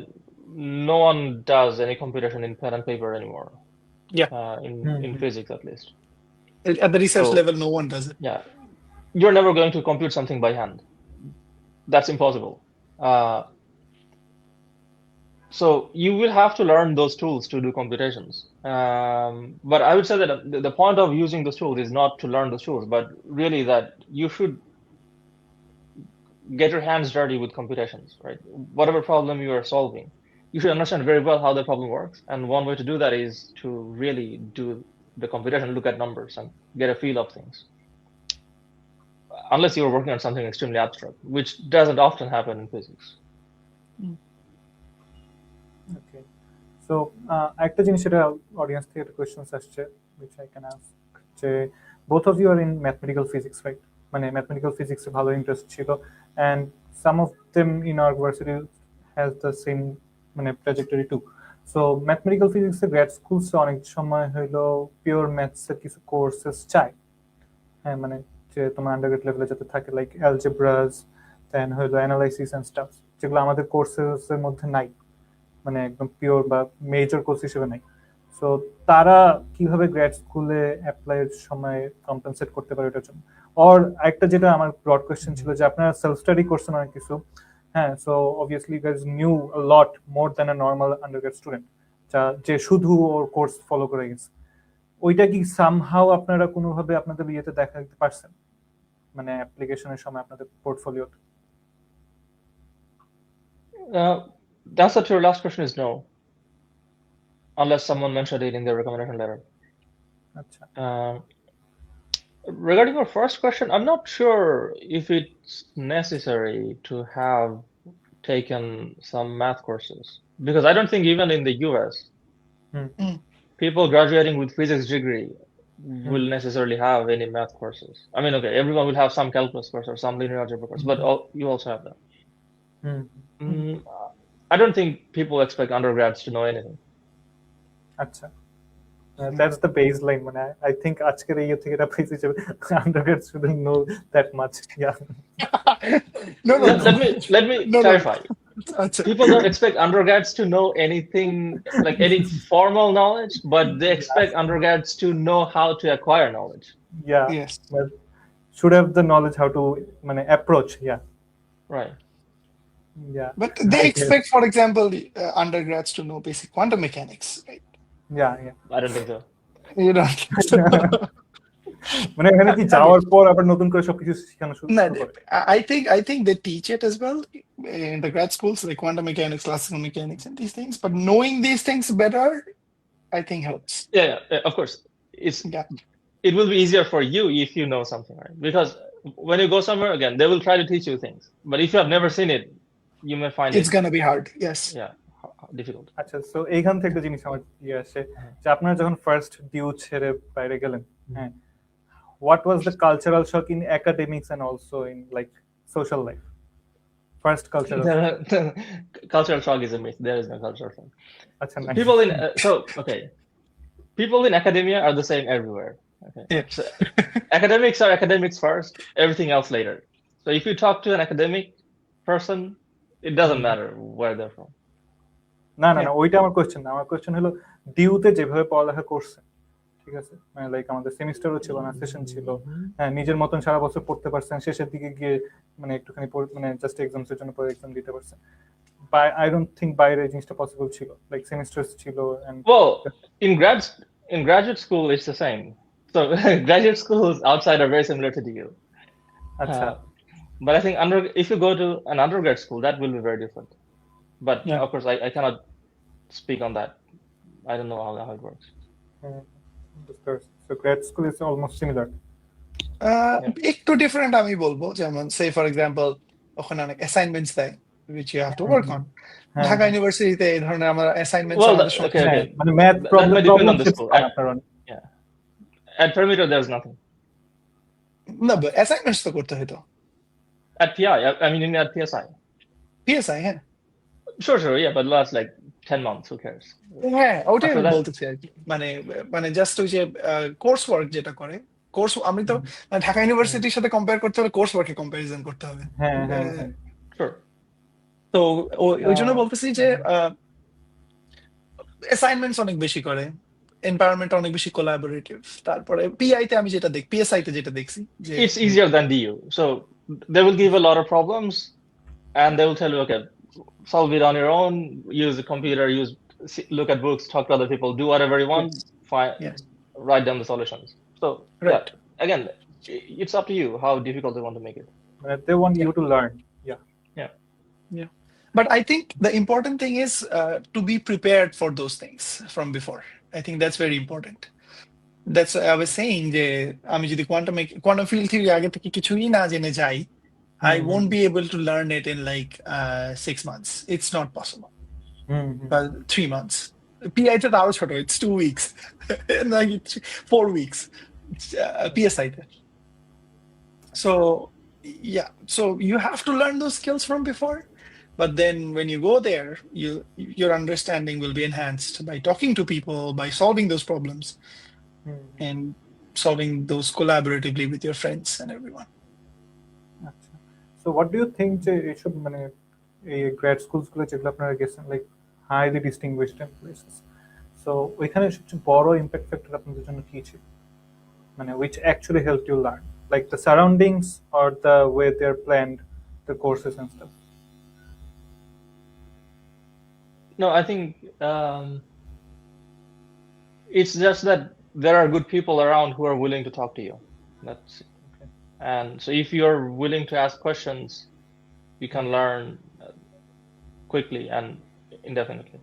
Speaker 2: no one does any computation in pen and paper anymore.
Speaker 3: Yeah.
Speaker 2: In physics, at least.
Speaker 3: At the research level, no one does it.
Speaker 2: Yeah. You're never going to compute something by hand. That's impossible. So you will have to learn those tools to do computations. But I would say that the point of using those tools is not to learn those tools, but really that you should get your hands dirty with computations, right? Whatever problem you are solving, you should understand very well how the problem works. And one way to do that is to really do the computation, look at numbers and get a feel of things. Unless you're working on something extremely abstract, which doesn't often happen in physics.
Speaker 1: Okay. So, একটা জিনিস এটা audience থেকে একটা questions আসছে which I can ask, যে both of you are in mathematical physics, right? মানে mathematical physics এ ভালো interest ছিল, and some of them in our university has the same মানে trajectory too. So mathematical physics এ grad schools অনেক সময় হইলো pure maths এর কিছু কোর্সেস চাই, হ্যাঁ, মানে যে তোমার আন্ডারগ্রেড লেভেলে যাতে থাকে লাইক অ্যালজেব্রাস, দেন হইলো অ্যানালাইসিস এন্ড স্টাফ, যেগুলো আমাদের কোর্সেস এর মধ্যে নাই, মানে একদম পিওর বা মেজর কোর্স হিসেবে নাই। সো তারা কিভাবে গ্র্যাড স্কুলে অ্যাপ্লাইয়ের সময় কম্পেনসেট করতে পারে এটার জন্য? অর একটা যেটা আমার ব্রড কোয়েশ্চেন ছিল যে আপনারা সেলফ স্টাডি করছেন অনেক কিছু, হ্যাঁ, so obviously you guys knew a lot more than a normal undergrad student যে শুধু ওর কোর্স ফলো করে গেছে, ওইটা কি সামহাউ আপনারা কোনোভাবে আপনাদের ইয়েতে দেখা দিতে পারছেন, মানে অ্যাপ্লিকেশনের সময় আপনাদের পোর্টফোলিওতে?
Speaker 2: The answer to your last question is no, unless someone mentioned it in their recommendation letter. Regarding your first question, I'm not sure if it's necessary to have taken some math courses, because I don't think even in the US, people graduating with physics degree will necessarily have any math courses. I mean, okay, everyone will have some calculus course or some linear algebra course, but you also have that. I don't think people expect undergrads to know anything.
Speaker 1: Acha. That's the baseline. I think আজকের এই থেকে এটা পেয়েছি যে undergrads shouldn't know that much. Yeah.
Speaker 3: No.
Speaker 2: Let me clarify. People don't expect undergrads to know anything, like any formal knowledge, but they expect undergrads to know how to acquire knowledge.
Speaker 1: Yeah.
Speaker 3: Yes.
Speaker 1: But should have the knowledge how to approach. Yeah.
Speaker 2: Right.
Speaker 1: Yeah.
Speaker 3: But they expect, for example, undergrads to know basic quantum mechanics, right?
Speaker 1: Yeah.
Speaker 2: I don't think so.
Speaker 3: You don't think so?
Speaker 1: মানে এখানে কি যাওয়ার পর আবার নতুন করে সবকিছু শেখানো শুরু করে?
Speaker 3: I think they teach it as well in the grad schools, like quantum mechanics, classical mechanics, and these things. But knowing these things better, I think helps.
Speaker 2: Yeah, of course. It will be easier for you if you know something, right? Because when you go somewhere, again, they will try to teach you things. But if you have never seen it, you may find
Speaker 3: it's gonna be hard. Yes.
Speaker 2: Yeah, difficult.
Speaker 1: আচ্ছা, so এইখান থেকে একটা জিনিস আমার ইয়ে আসে যে আপনারা যখন ফার্স্ট ডিউ ছেড়ে বাইরে গেলেন, হ্যাঁ, what was the cultural shock in academics and also in like social life? First cultural shock.
Speaker 2: Cultural shock is a myth. There is no cultural shock.
Speaker 1: আচ্ছা, nice.
Speaker 2: People in people in academia are the same everywhere. Okay.
Speaker 3: Yeah.
Speaker 2: So academics are academics first, everything else later. So if you talk to an academic person, it doesn't matter where they're from.
Speaker 1: না না না, ওইটা আমার question না। আমার question হলো ডিউতে যেভাবে পড়ালেখা করছে, ঠিক আছে, মানে লাইক আমাদের সেমিস্টারও ছিল না, সেশন ছিল, হ্যাঁ, নিজের মতন সারা বছর পড়তে পারছেন, শেষের দিকে গিয়ে মানে একটুখানি মানে জাস্ট এক্সামস এর জন্য পরে এক্সাম দিতে পারছেন। I don't think বাইরে এই জিনিসটা পসিবল ছিল, লাইক সেমিস্টারস ছিল and
Speaker 2: Well, in graduate school it's the same. So graduate schools outside are very similar to DU.
Speaker 1: আচ্ছা,
Speaker 2: But I think if you go to an undergrad school, that will be very different. But
Speaker 3: Yeah.
Speaker 2: of course, I cannot speak on that. I don't know how it works.
Speaker 1: so grad school is almost similar.
Speaker 3: একটু different আমি বলবো, যেমন সে for example ওখানে অনেক assignments দেয় which you have to work on. Dhaka ইউনিভার্সিটিতে এই ধরনের আমার অ্যাসাইনমেন্টস
Speaker 2: Well,
Speaker 3: আমাদের
Speaker 2: okay.
Speaker 1: মানে math
Speaker 2: That
Speaker 1: problem
Speaker 2: may depend on the school.
Speaker 1: কারণ
Speaker 2: At Perimeter, there's nothing.
Speaker 3: না, অ্যাসাইনমেন্টস তো করতে হতো
Speaker 2: At PI, I mean, at PSI.
Speaker 3: PSI. হ্যাঁ
Speaker 2: Sure, yeah, but last like 10 months, who cares?
Speaker 3: হ্যাঁ, ওটাই
Speaker 2: After
Speaker 3: আমি
Speaker 2: that-
Speaker 3: বলতেছি আর কি। মানে জাস্ট ওই যে কোর্স ওয়ার্ক যেটা করে, কোর্স আমি তো মানে ঢাকা ইউনিভার্সিটির সাথে কম্পেয়ার করতে হলে কোর্স ওয়ার্কে কম্পারিজন করতে হবে।
Speaker 1: হ্যাঁ হ্যাঁ হ্যাঁ।
Speaker 2: Sure.
Speaker 3: তো ওই জন্য বলতেছি যে অ্যাসাইনমেন্টস অনেক বেশি করে, এনভায়রনমেন্ট অনেক বেশি কোলাবোরেটিভ। তারপরে পিআই তে আমি যেটা দেখি, পিএসআই তে যেটা দেখছি যে
Speaker 2: It's easier than DU. So they will give a lot of problems and they will tell you, okay, solve it on your own, use the computer, look at books, talk to other people, do whatever you want,
Speaker 3: Yes.
Speaker 2: write down the solutions. So
Speaker 3: Right.
Speaker 2: yeah, again, it's up to you how difficult they want to make it.
Speaker 1: মানে they want you to learn.
Speaker 3: But I think the important thing is to be prepared for those things from before. I think that's very important. That's I was saying যে আমি যদি quantum field theory আগে থেকে কিছুই না জেনে যাই, I won't be able to learn it in like 6 months. It's not possible. But 3 months. PI তে আরো ছোট, it's 2 weeks. Like it's 4 weeks. PSI তে. So yeah, so you have to learn those skills from before. But then when you go there, your understanding will be enhanced by talking to people, by solving those problems, and solving those collaboratively with your friends and everyone.
Speaker 1: আচ্ছা, so what do you think যে এইসব মানে এই grad schools গুলো যেগুলো আপনারা গেছেন, like highly distinguished places, so ওইখানে সবচেয়ে বড় ইম্প্যাক্ট ফ্যাক্টর আপনাদের জন্য কি ছিল, মানে which actually helped you learn, like the surroundings or the way they're planned the courses and stuff?
Speaker 2: No, I think it's just that there are good people around who are willing to talk to you. That's it. Okay. And so if you're willing to ask questions, you can learn quickly and indefinitely.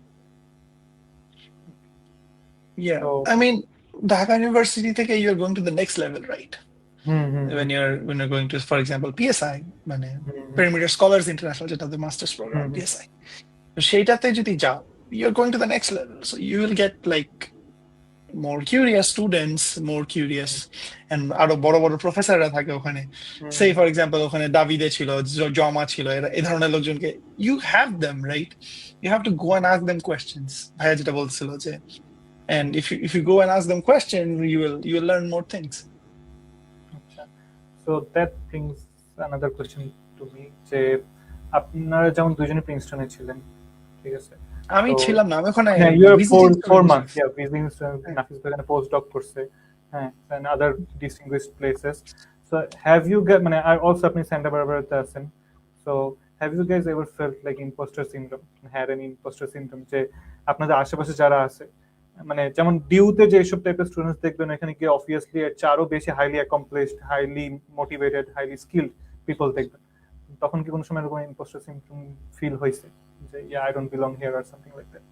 Speaker 3: Yeah,
Speaker 1: So-
Speaker 3: I mean, Dhaka University থেকে you're going to the next level, right? When you're going to, for example, PSI, মানে Perimeter Scholars International, যেটা the master's program, PSI. তো সেইটাতে যদি যাও, you're going to the next level. So you will get like more curious students, more curious, and আরো বড় বড় প্রফেসররা থাকে ওখানে। Say for example, ওখানে দাভিদে ছিল, জমা ছিল, এই ধরনের লোকজনকে you have them, right? You have to go and ask them questions. ভাইয়া যেটা বলছিল যে, and if you go and ask them questions, you will learn more things.
Speaker 1: So that brings another question to me, যে আপনারা যেমন দুজনে প্রিন্সটনে ছিলেন, ঠিক আছে,
Speaker 3: আমি
Speaker 1: So-
Speaker 3: ছিলাম না, আমি ওখানে
Speaker 1: হ্যাঁ, you are
Speaker 3: visiting
Speaker 1: 4
Speaker 3: student
Speaker 1: months, yeah, visiting student, Nafiz bhai এখানে postdoc করছে, হ্যাঁ, and other distinguished places. So have you guys, মানে আর also আপনি Santa Barbara তে আছেন, so have you guys ever felt like imposter syndrome, had an imposter syndrome, যে আপনাদের আশেপাশে যারা আছে, মানে যেমন ডিউতে যে সব টাইপের স্টুডেন্টস দেখবেন, এখানে গিয়ে অবভিয়াসলি এর আরো বেশি highly accomplished, highly motivated, highly skilled people দেখবেন, তখন কি কোনো সময় এরকম ইম্পোস্টার সিম্পটম ফিল হয়েছে যে I don't belong here or something like that?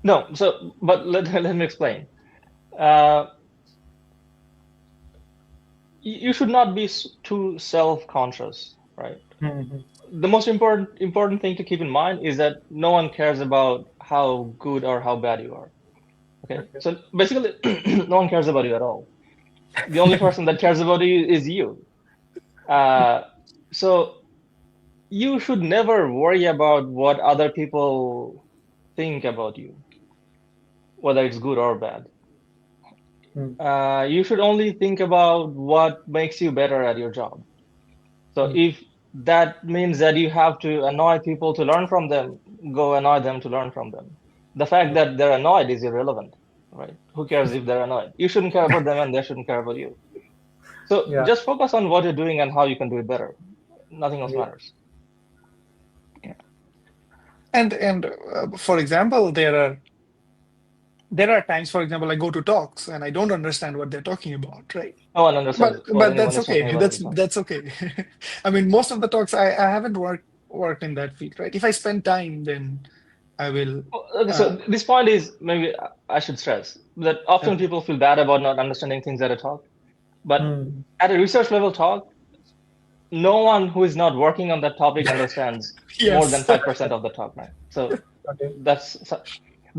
Speaker 2: No, so but let me explain. You should not be too self-conscious, right? The most important thing to keep in mind is that no one cares about how good or how bad you are. Okay. So basically, no one cares about you at all. The only person that cares about you is you. So you should never worry about what other people think about you, whether it's good or bad. You should only think about what makes you better at your job. So if that means that you have to annoy people to learn from them, go annoy them to learn from them. The fact that they're annoyed is irrelevant, right? Who cares if they're annoyed? You shouldn't care about them and they shouldn't care about you. So just focus on what you're doing and how you can do it better. Nothing else matters.
Speaker 3: Yeah. And for example, there are times, for example, I go to talks and I don't understand what they're talking about, right?
Speaker 2: No one understands.
Speaker 3: But that's okay. That's okay. I mean, most of the talks I haven't worked in that field, right? If I spend time, then I will.
Speaker 2: Okay, so this point is, maybe I should stress that often people feel bad about not understanding things at a talk, but at a research level talk, no one who is not working on that topic understands more than 5% of the talk, right? So that's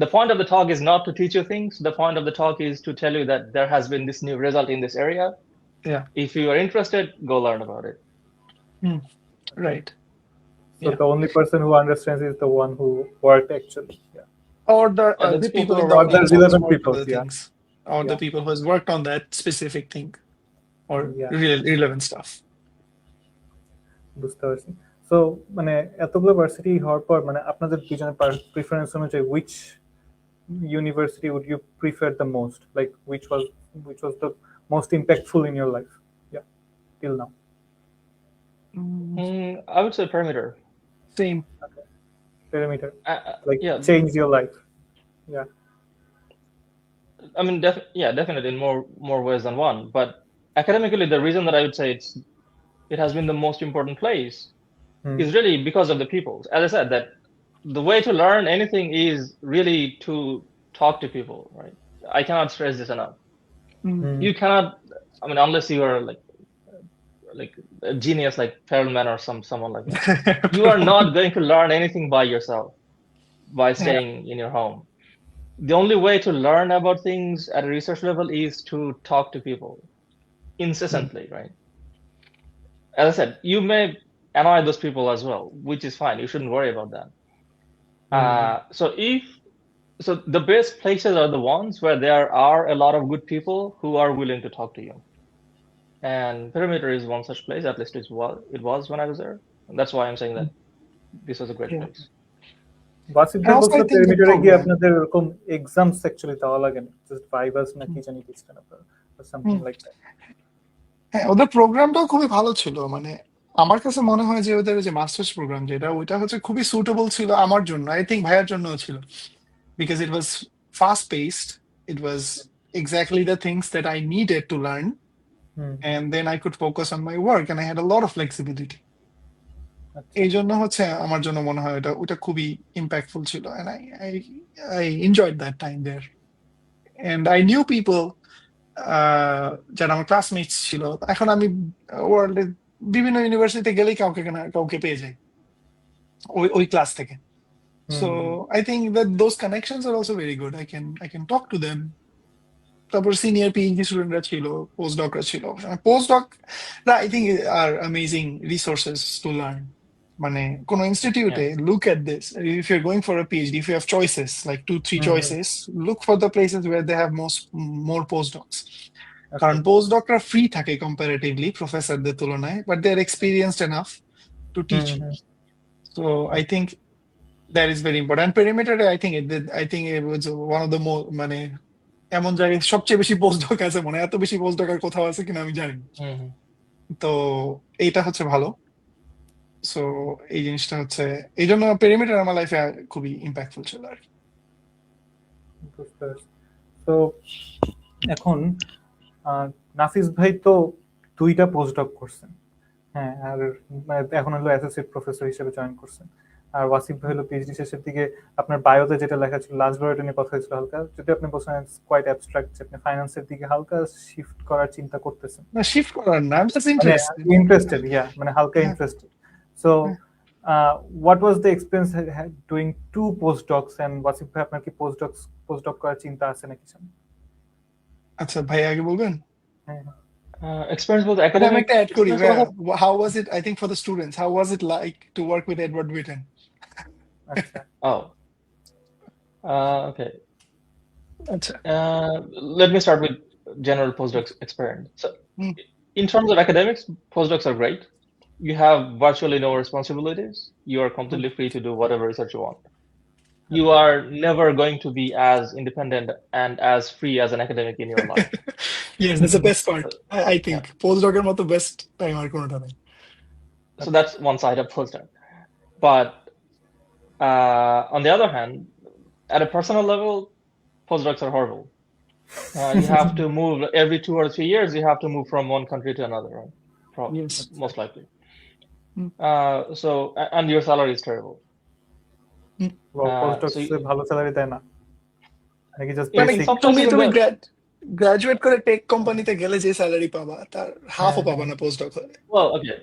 Speaker 2: the point of the talk is not to teach you things. The point of the talk is to tell you that there has been this new result in this area.
Speaker 3: Yeah.
Speaker 2: If you are interested, go learn about it.
Speaker 3: Right.
Speaker 1: So the only person who understands is the one who worked actually. Yeah.
Speaker 3: Or the people in the audience
Speaker 1: relevant people.
Speaker 3: Things, or the people who has worked on that specific thing or relevant stuff.
Speaker 1: বুঝতে পারছি। So মানে এতগুলো varsity হওয়ার পর মানে আপনাদের দুজনের preference অনুযায়ী which university would you prefer the most? Like which was the most impactful in your life? Yeah, till now.
Speaker 2: I would say Perimeter.
Speaker 3: Same.
Speaker 1: Okay. Perimeter.
Speaker 2: Like
Speaker 1: changed your life. Yeah.
Speaker 2: I mean, definitely in more ways than one. But academically, the reason that I would say it has been the most important place is really because of the people. As I said, that the way to learn anything is really to talk to people, right? I cannot stress this enough. You cannot, I mean, unless you are like a genius like Perelman or someone like that, you are not going to learn anything by yourself by staying in your home. The only way to learn about things at a research level is to talk to people incessantly, right? As I said, you may annoy those people as well, which is fine. You shouldn't worry about that. So the best places are the ones where there are a lot of good people who are willing to talk to you. And Perimeter is one such place, at least it was when I was there. And that's why I'm saying that this was a great place.
Speaker 1: Wasif bhai বলছিল Perimeter গিয়ে আপনাদের এরকম exams actually দেওয়া লাগে না, just ভাইভাস নাকি জানি কিছু না or something like that.
Speaker 3: হ্যাঁ, ওদের প্রোগ্রামটাও খুবই ভালো ছিল। মানে আমার কাছে মনে হয় যে ওদের যে মাস্টার্স প্রোগ্রাম যেটা ওইটা হচ্ছে খুবই সুটেবল ছিল আমার জন্য, আই থিঙ্ক ভাইয়ার জন্যও ছিল, because it was fast paced, it was exactly the things that I needed to learn, and then I could focus on my work and I had a lot of flexibility. এই জন্য হচ্ছে আমার জন্য মনে হয় ওটা খুবই ইম্প্যাক্টফুল ছিল, and I enjoyed that time there, and I knew people যারা আমার ক্লাসমেটস ছিল। এখন আমি ওয়ার্ল্ডে বিভিন্ন ইউনিভার্সিটিতে গেলেই কাউকে পেয়ে যাই ওই ক্লাস থেকে। So I think that those connections are also very good. I can talk to them. তারপর সিনিয়র পিএইচডি স্টুডেন্টরা ছিল, পোস্টডকরা ছিল। পোস্টডকরা I think are amazing resources to learn. মানে কোন ইনস্টিটিউটে look at this, if you are going for a PhD, if you have choices like 2-3 choices, look for the places where they have more postdocs. কারণ পোস্টডকরা free থাকে comparatively প্রফেসরদের তুলনায়, but they are experienced enough to teach you. So I think that is very important. পেরিমিটারে I think it was one of the মানে এমন জায়গায় সবচেয়ে বেশি পোস্টডক আছে, মনে এত বেশি পোস্টডক আর কোথাও আছে কিনা আমি জানি না। তো এইটা হচ্ছে ভালো। সো এই জিনিসটা হচ্ছে এই জন্য পেরিমিটার আমার লাইফে খুবই ইম্প্যাক্টফুল ছিল আর কি।
Speaker 1: তো এখন নাফিস ভাই তো 2টা পোস্টডক করছেন, হ্যাঁ, আর এখন হলো অ্যাসোসিয়েট প্রফেসর হিসেবে জয়েন করছেন। আর ওয়াসিফ ভাই হলো পিএইচডি শেষের দিকে, আপনার বায়োতে যেটা লেখা ছিল লাস্ট বায়োটা নিয়ে কথা হয়েছিল হালকা, যদি আপনি বলছেন কোয়াইট অ্যাবস্ট্রাক্ট, যে আপনি ফাইন্যান্সের দিকে হালকা শিফট করার চিন্তা করতেছেন।
Speaker 3: না, শিফট করার না, আমি জাস্ট ইন্টারেস্টেড,
Speaker 1: মানে হালকা interested. So what was the experience doing 2 postdocs, and Wasif bhai আপনার কি postdoc করার চিন্তা আছে নাকি সামনে?
Speaker 3: আচ্ছা ভাই আগে বলবেন।
Speaker 2: Experience both
Speaker 3: আমি
Speaker 2: academic
Speaker 3: একটা অ্যাড করি
Speaker 2: experience
Speaker 3: ভাইয়া,
Speaker 2: also?
Speaker 3: how was it, I think for the students, how was it like to work with Edward Witten?
Speaker 1: আচ্ছা
Speaker 2: Oh, okay.
Speaker 3: আচ্ছা
Speaker 2: Let me start with general postdoc experience. So, in terms of academics, postdocs are great. You have virtually no responsibilities. You are completely free to do whatever research you want. You are never going to be as independent and as free as an academic in your life.
Speaker 3: yes, that's the best part. I think postdoc এর মতো best time আর কোনোটা নেই।
Speaker 2: So that's one side of postdoc. But on the other hand, at a personal level, postdocs are horrible. You have to move every 2 or 3 years. You have to move from one country to another, right?
Speaker 3: Yes.
Speaker 2: Most likely. So and your salary is terrible.
Speaker 1: postdocs এ ভালো salary দেয় না নাকি just
Speaker 3: মানে
Speaker 1: basic?
Speaker 3: তুমি graduate করে take কোম্পানিতে গেলে যে স্যালারি পাবা তার হাফও পাবা না postdoc হলে।
Speaker 2: Well, okay.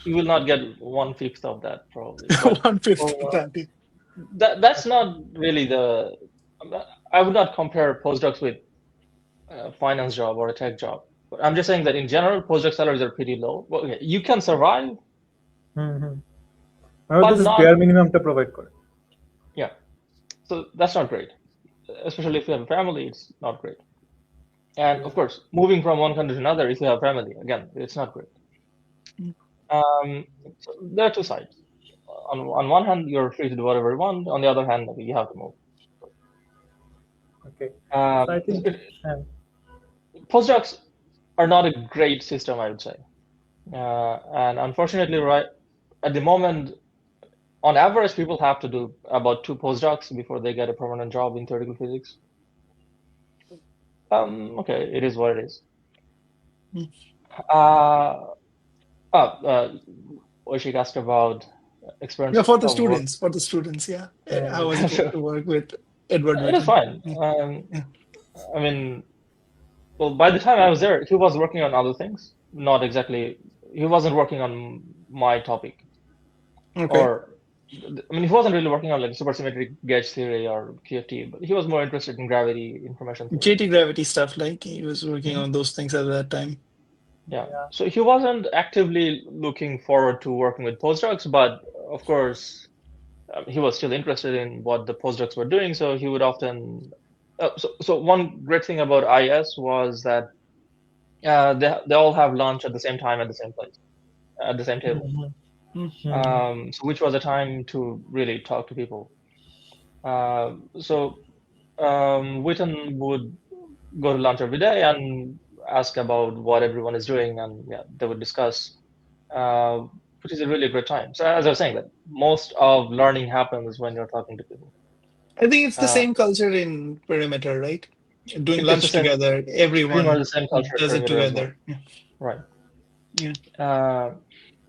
Speaker 2: You will not get 1/5 of that probably.
Speaker 3: 1/5 of that.
Speaker 2: That's not really I would not compare postdocs with a finance job or a tech job. But I'm just saying that in general, postdoc salaries are pretty low. Well, okay, you can survive.
Speaker 1: but not bare minimum to provide করে।
Speaker 2: Yeah, so that's not great, especially if you have a family. It's not great. And of course, moving from one country to another, if you have family, again, it's not great. So there are two sides. On one hand, you're free to do whatever you want. On the other hand, you have to move.
Speaker 1: Okay. So I think
Speaker 2: postdocs are not a great system, I would say. And unfortunately, right at the moment, on average, people have to do about 2 postdocs before they get a permanent job in theoretical physics. Okay, it is what it is. Oishik asked about experience.
Speaker 3: Yeah, for the students, yeah. How was it to work with Edward Witten?
Speaker 2: It is fine. I mean, well, by the time I was there, he was working on other things. Not exactly. He wasn't working on my topic.
Speaker 3: Okay.
Speaker 2: Or, I mean, he wasn't really working on like supersymmetric gauge theory or QFT, but he was more interested in gravity information theory.
Speaker 3: JT gravity stuff, like he was working on those things at that time.
Speaker 2: Yeah. So he wasn't actively looking forward to working with postdocs, but of course, he was still interested in what the postdocs were doing. So he would often. So one great thing about IHES was that they all have lunch at the same time at the same place, at the same table. So which was a time to really talk to people. So Witten would go to lunch every day and ask about what everyone is doing, and they would discuss, which is a really great time. So as I was saying, that most of learning happens when you're talking to people.
Speaker 3: I think it's the same culture in Perimeter, right? Doing lunch together, everyone
Speaker 2: the same culture
Speaker 3: does it together.
Speaker 2: Well.
Speaker 3: Yeah.
Speaker 2: Right.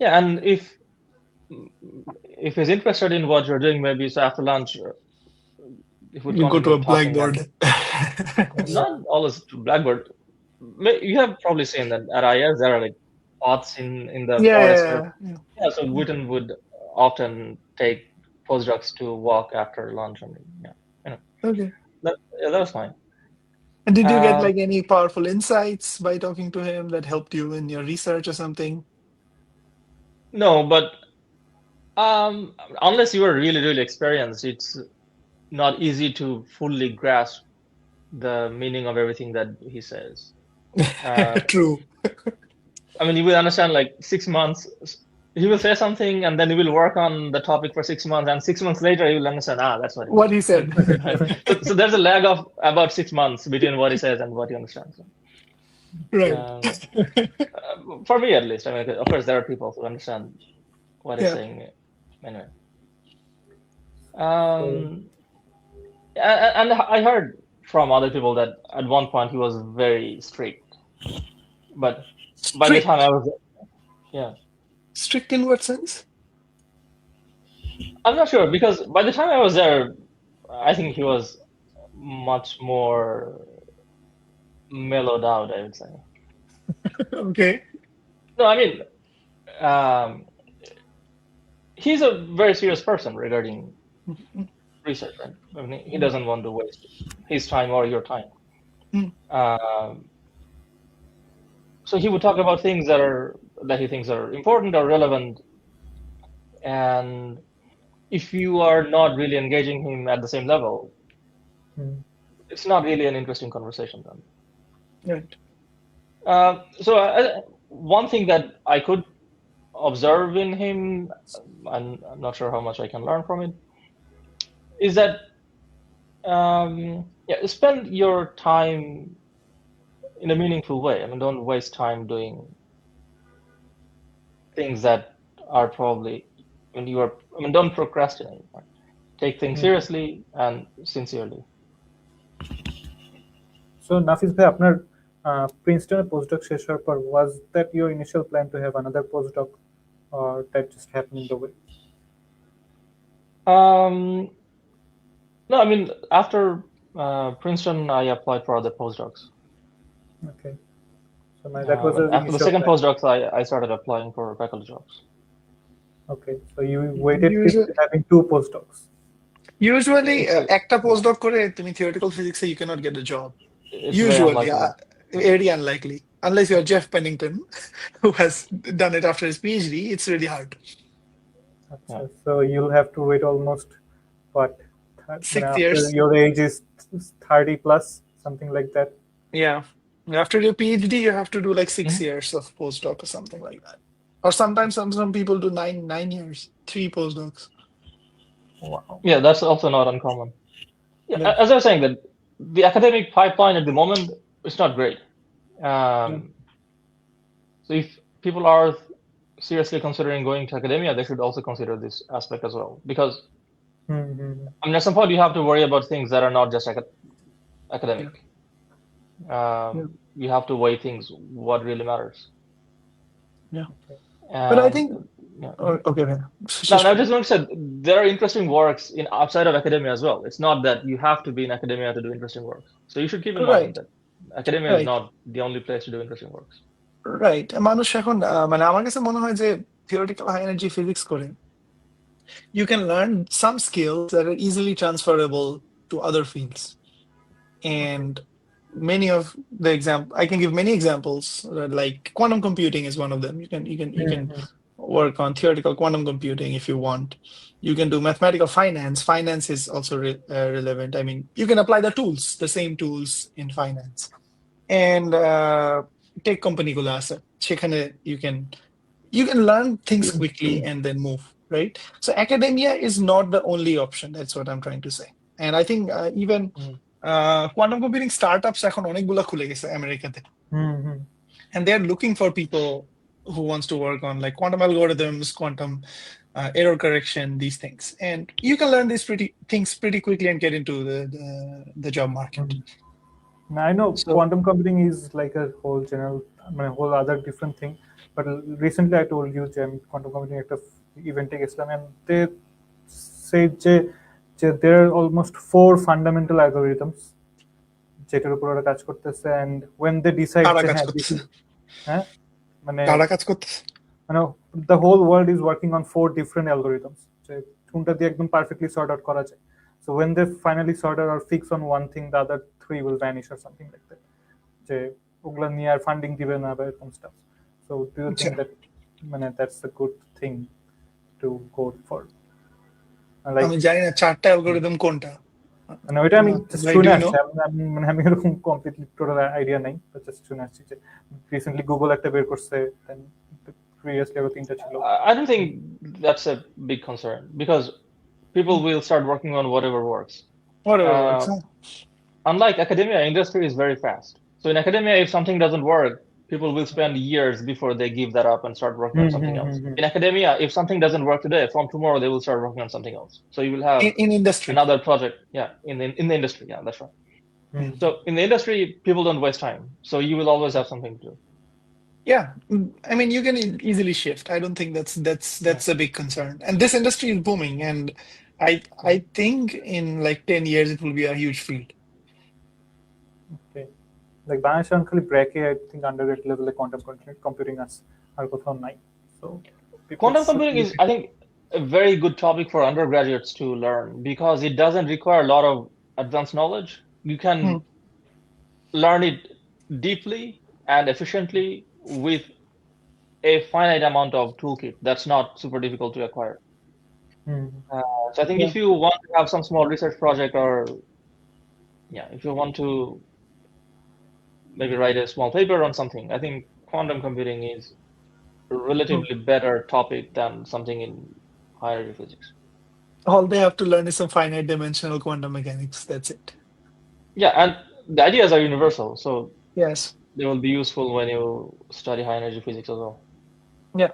Speaker 3: Yeah.
Speaker 2: And if he's interested in what you're doing, maybe so after lunch,
Speaker 3: you go to a Blackboard.
Speaker 2: Not always to Blackboard. You have probably seen that at IHES there are like pots in the forest. Yeah. So Witten would often take postdocs to walk after lunch, and
Speaker 3: Okay.
Speaker 2: That was fine.
Speaker 3: And did you get like any powerful insights by talking to him that helped you in your research or something?
Speaker 2: No, but unless you are really, really experienced, it's not easy to fully grasp the meaning of everything that he says.
Speaker 3: True.
Speaker 2: I mean, you will understand like 6 months. He will say something, and then he will work on the topic for 6 months, and 6 months later, you will understand. That's what
Speaker 3: he said.
Speaker 2: So there's a lag of about 6 months between what he says and what he understands.
Speaker 3: Right.
Speaker 2: For me, at least. I mean, of course, there are people who understand what he's saying. Anyway. And I heard from other people that at one point he was very strict, but by the time I was,
Speaker 3: strict in what sense?
Speaker 2: I'm not sure, because by the time I was there, I think he was much more mellowed out, I would say.
Speaker 3: Okay.
Speaker 2: No, I mean, he's a very serious person regarding research, right? I mean, he doesn't want to waste his time or your time. So he would talk about things that he thinks are important or relevant, and if you are not really engaging him at the same level, it's not really an interesting conversation then.
Speaker 3: Right.
Speaker 2: So one thing that I could observe in him, I'm not sure how much I can learn from it, is that spend your time in a meaningful way. I mean, don't waste time doing things that are probably don't procrastinate. Right? Take things seriously and sincerely.
Speaker 1: So Nafiz bhai, আপনার Princeton postdoc শেষ হওয়ার পর, was that your initial plan to have another postdoc, or that just happened the way?
Speaker 2: No, I mean, after Princeton, I applied for other postdocs.
Speaker 1: Okay. So that was
Speaker 2: after the second postdocs, I started applying for faculty jobs.
Speaker 1: Okay, so you waited till having 2 postdocs.
Speaker 3: Usually, একটা postdoc করে তুমি theoretical physics you cannot get a job.
Speaker 2: It's
Speaker 3: Usually, very unlikely. Unless you are Jeff Pennington, who has done it after his PhD, it's really hard.
Speaker 1: So you'll have to wait almost, what,
Speaker 3: 6 years.
Speaker 1: Your age is 30 plus, something like that.
Speaker 3: Yeah. After your PhD, you have to do like 6 years of postdoc or something like that. Or sometimes some people do 9 years, 3 postdocs.
Speaker 1: Wow.
Speaker 2: Yeah, that's also not uncommon. Yeah. As I was saying, that the academic pipeline at the moment is not great. So if people are seriously considering going to academia, they should also consider this aspect as well. Because I mean, at some point, you have to worry about things that are not just academic. You have to weigh things, what really matters.
Speaker 3: Yeah. But I think, okay, man.
Speaker 2: No, I just want to say there are interesting works outside of academia as well. It's not that you have to be in academia to do interesting work. So you should keep in mind that academia is not the only place to do interesting works.
Speaker 3: Right. মানুষ এখন মানে আমার কাছে মনে হয় যে theoretical high energy physics করে you can learn some skills that are easily transferable to other fields. And many of the I can give many examples, like quantum computing is one of them. You can work on theoretical quantum computing if you want. You can do mathematical finance. Finance is also relevant. I mean, you can apply the tools, the same tools in finance. And take company gulo ase. Sekhane you can learn things quickly and then move, right? So academia is not the only option. That's what I'm trying to say. And I think even quantum computing startups এখন অনেকগুলা খুলে গেছে আমেরিকাতে, and they're looking for people who wants to work on like quantum algorithms, quantum error correction, these things, and you can learn these things pretty quickly and get into the job market.
Speaker 1: Now, I know quantum computing is like a whole whole other different thing, but recently I told you যে quantum computing একটা ইভেন্টে গেছিলাম, and they said যে there are almost 4 fundamental algorithms যেটার উপর ওরা কাজ করতেছে, and when they decide the whole world is working on 4 different algorithms যে কোনটা দিয়ে একদম perfectly sort out করা যায়. So when they finally sort out or fix on one thing, the other 3 will vanish or something like that. যে ওগুলা নিয়ে আর funding দিবে না বা এরকম stuff. So do you think that that's a good thing to go for?
Speaker 3: আমি জানি না 4টা অ্যালগরিদম কোনটা,
Speaker 1: মানে ওইটা আমি শুনে আসছি, আমি এরকম কমপ্লিটলি টোটাল আইডিয়া নাই, জাস্ট শুনে আসছি যে রিসেন্টলি গুগল একটা বের করছে, দেন প্রিভিয়াসলি আরো 3টা ছিল.
Speaker 2: I don't think that's a big concern because people will start working on whatever works. Unlike academia, industry is very fast. So in academia, if something doesn't work, people will spend years before they give that up and start working on something else. In academia, if something doesn't work today, from tomorrow they will start working on something else. So you will have
Speaker 3: in industry
Speaker 2: another project. Yeah, in the industry. Yeah, that's right. So in the industry, people don't waste time. So you will always have something to do.
Speaker 3: Yeah, I mean, you can easily shift. I don't think that's a big concern. And this industry is booming, and I think in like 10 years it will be a huge field.
Speaker 1: Okay. Like Bangladesh খালি ব্র্যাকে I think undergrad level quantum computing as আর কোথাও নাই. So
Speaker 2: quantum computing is, I think a very good topic for undergraduates to learn because it doesn't require a lot of advanced knowledge. You can learn it deeply and efficiently with a finite amount of toolkit that's not super difficult to acquire. So I think if you want to have some small research project or if you want to maybe write a small paper on something, I think quantum computing is a relatively better topic than something in higher energy physics.
Speaker 3: All they have to learn is some finite dimensional quantum mechanics. That's it.
Speaker 2: Yeah, and the ideas are universal, so
Speaker 3: Yes.
Speaker 2: they will be useful when you study high energy physics as well.
Speaker 3: Yeah.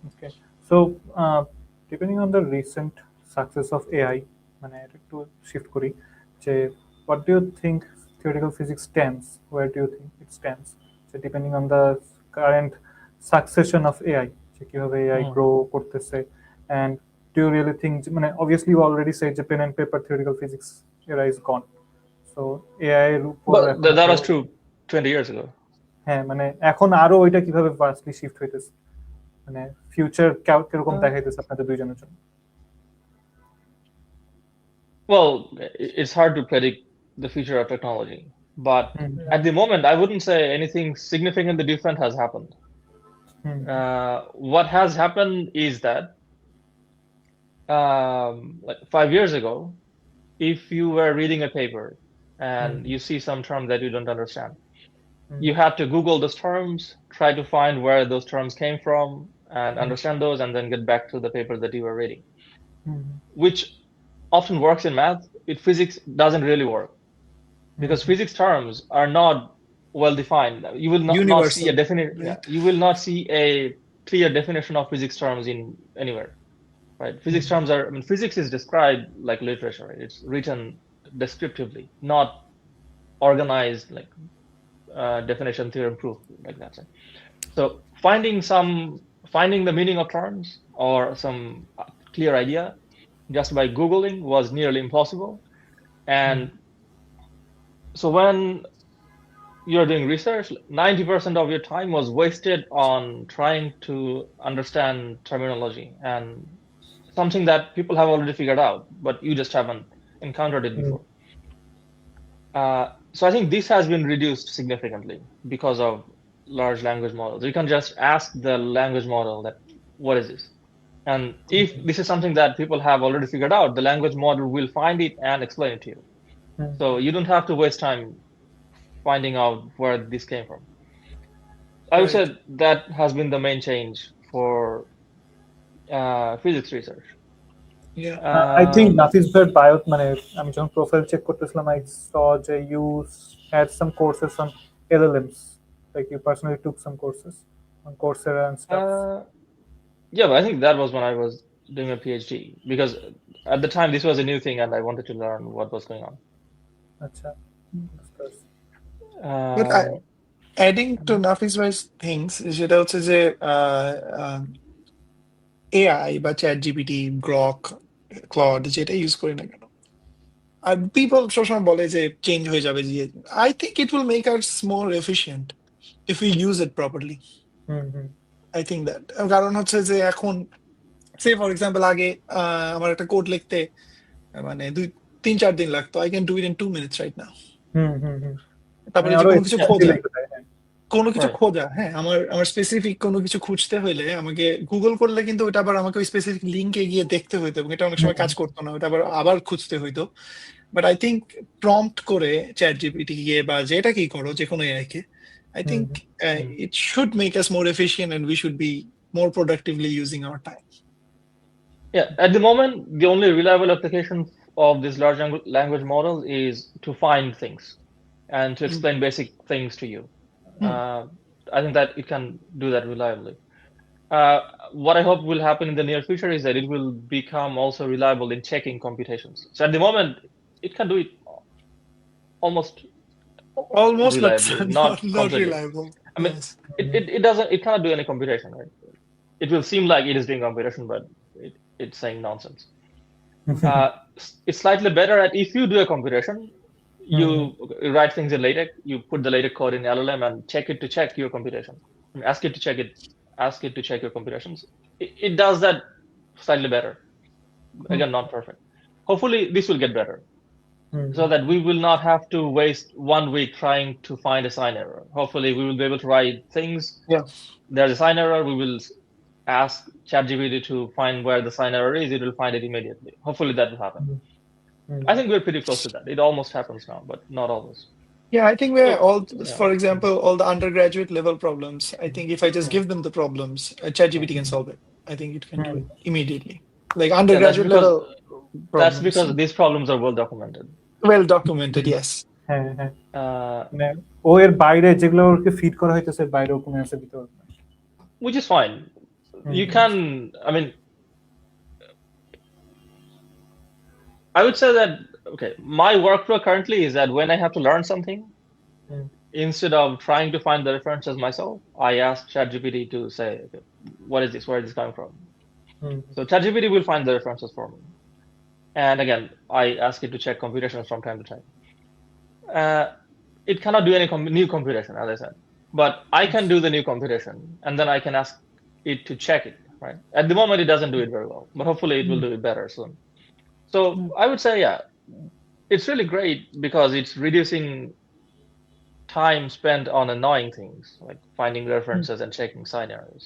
Speaker 1: Okay. So, depending on the recent success of AI, মানে এটা একটু shift করি যে what do you think theoretical physics stands? Where do you think it stands? So, depending on the current succession of AI, যে কিভাবে AI grow করতেছে, and do you really think মানে obviously you already said যে pen and paper theoretical physics era is gone. So AI এর উপর
Speaker 2: But that was true 20 years ago.
Speaker 1: হ্যাঁ মানে এখন আরো ওইটা কিভাবে vastly shift হইতেছে মানে ফিউচার কিরকম দেখাইতেছে আপনাদের দুইজনের জন্য?
Speaker 2: Well, it's hard to predict the future of technology, but at the moment, I wouldn't say anything significantly different has happened. What has happened is that like 5 years ago, if you were reading a paper and you see some term that you don't understand, you had to Google those terms, try to find where those terms came from, and understand those, and then get back to the paper that you were reading, which often works in math. In physics, doesn't really work because physics terms are not well defined. You will not see a definite. Right? You will not see a clear definition of physics terms in anywhere. Right? Physics terms are. I mean, physics is described like literature. Right? It's written descriptively, not organized like definition, theorem, proof, like that. So finding the meaning of terms or some clear idea just by Googling was nearly impossible. And so when you're doing research, 90% of your time was wasted on trying to understand terminology and something that people have already figured out, but you just haven't encountered it before. So I think this has been reduced significantly because of large language models. You can just ask the language model that, what is this? And if this is something that people have already figured out, the language model will find it and explain it to you. So you don't have to waste time finding out where this came from. I would say that has been the main change for physics research.
Speaker 1: I think Nafiz bhai's bio মানে আমি যখন profile check করতেছিলাম I saw that you had some courses on LLMs, like you personally took some courses on Coursera and stuff.
Speaker 2: Yeah, but I think that was when I was doing a PhD because at the time this was a new thing and I wanted to learn what was going on.
Speaker 1: Acha.
Speaker 3: But adding to Nafiz bhai's things, যেটা হচ্ছে যে AI বা ChatGPT, Grok, Claude যেটা use করি না কেন, আর people সবসময় বলে যে চেঞ্জ হয়ে যাবে, যে I think it will make us more efficient if you use it properly. I think that, কারণ হচ্ছে যে এখন সে ফর এক্সাম্পল আগে আমার একটা কোড লিখতে মানে 2-3-4 দিন লাগতো, I can do it in 2 minutes right now. তারপরে কোনো কিছু খোঁজা, হ্যাঁ আমার স্পেসিফিক কোনো কিছু খুঁজতে হইলে আমাকে গুগল করলে কিন্তু ওটা আবার আমাকে ওই স্পেসিফিক লিঙ্কে গিয়ে দেখতে হইতো এবং এটা অনেক সময় কাজ করতো না, ওটা আবার খুঁজতে হইতো। বাট আই থিঙ্ক প্রম্পট করে চ্যাট জিপিটি গিয়ে বা যেটা কি করো যে কোনো AI K, I think it should make us more efficient and we should be more productively using our time.
Speaker 2: Yeah, at the moment, the only reliable application of this large language model is to find things and to explain basic things to you. I think that it can do that reliably. What I hope will happen in the near future is that it will become also reliable in checking computations. So at the moment, it can do it almost
Speaker 3: reliably,
Speaker 2: not
Speaker 3: reliable.
Speaker 2: I mean, yes. It cannot do any computation, right? It will seem like it is doing computation, but it's saying nonsense. It's slightly better at if you do a computation, you write things in LaTeX, you put the LaTeX code in LLM and check it to check your computation. Ask it to check your computations. It does that slightly better. Again, not perfect. Hopefully this will get better, so that we will not have to waste 1 week trying to find a sign error. Hopefully we will be able to write things.
Speaker 3: Yeah.
Speaker 2: There's a sign error, we will ask ChatGPT to find where the sign error is. It will find it immediately. Hopefully that will happen. I think we're pretty close to that. It almost happens now, but not always.
Speaker 3: Yeah, I think we're
Speaker 2: So,
Speaker 3: all,
Speaker 2: yeah.
Speaker 3: for example, all the undergraduate level problems. I think if I just give them the problems, ChatGPT can solve it. I think it can do it immediately. Like undergraduate level
Speaker 2: That's
Speaker 3: problems.
Speaker 2: because these problems are well documented.
Speaker 3: Well documented, yes.
Speaker 1: হ্যাঁ হ্যাঁ
Speaker 2: Uh,
Speaker 1: মানে ও এর বাইরে যেগুলো ওকে feed করা হইতেছে বাইরেও কোনো অ্যান্সার দিতে পারবে না।
Speaker 2: which is fine. You can, I mean, I would say that, okay, my workflow currently is that when I have to learn something, instead of trying to find the references myself, I ask ChatGPT to say, okay, what is this? Where is this coming from? So ChatGPT will find the references for me. And again, I ask it to check computations from time to time. It cannot do any new computation, as I said, but I can do the new computation, and then I can ask it to check it, right? At the moment, it doesn't do it very well, but hopefully it will do it better soon. So I would say, yeah, it's really great because it's reducing time spent on annoying things, like finding references and checking sign errors.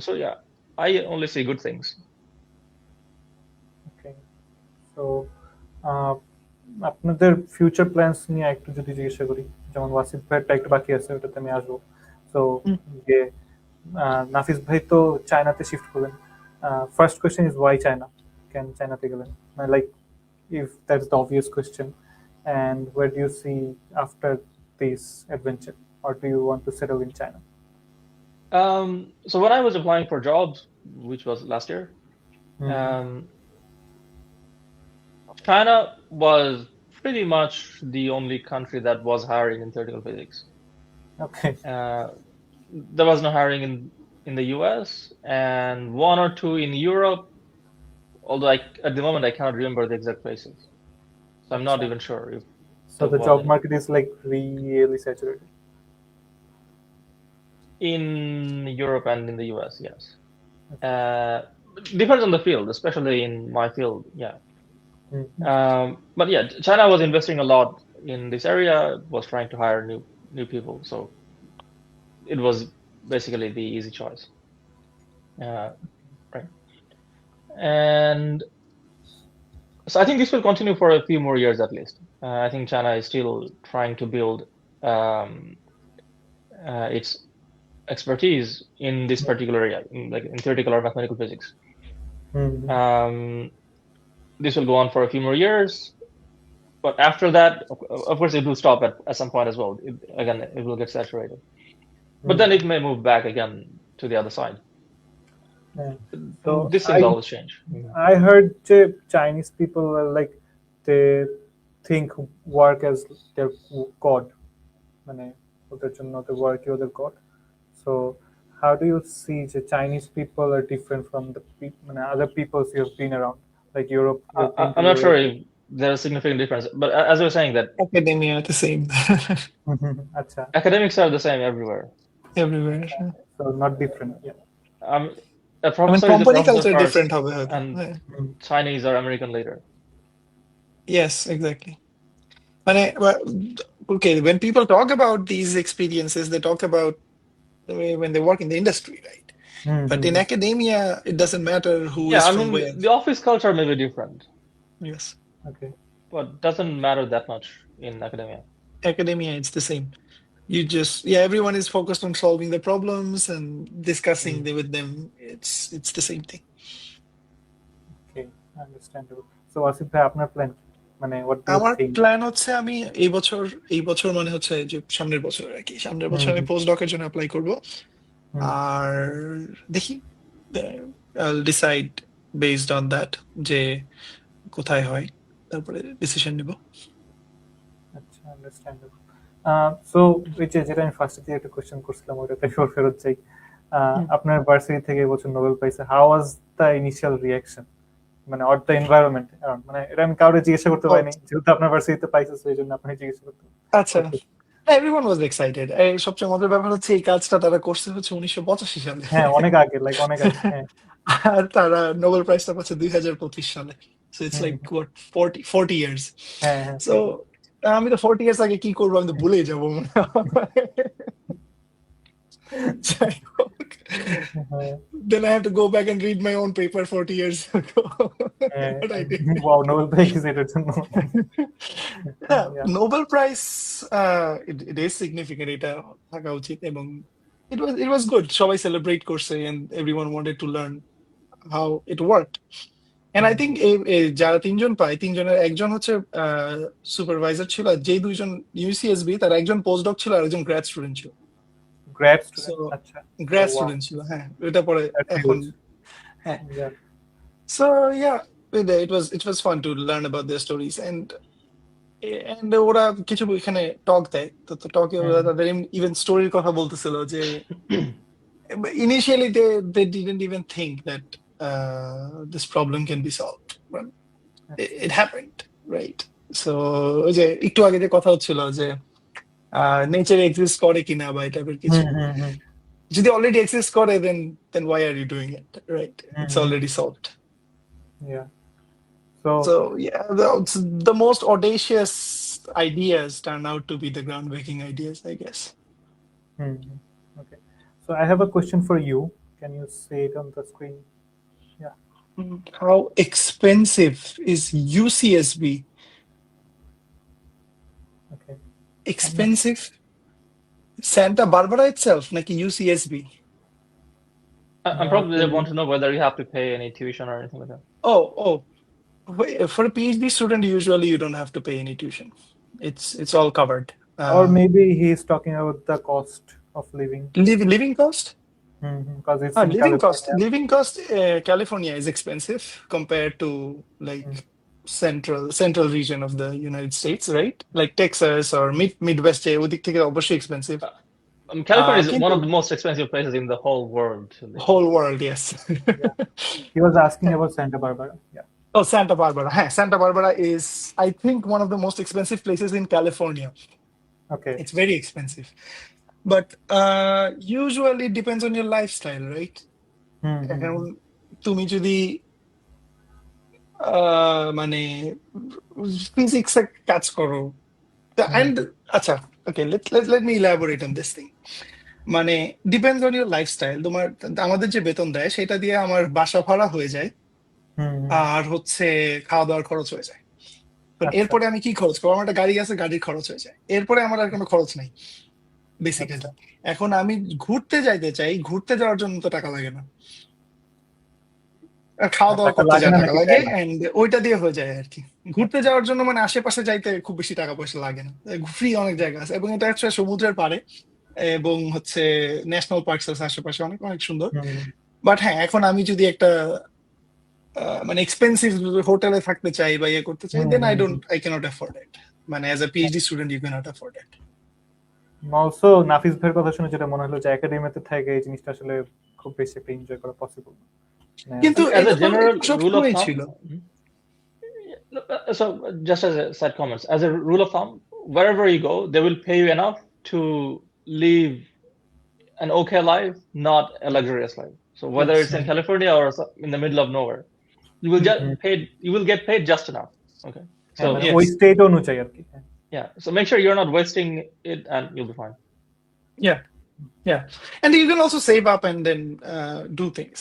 Speaker 2: So yeah, I only see good things.
Speaker 1: Okay. So আপনাদের future plans নিয়ে একটু যদি জিজ্ঞাসা করি, যেমন ওয়াসিফ ভাইয়েরটা একটু বাকি আছে, ওটাতে আমি আসবো। সো যে নাফিস ভাই তো চায়নাতে শিফট করবেন। First question is Y China? কেন চায়নাতে গেলেন? Like if that's the obvious question, and where do you see after this adventure, or do you want to settle in China?
Speaker 2: So when I was applying for jobs, which was last year, China was pretty much the only country that was hiring in theoretical physics.
Speaker 1: Okay.
Speaker 2: There was no hiring in the US, and 1 or 2 in Europe, although at the moment I cannot remember the exact places. So I'm not even sure if.
Speaker 1: So the job market is like really saturated?
Speaker 2: In Europe and in the US, yes. Depends on the field, especially in my field, yeah. But yeah, China was investing a lot in this area, was trying to hire new people, so it was basically the easy choice. Right. And so I think this will continue for a few more years at least. I think China is still trying to build its expertise in this particular area, in theoretical or mathematical physics. This will go on for a few more years, but after that, of course, it will stop at some point as well. It will get saturated, but then it may move back again to the other side. So this things always change.
Speaker 1: I heard Chinese people are like, they think work as their god, মানে ওদের জন্য the work is their god. So how do you see the Chinese people are different from the other peoples you have been around, like Europe?
Speaker 2: I'm not sure if there's a significant difference, but as I was saying that
Speaker 3: academia are the same.
Speaker 2: Academics are the same everywhere.
Speaker 3: Everywhere.
Speaker 1: So not different. Yeah.
Speaker 2: A professor is a
Speaker 3: company
Speaker 2: professor
Speaker 3: culture
Speaker 2: first,
Speaker 3: different
Speaker 2: and Chinese or American later.
Speaker 3: Yes, exactly. Okay, when people talk about these experiences, they talk about the way when they work in the industry, right? But in academia, it doesn't matter who is from where.
Speaker 2: The office culture may be different.
Speaker 3: Yes.
Speaker 1: Okay.
Speaker 2: But doesn't matter that much in academia.
Speaker 3: Academia, it's the same. You just, everyone is focused on solving the problems and discussing with them. It's the same thing.
Speaker 1: Okay, understandable. So Wasif bhai, আপনার plan মানে what do you
Speaker 3: আমার
Speaker 1: think?
Speaker 3: Plan হচ্ছে আমি এই বছর মানে হচ্ছে যে সামনের বছর আর কি, সামনের বছর আমি পোস্টডকের জন্য অ্যাপ্লাই করব, আর দেখি I'll decide based on that যে কোথায় হয়, তারপরে ডিসিশন নেব।
Speaker 1: আচ্ছা, আন্ডারস্ট্যান্ডেবল। সো যেটা আমি ফার্স্টে দিয়ে একটা কোশ্চেন করছিলাম, ওটাতে ফেরত যাই। আপনার ভার্সিটি থেকে এবছর নোবেল পাইছে, how was the initial reaction, মানে অর দ্য এনভায়রনমেন্ট? মানে এটা আমি কাউকে জিজ্ঞাসা করতে পারিনি, যেহেতু আপনার ভার্সিটিতে পাইছে, সেই জন্য আপনি জিজ্ঞাসা করতে।
Speaker 3: আচ্ছা, everyone was excited. সবচেয়ে মজার ব্যাপার হচ্ছে এই কাজটা তারা করছে হচ্ছে 1985 সালে।
Speaker 1: হ্যাঁ, অনেক আগে, লাইক অনেক আগে।
Speaker 3: আর তারা নোবেল প্রাইজটা পাচ্ছে 2025 সালে। So it's like what 40 years.
Speaker 1: হ্যাঁ হ্যাঁ
Speaker 3: সো আমি তো 40 years আগে কি করবো আমি তো ভুলেই যাবো মনে হয়। যাই হোক,
Speaker 1: হ্যাঁ
Speaker 3: then I have to go back and read my own paper 40 years ago. What I did.
Speaker 1: Wow Nobel prize এটার জন্য
Speaker 3: হ্যাঁ,
Speaker 1: Yeah.
Speaker 3: Nobel prize it is significant, এটা থাকা উচিত, এবং it was good. সবাই সেলিব্রেট করছে and everyone wanted to learn how it worked. And I think যারা তিনজন পায়, তিনজনের একজন হচ্ছে সুপারভাইজার ছিল, আর যে দুইজন ইউসিএসবি তার একজন পোস্টডক ছিল আর একজন গ্র্যাড স্টুডেন্ট ছিল।
Speaker 1: গ্র্যাড
Speaker 3: So,
Speaker 1: স্টুডেন্ট আচ্ছা
Speaker 3: গ্র্যাড
Speaker 1: wow.
Speaker 3: স্টুডেন্ট ছিল, হ্যাঁ, এটা পরে
Speaker 1: That's
Speaker 3: এখন
Speaker 1: huge.
Speaker 3: হ্যাঁ।
Speaker 1: Yeah.
Speaker 3: So yeah, it was fun to learn about their stories, and ওরা কিছু এখানে টক দেয়, তো টকে ওরা তাদের ইভেন স্টোরির কথা বলতেছিল যে initially they didn't even think that this problem can be solved, but it happened, right? So ওই যে একটু আগে যে কথা হচ্ছিল যে নেচার এক্সিস্ট করে কিনা বা এই টাইপের কিছু, যদি অলরেডি এক্সিস্ট করে then why are you doing it, right? It's already solved.
Speaker 1: Yeah.
Speaker 3: So yeah, the most audacious ideas turn out to be the groundbreaking ideas, I guess.
Speaker 1: Okay. So I have a question for you. Can you say it on the screen? Yeah.
Speaker 3: How expensive is UCSB?
Speaker 1: Okay.
Speaker 3: Expensive? Santa Barbara itself, like UCSB?
Speaker 2: I'm probably they want to know whether you have to pay any tuition or anything like that.
Speaker 3: Oh. For a PhD student, usually you don't have to pay any tuition. It's all covered.
Speaker 1: Or maybe he's talking about the cost of living.
Speaker 3: Living cost?
Speaker 1: Because it's in
Speaker 3: living cost.
Speaker 1: California.
Speaker 3: Living cost, California is expensive compared to like central region of the United States, right? Like Texas or Midwest, ওদিক থেকে অবশ্যই expensive.
Speaker 2: California is one of the most expensive places in the whole world.
Speaker 3: Whole world, yes.
Speaker 1: Yeah. He was asking about Santa Barbara. Yeah.
Speaker 3: Oh, Santa Barbara. Santa Barbara is, I think, one of the most expensive places in California.
Speaker 1: Okay.
Speaker 3: It's very expensive. But usually it depends on your lifestyle, right? এখন তুমি যদি মানে ফিজিক্সে কাজ করো, and আচ্ছা, okay, let me elaborate on this thing. মানে depends on your lifestyle. তোমার আমাদের যে বেতন দেয় সেটা দিয়ে আমার বাসা ভাড়া হয়ে যায়, আর হচ্ছে খাওয়া দাওয়ার খরচ হয়ে যায়। এরপরে আমি কি খরচ করবো? আমার একটা গাড়ি আছে, গাড়ির খরচ হয়ে যায়। এরপরে আমার আর কোনো খরচ নাই বেসিক্যালি। এখন আমি ঘুরতে যাইতে চাই, ঘুরতে যাওয়ার জন্য তো টাকা লাগে না, খাওয়া দাওয়া করতে যা টাকা লাগে এন্ড ওইটা দিয়ে হয়ে যায় আর কি। ঘুরতে যাওয়ার জন্য মানে আশেপাশে যাইতে খুব বেশি টাকা পয়সা লাগে না, ফ্রি অনেক জায়গা আছে, এবং এটা হচ্ছে সমুদ্রের পাড়ে, এবং হচ্ছে ন্যাশনাল পার্কস আছে আশেপাশে, অনেক অনেক সুন্দর। বাট হ্যাঁ, এখন আমি যদি একটা মানে এক্সপেন্সিভ হোটেলে থাকতে চাই বা ইয়ে করতে চাই, then I cannot afford it. মানে as a PhD student you cannot afford it.
Speaker 1: Also Nafis ভাইয়ের কথা শুনে যেটা মনে হলো যে একাডেমিতে থেকে এই জিনিসটা আসলে খুব বেশি একটা এনজয় করা পসিবল।
Speaker 3: কিন্তু
Speaker 2: as a general rule of
Speaker 3: ছিল।
Speaker 2: So just as a side comments, as a rule of thumb, wherever you go, they will pay you enough to live an okay life, not a luxurious life. So whether it's in California or in the middle of nowhere, you will get paid just enough. Okay. So
Speaker 1: ওই state অনুযায়ী আর কি।
Speaker 2: Yeah. So make sure you're not wasting it, and you'll be fine.
Speaker 3: Yeah. And you can also save up and then do things.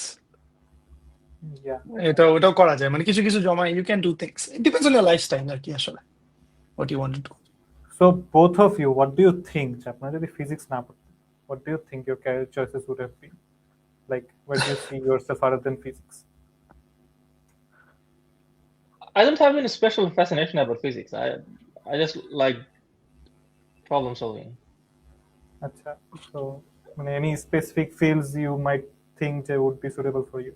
Speaker 3: এটাও করা যায়, মানে কিছু কিছু জমা, you can do things. It depends on your lifestyle আর কি আসলে, what you want to do.
Speaker 1: So both of you, what do you think? আপনারা যদি ফিজিক্স না পড়তেন, what do you think your career choices would have been? Like, where do you see yourself other than physics?
Speaker 2: I don't have any special fascination about physics. I just like problem solving.
Speaker 1: Acha. So, any specific fields you might think that would be suitable for you?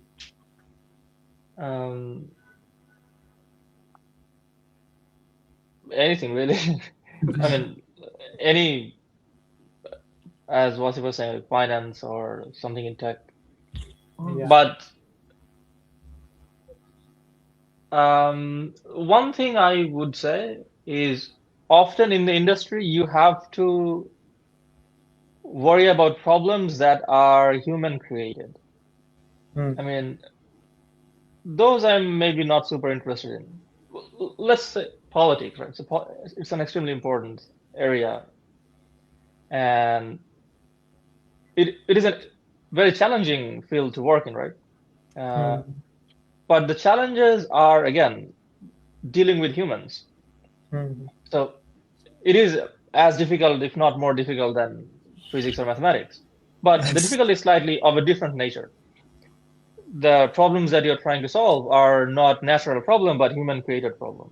Speaker 2: Anything really. I mean, any, as Wasif was saying, finance or something in tech.
Speaker 1: Yeah.
Speaker 2: But one thing I would say is often in the industry you have to worry about problems that are human created. I mean, those I'm maybe not super interested in. Let's say politics, right? So it's an extremely important area, and it is a very challenging field to work in, right? But the challenges are, again, dealing with humans. So it is as difficult, if not more difficult, than physics or mathematics. But the difficulty is slightly of a different nature. The problems that you're trying to solve are not natural problem, but human-created problem.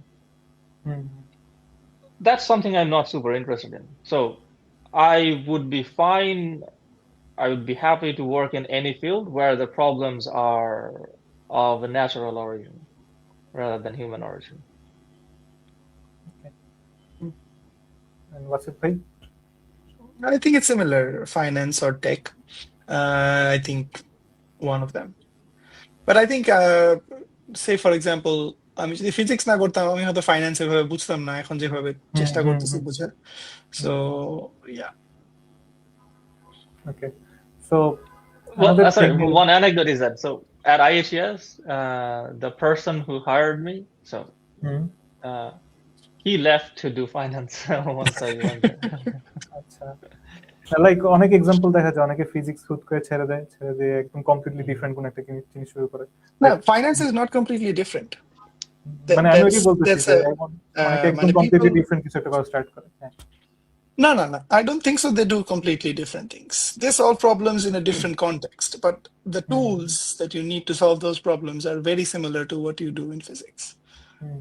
Speaker 2: That's something I'm not super interested in. So I would be fine. I would be happy to work in any field where the problems are of a natural origin rather than human origin.
Speaker 1: Okay. And Wasif bhai?
Speaker 3: I think it's similar, finance or tech. I think one of them. But I think, say for example, আমি যদি physics না করতাম আমি হয়তো finance এভাবে বুঝতাম না এখন যেভাবে চেষ্টা করতেছি বুঝার so yeah
Speaker 1: Okay. So
Speaker 2: well,
Speaker 1: another
Speaker 2: sorry,
Speaker 1: thing
Speaker 2: one anecdote is that so at IHES, the person who hired me, so he left to do finance once I went there.
Speaker 1: আচ্ছা like অনেক example দেখা যায় অনেকে physics হুট করে ছেড়ে দিয়ে একদম কমপ্লিটলি ডিফারেন্ট কোন একটা জিনিস শুরু করে
Speaker 3: না finance is not completely different
Speaker 1: মানে আমি ওই বলতেছি যে অনেকে একদম কমপ্লিটলি ডিফারেন্ট কিছু একটা করা স্টার্ট করে হ্যাঁ
Speaker 3: No. I don't think so. They do completely different things. They solve problems in a different context, but the tools that you need to solve those problems are very similar to what you do in physics.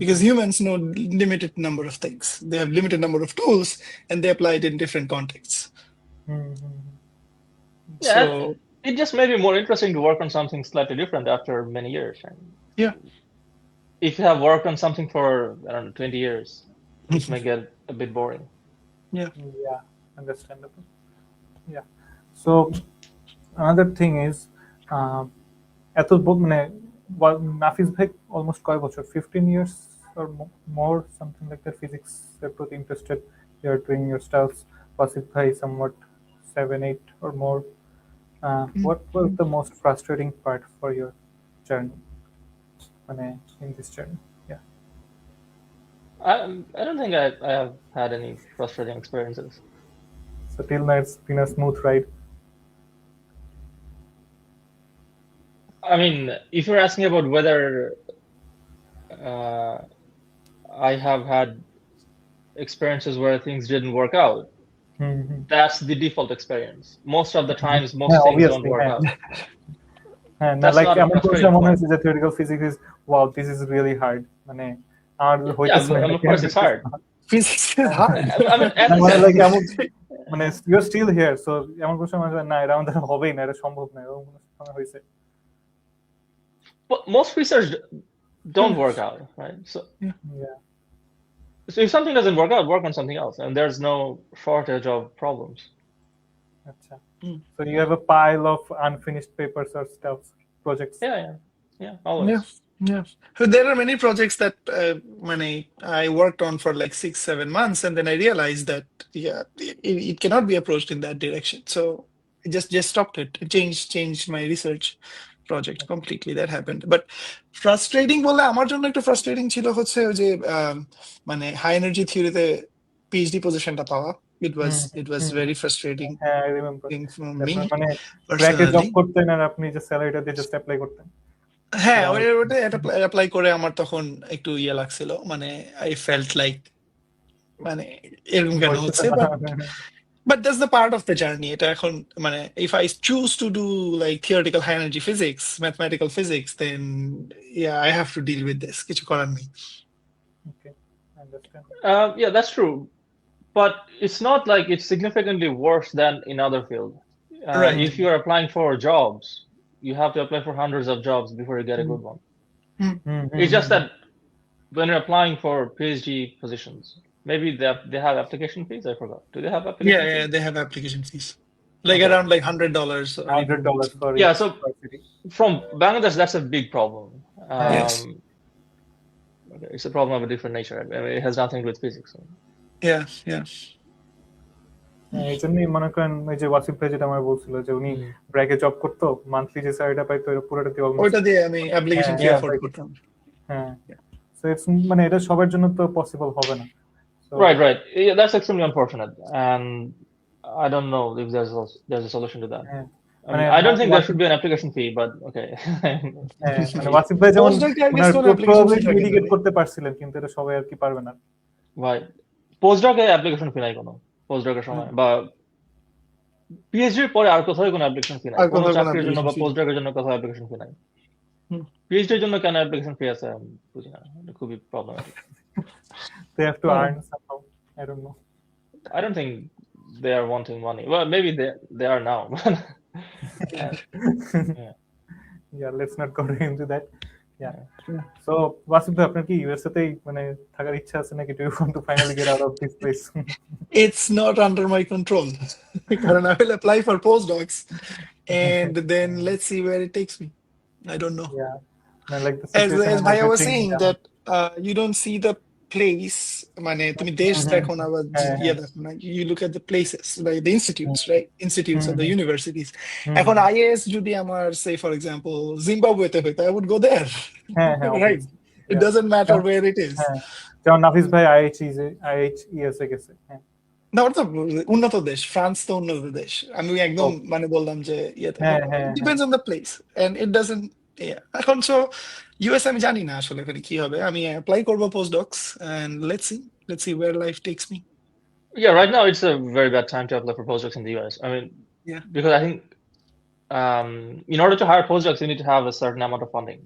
Speaker 3: Because humans know limited number of things. They have limited number of tools, and they apply it in different contexts.
Speaker 2: Yeah,
Speaker 3: So
Speaker 2: it just may be more interesting to work on something slightly different after many years.
Speaker 3: yeah.
Speaker 2: If you have worked on something for, I don't know, 20 years, it may get a bit boring.
Speaker 3: Yeah,
Speaker 1: understandable. Yeah. So another thing is এত মানে নাফিজ ভাই almost কয় বছর 15 years or more something like that physics এর প্রতি interested you are doing your stuff Wasif bhai somewhat 7-8 or more what was the most frustrating part for your journey in this journey? Yeah.
Speaker 2: I don't think I have had any frustrating experiences.
Speaker 1: So till now it's been a smooth ride.
Speaker 2: I mean, if you're asking about whether I have had experiences where things didn't work out, that's the default experience. Most of the times, most things don't work out.
Speaker 1: That's like এমন কোর্সে মনে হচ্ছে যে theoretical physics is wow this is really hard মানে আর হইতেছে না
Speaker 2: of course it's hard.
Speaker 3: physics is hard.
Speaker 2: I mean,
Speaker 1: like মানে you're still here so এমন কোর্সে মনে হয় না এটা আমাদের হবেই না এটা সম্ভব না এরকম সময় হইছে
Speaker 2: but most research don't work out, right? So
Speaker 1: yeah.
Speaker 2: So if something doesn't work out, work on something else, and there's no shortage of problems.
Speaker 1: Achha. So you have a pile of unfinished papers or stuff, projects.
Speaker 2: Yeah, always.
Speaker 3: Yeah. So there are many projects that I worked on for like 6-7 months, and then I realized that it cannot be approached in that direction. So I just stopped it. Changed my research project completely. That happened. But frustrating বলে আমার জন্য একটু frustrating ছিল হচ্ছে যে মানে high energy থিওরিতে PhD পজিশনটা পাওয়া it was very frustrating.
Speaker 1: I remember
Speaker 3: thing for me
Speaker 1: মানে
Speaker 3: personally.
Speaker 1: জব করতেন আর আপনি যে স্যালারিটা দিয়ে জাস্ট অ্যাপ্লাই করতেন
Speaker 3: হ্যাঁ ওটা অ্যাপ্লাই করে আমার তখন একটু ইয়ে লাগছিল মানে আই ফেল্ট লাইক মানে এরকম কেন হচ্ছে but that's the part of the journey এটা এখন মানে if I choose to do like theoretical high energy physics mathematical physics then I have to deal with this কিছু করার নেই.
Speaker 1: Okay, I understand.
Speaker 2: Yeah, that's true, but it's not like it's significantly worse than in other fields.
Speaker 3: Right.
Speaker 2: If you're applying for jobs, you have to apply for hundreds of jobs before you get a good one. It's just that when you're applying for PhD positions, maybe they have application fees. I forgot. Do they have application fees?
Speaker 3: Yeah, they have application fees. Like around like $100.
Speaker 1: $100 for
Speaker 2: so from Bangladesh, that's a big problem.
Speaker 3: Yes.
Speaker 2: Okay, it's a problem of a different nature. I mean, it has nothing to do with physics. So.
Speaker 3: Yeah.
Speaker 1: এই জন্যই মনে করেন ওই যে ওয়াসিফ ভাই যেটা আমার বলছিল যে উনি ব্র্যাকে জব করতো, মান্থলি যে স্যালারিটা পাইতো এটা পুরোটা দিয়ে অলমোস্ট,
Speaker 3: ওইটা দিয়ে আমি অ্যাপ্লিকেশন ফি অ্যাফোর্ড করতাম।
Speaker 1: হ্যাঁ, সো ইটস মানে এটা সবার জন্য তো পসিবল হবে না।
Speaker 2: Right. Yeah, that's extremely unfortunate, and I don't know if there's a solution to that. I mean, I don't think there should be an application fee, but okay.
Speaker 1: মানে ওয়াসিফ ভাই যেমন ওনার প্রবাবিলিটি
Speaker 3: থাকে
Speaker 1: মিটিগেট করতে পারছিলেন, কিন্তু এটা সবাই আর কি পারবে না।
Speaker 2: Right. Postdoc এ অ্যাপ্লিকেশন ফি নাই কোনো, postdoc এর সময় বা পিএইচডি এর পরে আর কোথাও কোনো অ্যাপ্লিকেশন ফি নাই, কোনো চাকরির জন্য বা postdoc এর জন্য কোথাও অ্যাপ্লিকেশন ফি নাই। পিএইচডি এর জন্য কেন অ্যাপ্লিকেশন ফি আছে আমি বুঝি না, এটা খুবই problematic.
Speaker 1: They have to earn somehow. I don't know.
Speaker 2: I don't think they are wanting money. Well, maybe they are now.
Speaker 1: Yeah, let's not go into that. Yeah. So, Wasif bhai, আপনার কি USA তেই মানে থাকার ইচ্ছা আছে নাকি? Do you want to finally get out of this place?
Speaker 3: It's not under my control. কারণ I will apply for postdocs and then let's see where it takes me. I don't know.
Speaker 1: Yeah. Like the
Speaker 3: as Bhaiya was saying that you don't see the place, মানে তুমি দেশ দেখো না বা ইয়ে দেখো না, you look at the places, like the institutes, right? Institutes of the universities. এখন IHES যদি আমার, say for example, জিম্বাবুয়েতে হইতো, I would go there. Right? It doesn't matter where it is.
Speaker 1: যেমন নাফিস ভাই IHES এ গেছে।
Speaker 3: না, ওটা তো উন্নত দেশ, ফ্রান্স তো উন্নত দেশ। আমি একদম মানে বললাম যে ইয়েতে depends on the place and it doesn't. এখন সো ইউএস আমি জানি না আসলে এখানে কি হবে। আমি অ্যাপ্লাই করব postdocs and let's see where life takes me.
Speaker 2: Yeah, right now it's a very bad time to apply for postdocs in the US. I mean, because I think in order to hire postdocs you need to have a certain amount of funding,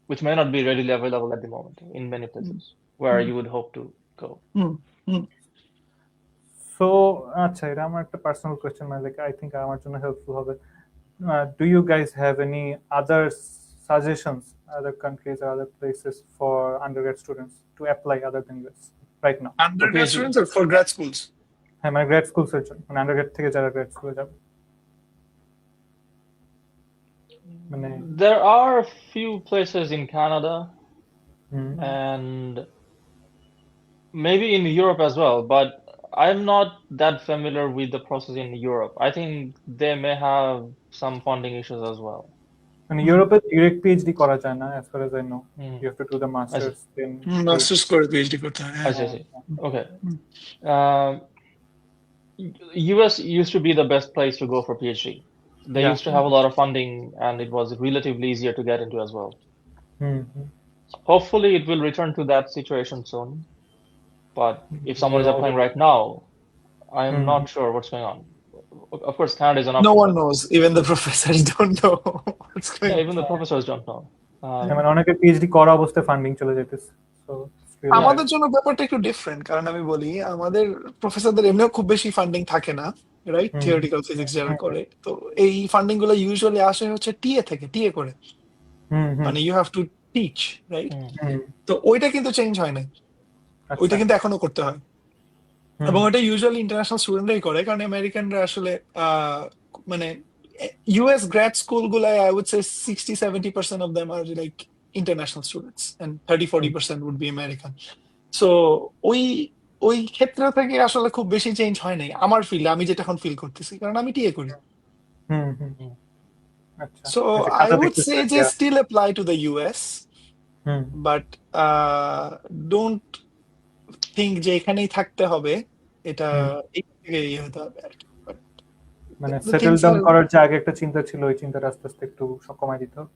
Speaker 2: which may not be readily available at the moment in many places where you would hope to go.
Speaker 1: So আচ্ছা, এটা আমার একটা personal question, মানে I think আমার জন্য helpful হবে। Do you guys have any other suggestions, other countries or other places for undergrad students to apply other than US right now?
Speaker 3: Undergrad students or for grad schools?
Speaker 1: হ্যাঁ, মানে grad school এর জন্য, মানে undergrad থেকে যারা grad স্কুলে যাবে। মানে
Speaker 2: there are a few places in Canada and maybe in Europe as well, but I'm not that familiar with the process in Europe. I think they may have some funding issues as well.
Speaker 1: মানে ইউরোপে direct PhD করা যায় না, as far as I know. You have to do the masters, then
Speaker 3: masters করে PhD করতে হয়।
Speaker 2: I see. Okay. US used to be the best place to go for PhD. They used to have a lot of funding and it was relatively easier to get into as well. Hopefully it will return to that situation soon. But if someone is applying right now, I am not sure what's going on. Of course, Canada is an option.
Speaker 3: No one knows. Even the professors don't know what's going on.
Speaker 2: Even the professors don't know.
Speaker 1: মানে অনেকে PhD করা অবস্থায় funding চলে যেতেছে। So
Speaker 3: আমাদের জন্য ব্যাপারটা একটু ডিফারেন্ট, কারণ আমি বলি আমাদের প্রফেসরদের এমনিও খুব বেশি ফান্ডিং থাকে না, রাইট? থিওরিটিক্যাল ফিজিক্স যারা করে, তো এই ফান্ডিং গুলো ইউজুয়ালি আসে হচ্ছে টিএ করে, মানে you have to teach, right? তো ওইটা কিন্তু চেঞ্জ হয় না, ওইটা কিন্তু এখনো করতে হয়, এবং ওটা ইউজুয়ালি ইন্টারন্যাশনাল স্টুডেন্টরাই করে, কারণ আমেরিকানরা আসলে মানে ইউএস গ্র্যাড স্কুল গুলায় I would say 60-70% of them are like international students and 30-40% would be American. So ওই ক্ষেত্র থেকে আসলে খুব বেশি চেঞ্জ হয় নাই আমার ফিল্ডে, আমি যেটা এখন ফিল করতেছি, কারণ আমি টিএ করি। So I would say just still apply to the US, but don't think যে এখানেই থাকতে হবে, এটা এই থেকে হতে হবে আর কি।
Speaker 1: মানে সেটেল ডাউন করার যে আগে একটা চিন্তা ছিল, ওই চিন্তাটা আস্তে আস্তে একটু কমাই দিতে হবে।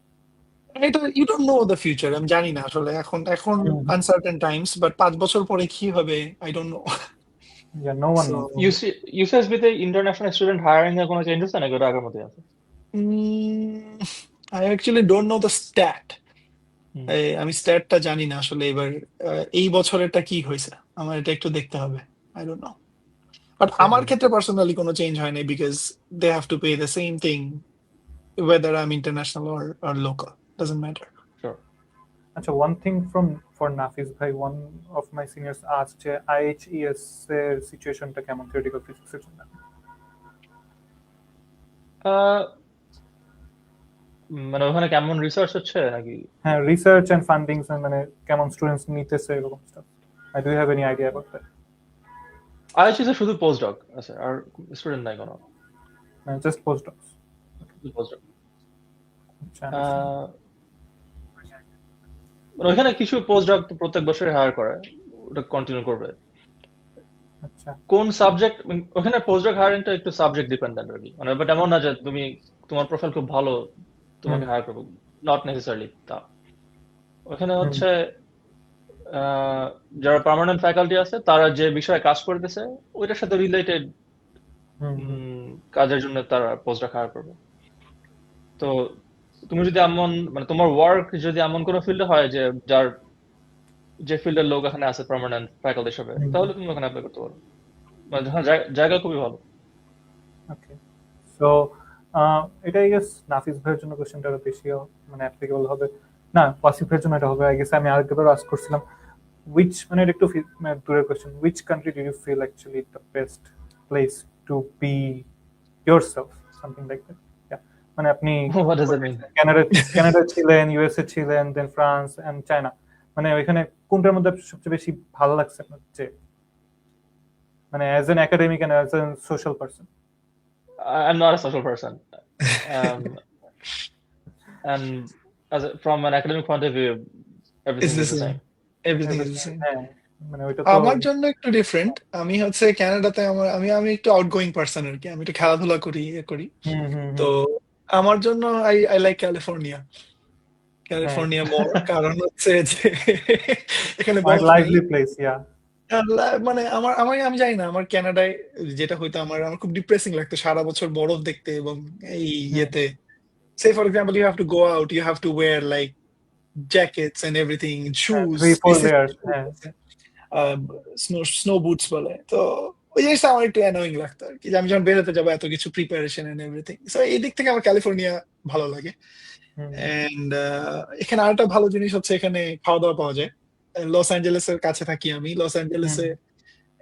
Speaker 3: এটা you don't know the future, আমি জানি না আসলে, এখন আনসার্টেন টাইমস, বাট 5 বছর পরে কি হবে I don't know.
Speaker 1: Yeah, no one knows.
Speaker 2: UCS with the international student hiring এর কোনো চেঞ্জ আছে নাকি ওটা আগের মতই আছে?
Speaker 3: I actually don't know the stat. আমি স্ট্যাটটা জানি না আসলে এবার এই বছরেরটা কি হয়েছে, আমার এটা একটু দেখতে হবে, আই ডোন্ট নো। বাট আমার ক্ষেত্রে পার্সোনালি কোনো চেঞ্জ হয় নাই, because they have to pay the same thing whether I'm international or local, doesn't matter.
Speaker 2: Sure.
Speaker 1: Acha, one thing for Nafiz bhai, one of my seniors asked যে IHES এর সিচুয়েশনটা কেমন theoretical ফিজিক্সের জন্য?
Speaker 2: মানে ওখানে কেমন রিসার্চ হচ্ছে নাকি?
Speaker 1: হ্যাঁ, রিসার্চ এন্ড ফান্ডিংস, মানে কেমন স্টুডেন্টস নিতেছে এরকম stuff. Do you have any idea about that?
Speaker 2: IHES এ শুধু postdoc আছে, আর স্টুডেন্ট নাই কোনো।
Speaker 1: Just postdocs?
Speaker 2: postdoc।
Speaker 1: আচ্ছা, understand.
Speaker 2: মানে ওইখানে কিছু postdoc তো প্রত্যেক বছরই হায়ার করে, ওটা কন্টিনিউ করবে।
Speaker 1: আচ্ছা,
Speaker 2: কোন সাবজেক্ট, ওখানে postdoc হায়ারিংটা একটু সাবজেক্ট ডিপেন্ডেন্ট আর কি, মানে বাট এমন না যে তুমি তোমার প্রোফাইল খুব ভালো তোমাকে হায়ার করবো, নট নেসেসারিলি তা। ওখানে হচ্ছে যারা পার্মানেন্ট ফ্যাকাল্টি আছে তারা যে বিষয়ে কাজ করতেছে ওইটার সাথে রিলেটেড কাজের জন্য তারা postdoc হায়ার করবে। তো তুমি যদি এমন মানে তোমার ওয়ার্ক যদি এমন কোনো ফিল্ডে হয় যে ফিল্ডের লোক এখানে আছে পার্মানেন্ট ফ্যাকাল্টি হিসেবে, তাহলে তুমি ওখানে অ্যাপ্লাই করতে পারো, মানে জায়গা খুবই ভালো।
Speaker 1: ওকে, সো এটা আই গেস নাফিস ভাইয়ের জন্য কোশ্চেনটা বেশি মানে অ্যাপ্লিকেবল হবে না, ওয়াসিফ ভাইয়ের জন্য এটা হবে আই গেস। আমি আরেকবার আস্ক করছিলাম which মানে এটা একটু মানে দূরের question, which country do you feel actually the best place to be yourself, something like that. Yeah, মানে আপনি
Speaker 2: What does it mean?
Speaker 1: Canada ছিলেন, ইউএসএ ছিলেন, দেন ফ্রান্স এন্ড চায়না, মানে ওইখানে কোনটার মধ্যে সবচেয়ে বেশি ভালো লাগছে আপনার, যে মানে as an academic and as an social person?
Speaker 2: I'm not a social person. And from an academic point of view, everything is the same.
Speaker 3: Everything is the same.
Speaker 1: হ্যাঁ, মানে ওইটা তো
Speaker 3: আমার জন্য একটু ডিফারেন্ট। আমি হচ্ছে কানাডাতে আমি একটু আউটগোয়িং পারসন আর কি, আমি একটু খেলাধুলা করি তো আমার জন্য আই লাইক ক্যালিফোর্নিয়া মোর, কারণ হচ্ছে যে এখানে
Speaker 1: লাইভলি প্লেস। ইয়া,
Speaker 3: মানে আমি জানি না, আমার কানাডায় যেটা হয়তো আমার খুব ডিপ্রেসিং লাগতো সারা বছর বরফ দেখতে, এবং এই ইয়েতে সে for example you have to go out, you have to wear like jackets and everything, shoes,
Speaker 1: 3-4 layers। হ্যাঁ,
Speaker 3: স্নো বুটস বলে। তো ওই জিনিসটা আমার একটু অ্যানোয়িং লাগতো আর কি, যে আমি যখন বেরোতে যাবো এত কিছু প্রিপারেশন এন্ড এভরিথিং। সো এই দিক থেকে আমার ক্যালিফোর্নিয়া ভালো লাগে। এন্ড এখানে আরেকটা ভালো জিনিস হচ্ছে এখানে খাওয়া দাওয়া পাওয়া যায়। লস অ্যাঞ্জেলেসের কাছে থাকি আমি, লস অ্যাঞ্জেলেসে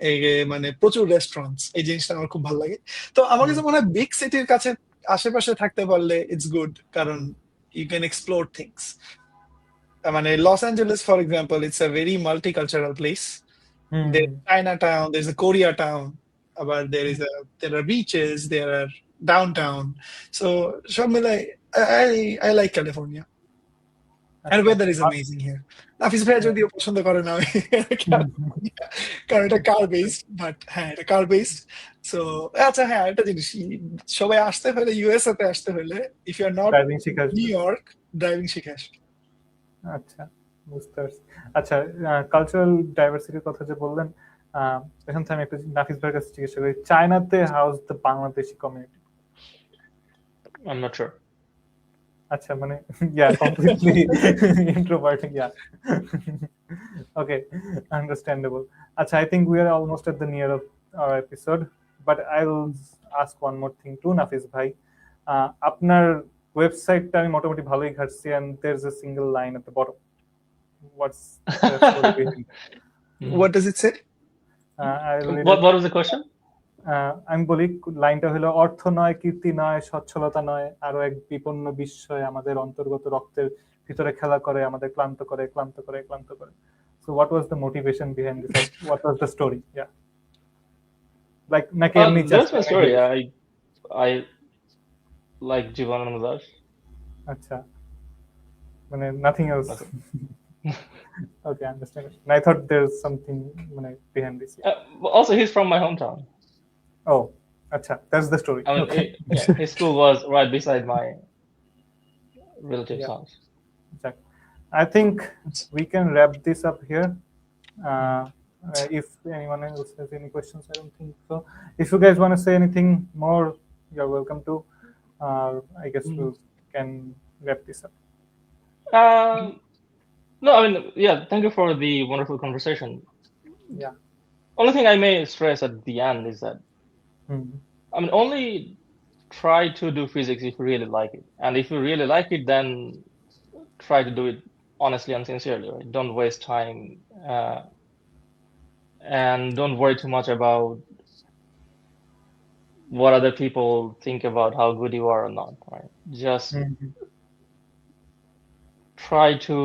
Speaker 3: এই মানে প্রচুর রেস্টুরেন্টস, এই জিনিসটা আমার খুব ভালো লাগে। তো আমার কাছে মনে হয় বিগ সিটির কাছে আশেপাশে থাকতে পারলে ইটস গুড, কারণ ইউ ক্যান এক্সপ্লোর থিংস। মানে Los Angeles for example, it's a very multicultural place. There's Chinatown, there's a Koreatown, but there are beaches, there are downtown. So সব মিলাই I like California. And weather is amazing here. নাফিস ভাই যদিও পছন্দ করে না কারণ এটা কার বেসড, বাট হ্যাঁ এটা কার বেসড। সো আচ্ছা, হ্যাঁ একটা জিনিস, সবাই আসতে হলে ইউএসএ তে আসতে হলে if you are not
Speaker 1: driving শিখে আসবে।
Speaker 3: নিউ ইয়র্ক, ড্রাইভিং শিখে আসবে।
Speaker 1: আচ্ছা, বুঝতে পারছি। আচ্ছা, কালচারাল ডাইভার্সিটির কথা যে বললেন, এখান থেকে আমি একটু নাফিস ভাইয়ের কাছে জিজ্ঞাসা করি, চায়নাতে house the Bangladeshi community?
Speaker 2: I'm not sure.
Speaker 1: আচ্ছা, মানে completely introverted. Okay, understandable. আচ্ছা, I think we are almost at the near of our episode, but I'll ask one more thing too, নাফিস ভাই। আপনার ওয়েবসাইটটা আমি মোটামুটি ভালোই ঘাটছি, and there's a single line at the bottom. What's the story behind it?
Speaker 3: What does it say?
Speaker 2: What was the question?
Speaker 1: আমি বলি, লাইনটা হলো, অর্থ নয়, কীর্তি নয়, সচ্ছলতা নয়, আরো এক বিপন্ন বিস্ময় আমাদের অন্তর্গত রক্তের ভিতরে খেলা করে, আমাদের ক্লান্ত করে। So what was the motivation behind this? What was the story? Yeah, like নাকি এমনি
Speaker 2: That's my story. I like Jivanand Das.
Speaker 1: আচ্ছা, মানে nothing else. Okay, understand. And I thought there's something behind this.
Speaker 2: Also, he's from my hometown.
Speaker 1: Oh, acha, that's the story.
Speaker 2: I mean,
Speaker 1: Okay.
Speaker 2: His school was right beside my relative's house.
Speaker 1: Exactly. I think we can wrap this up here. If anyone else has any questions, I don't think so. If you guys want to say anything more, you're welcome to. I guess we can wrap this up.
Speaker 2: No, I mean, yeah, thank you for the wonderful conversation.
Speaker 1: Yeah.
Speaker 2: Only thing I may stress at the end is that, I mean, only try to do physics if you really like it. And if you really like it, then try to do it honestly and sincerely, right? Don't waste time. And don't worry too much about what other people think about how good you are or not, right? Just try to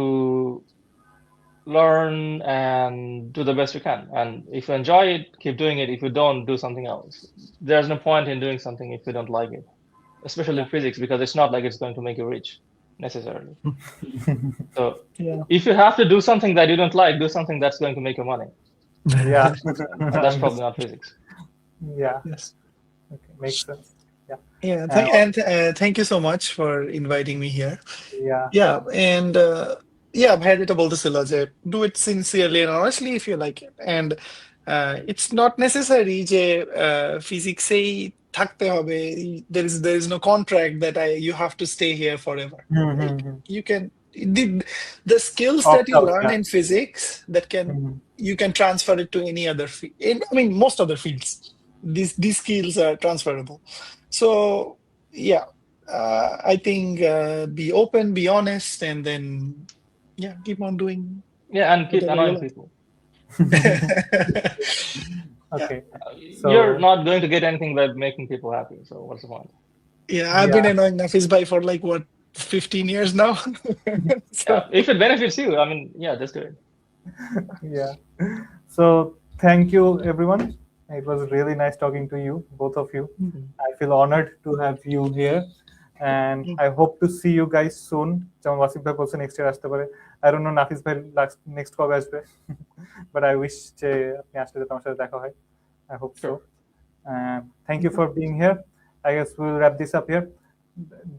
Speaker 2: learn and do the best you can. And if you enjoy it, keep doing it. If you don't, do something else. There's no point in doing something if you don't like it, especially in physics, because it's not like it's going to make you rich necessarily. So
Speaker 3: Yeah.
Speaker 2: if you have to do something that you don't like, do something that's going to make you money.
Speaker 1: Yeah.
Speaker 2: And that's probably not physics.
Speaker 1: Yeah.
Speaker 3: Yes.
Speaker 1: Okay, makes sense. Yeah.
Speaker 3: Yeah. Thank you so much for inviting me here.
Speaker 1: Yeah.
Speaker 3: Yeah, and ভাইয়া যেটা বলতেছিল যে do it sincerely and honestly if you like it, and it's not necessary যে physics-এই থাকতে হবে. There is no contract that you have to stay here forever. Like, you can the skills that you
Speaker 1: Opt out,
Speaker 3: learn
Speaker 1: yeah.
Speaker 3: in physics that can you can transfer it to any other field. I mean, most other fields. These skills are transferable. So yeah. I think be open, be honest, and then keep on doing.
Speaker 2: Yeah, and keep
Speaker 3: whatever
Speaker 2: annoying
Speaker 3: you like.
Speaker 2: people.
Speaker 1: Okay. So
Speaker 2: You're not going to get anything by making people happy. So what's the point?
Speaker 3: Yeah, I've been annoying Nafiz Bhai for like what 15 years now. So,
Speaker 2: Yeah, if it benefits you, I mean, yeah, just do it.
Speaker 1: yeah. So thank you, everyone. It was really nice talking to you, both of you. I feel honored to have you here, and I hope to see you guys soon. যেমন ওয়াসিফ ভাই বলছে next year আসতে পারে. I don't know নাফিস ভাই next কবে আসবে, but I wish যে আপনি আসলে যাতে আমার সাথে দেখা হয়. I hope so. Thank you for being here. I guess we'll wrap this up here.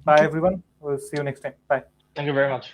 Speaker 1: Bye, everyone. We'll see you next time. Bye.
Speaker 2: Thank you very much.